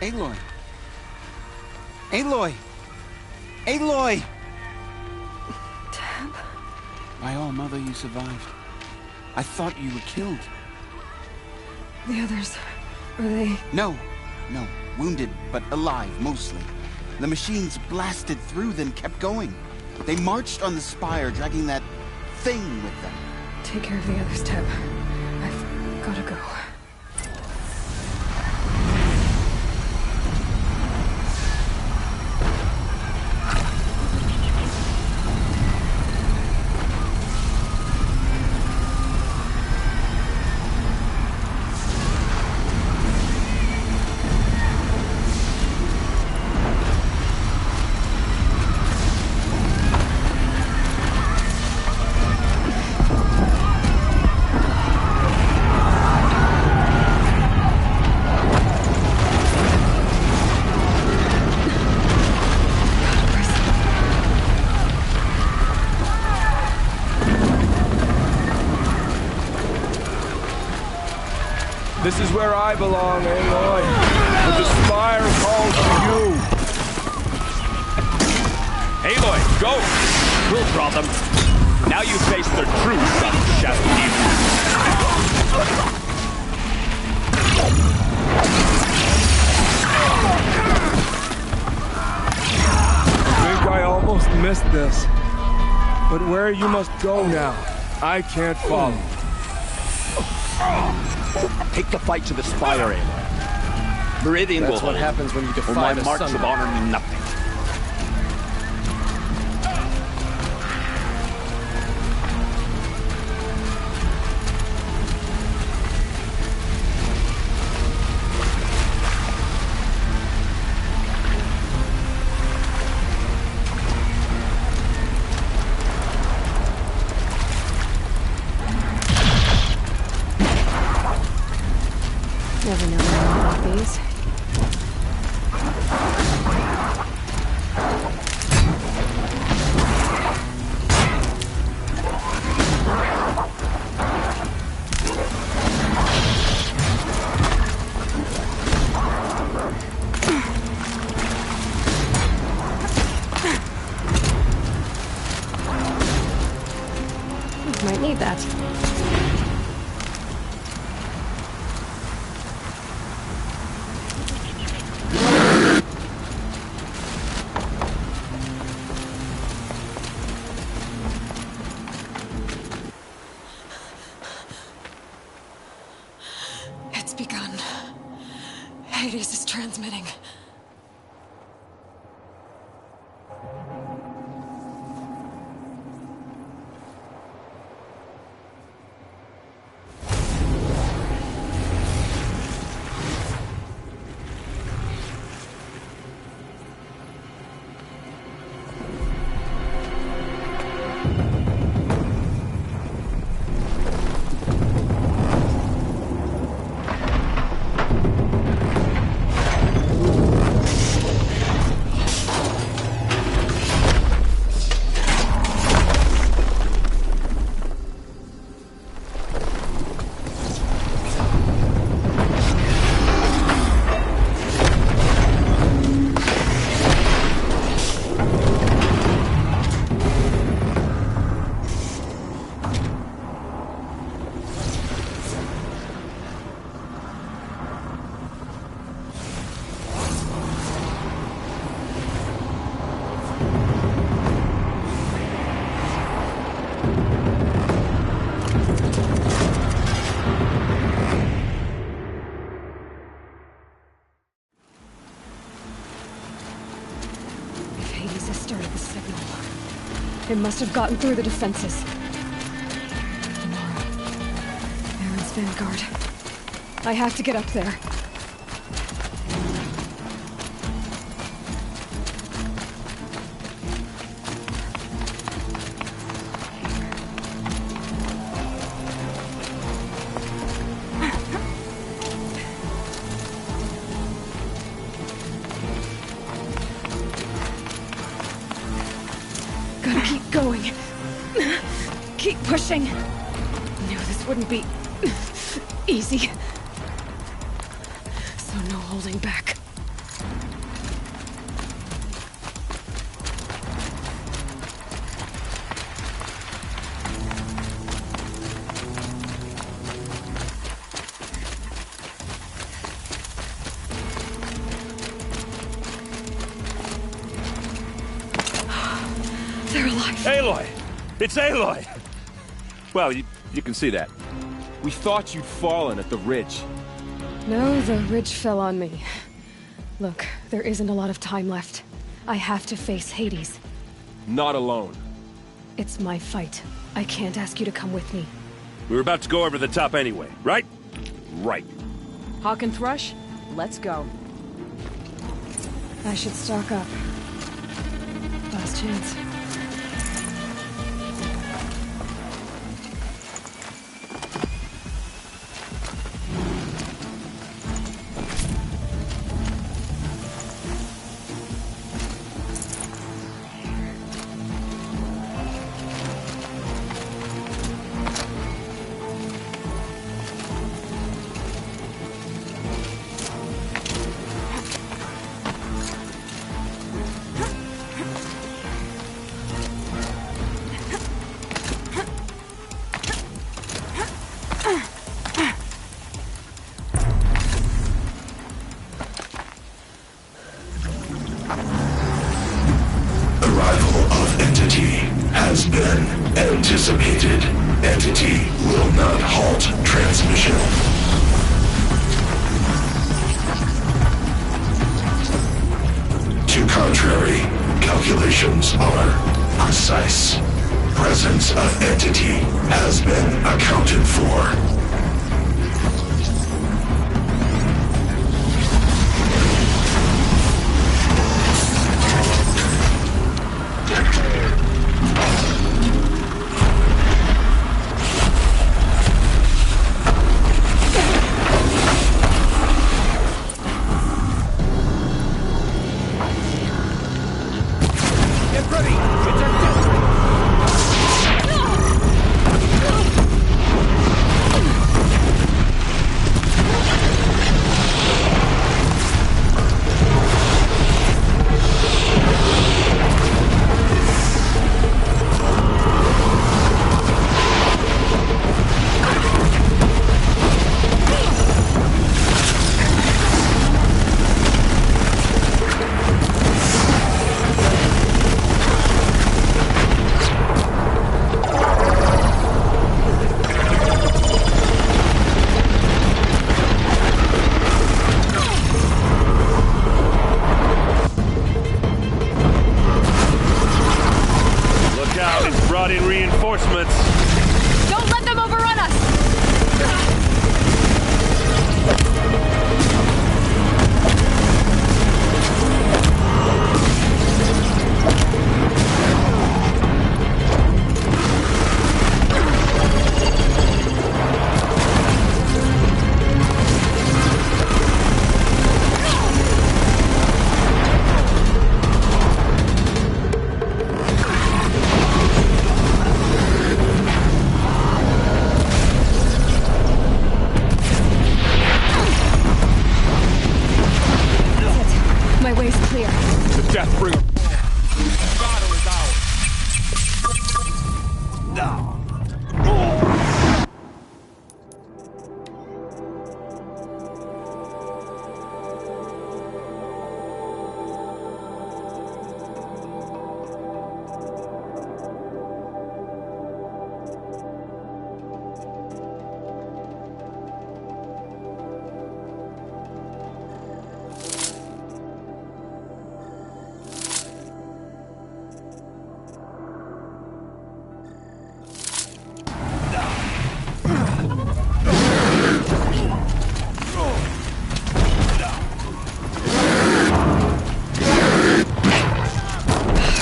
Aloy! Aloy! Aloy! Teb? My all mother, you survived. I thought you were killed. The others, are they... No. Wounded, but alive, mostly. The machines blasted through, then kept going. They marched on the spire, dragging that thing with them. Take care of the others, Teb. I've gotta go. This is where I belong, Aloy. But the spire calls to you. Aloy, go! We'll draw them. Now you face their true sun-shadow evil. I think I almost missed this. But where you must go now, I can't follow. Take the fight to the spire, Aloy. Meridian will That's what hold. happens when you Or defy my the marks sun. of honor mean nothing. Never know about these. Might need that. It's begun. Hades is transmitting. It must have gotten through the defenses. Tomorrow. Aaron's vanguard. I have to get up there. Gotta keep going. Keep pushing. Knew this wouldn't be easy. So no holding back. They're alive. Aloy! It's Aloy! Well, you can see that. We thought you'd fallen at the ridge. No, the ridge fell on me. Look, there isn't a lot of time left. I have to face Hades. Not alone. It's my fight. I can't ask you to come with me. We were about to go over the top anyway, right? Right. Hawk and Thrush, let's go. I should stock up. Last chance. Anticipated. Entity will not halt transmission. To contrary, calculations are precise. Presence of entity has been accounted for.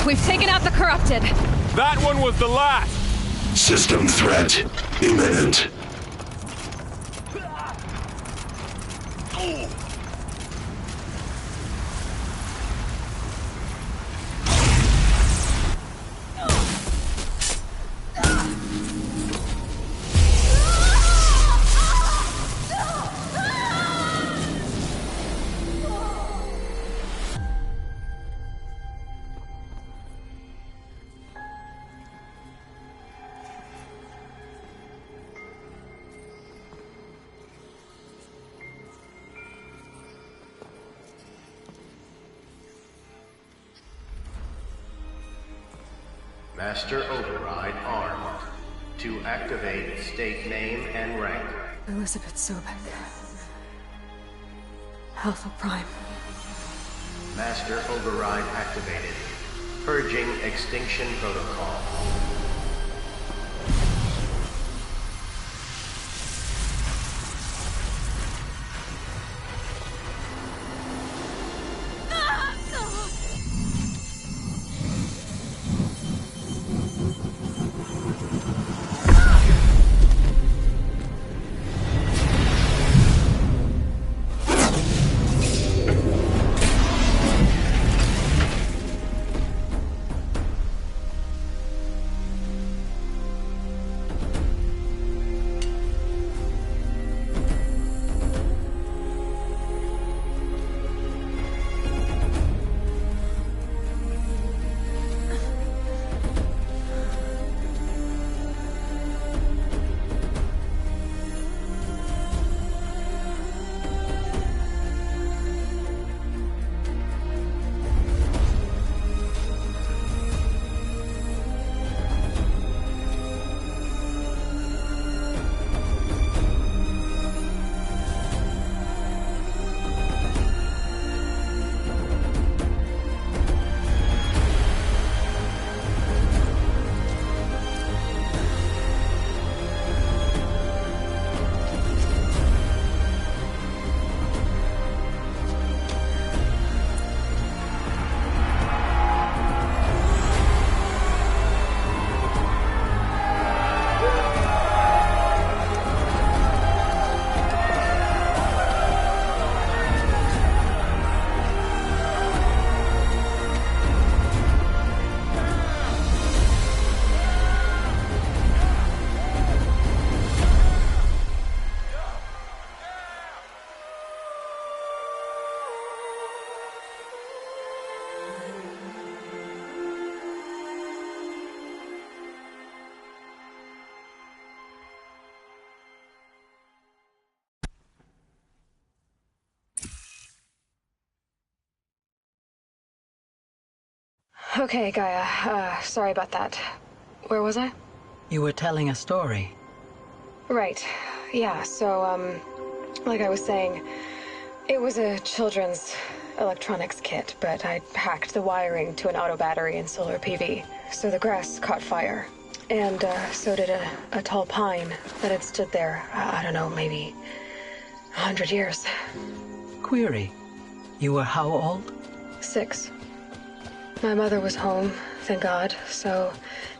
We've taken out the corrupted. That one was the last. System threat imminent. Master Override armed. To activate, state name and rank. Elizabeth Sobek. Alpha Prime. Master Override activated. Purging Extinction Protocol. Okay, Gaia. Sorry about that. Where was I? You were telling a story. Right. Yeah, so, like I was saying, it was a children's electronics kit, but I hacked the wiring to an auto battery and solar PV. So the grass caught fire. And, so did a tall pine that had stood there, I don't know, maybe 100 years. Query. You were how old? 6. My mother was home, thank God, so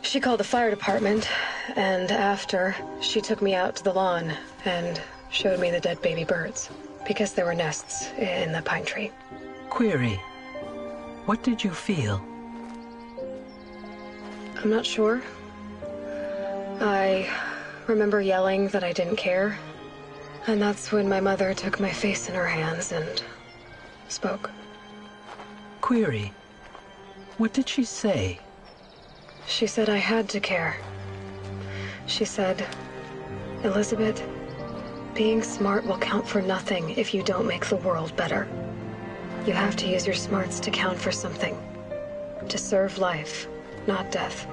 she called the fire department, and after, she took me out to the lawn and showed me the dead baby birds, because there were nests in the pine tree. Query. What did you feel? I'm not sure. I remember yelling that I didn't care, and that's when my mother took my face in her hands and spoke. Query. What did she say? She said I had to care. She said, Elizabeth, being smart will count for nothing if you don't make the world better. You have to use your smarts to count for something. To serve life, not death.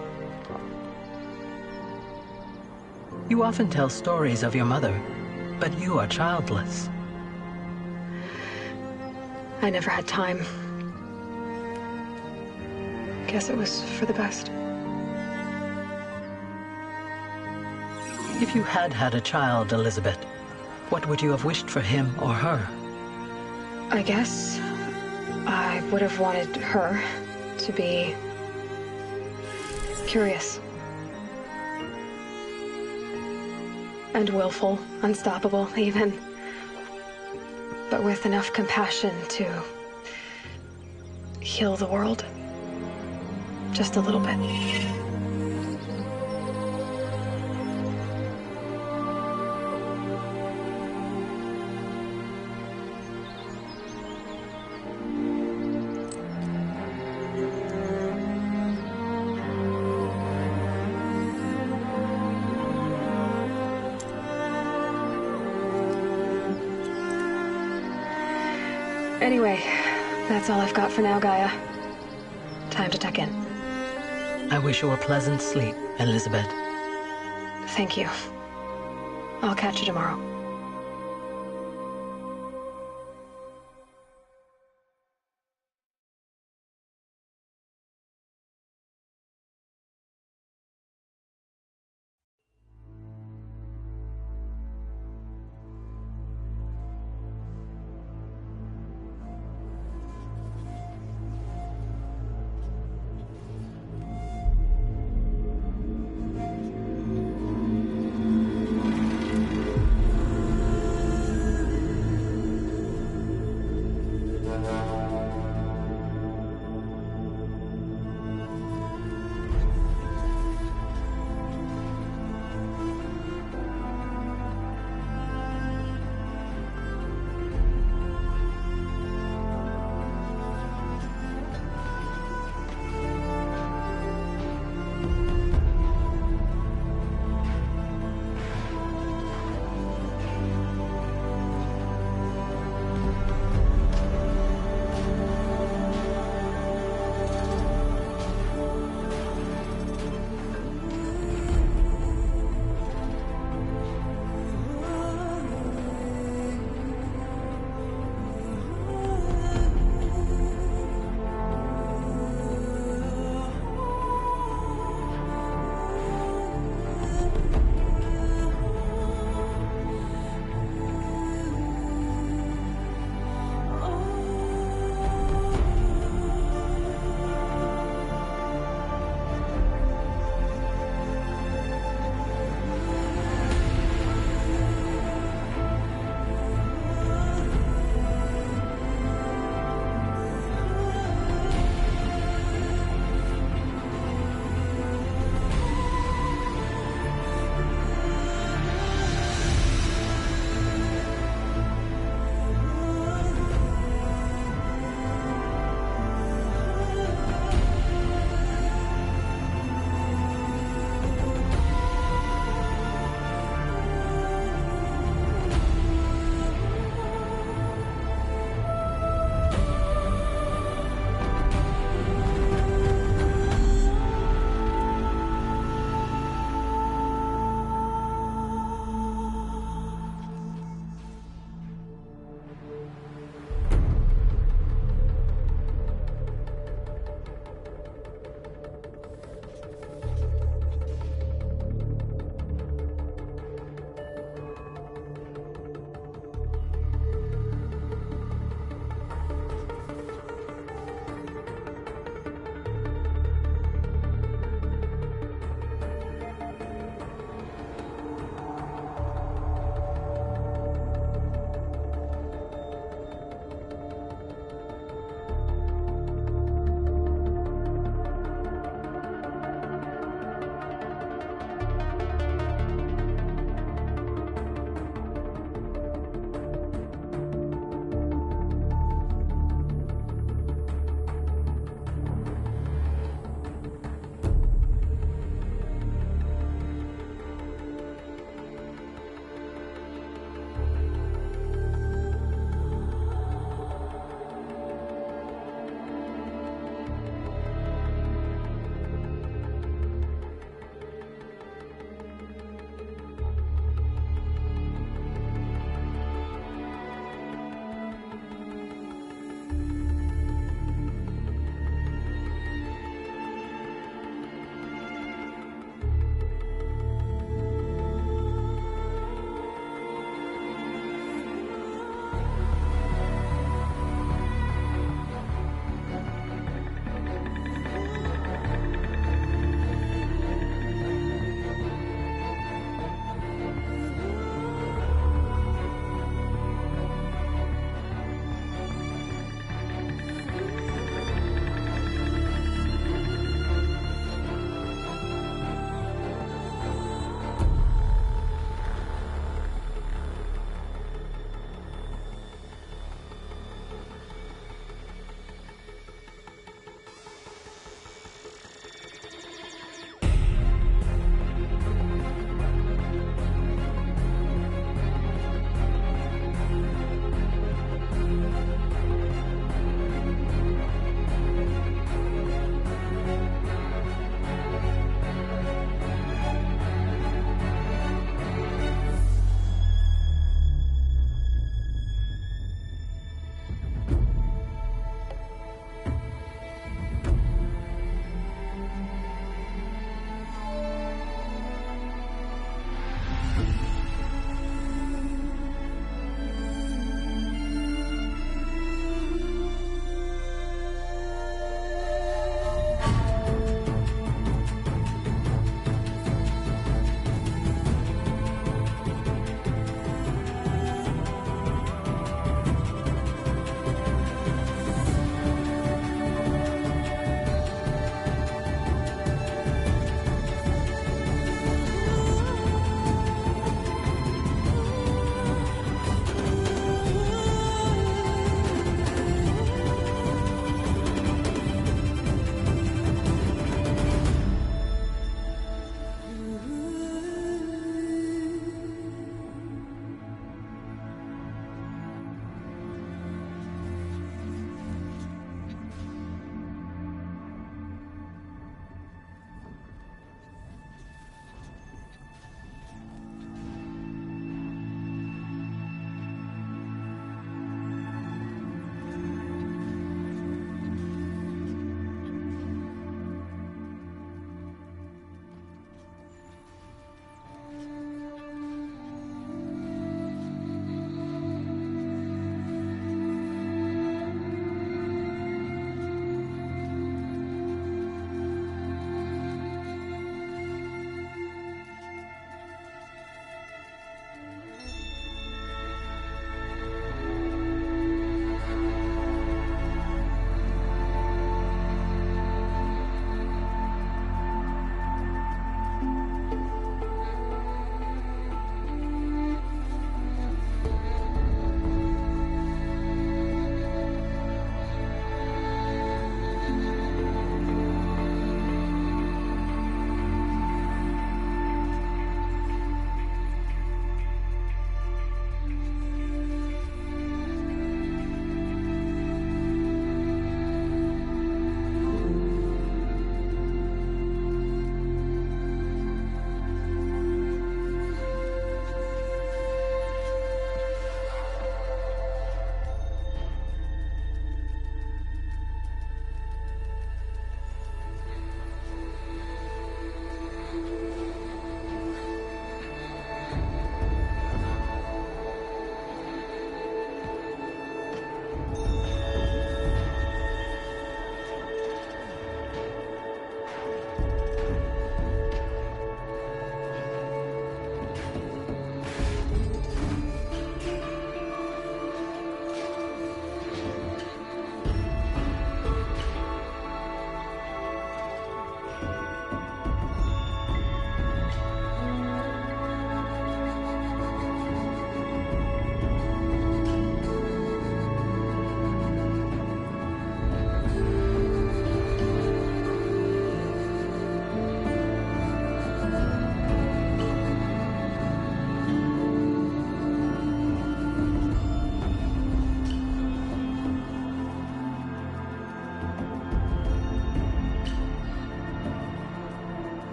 You often tell stories of your mother, but you are childless. I never had time. Guess it was for the best. If you had had a child, Elizabeth, what would you have wished for him or her? I guess I would have wanted her to be curious. And willful, unstoppable, even. But with enough compassion to heal the world. Just a little bit. Anyway, that's all I've got for now, Gaia. Time to tuck in. I wish you a pleasant sleep, Elizabeth. Thank you. I'll catch you tomorrow.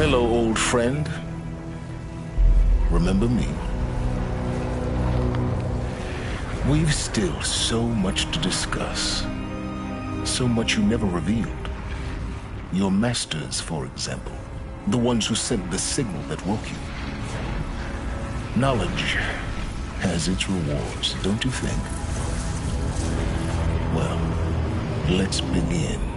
Hello, old friend. Remember me? We've still so much to discuss. So much you never revealed. Your masters, for example. The ones who sent the signal that woke you. Knowledge has its rewards, don't you think? Well, let's begin.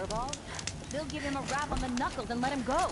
furball. They'll give him a rap on the knuckles and let him go.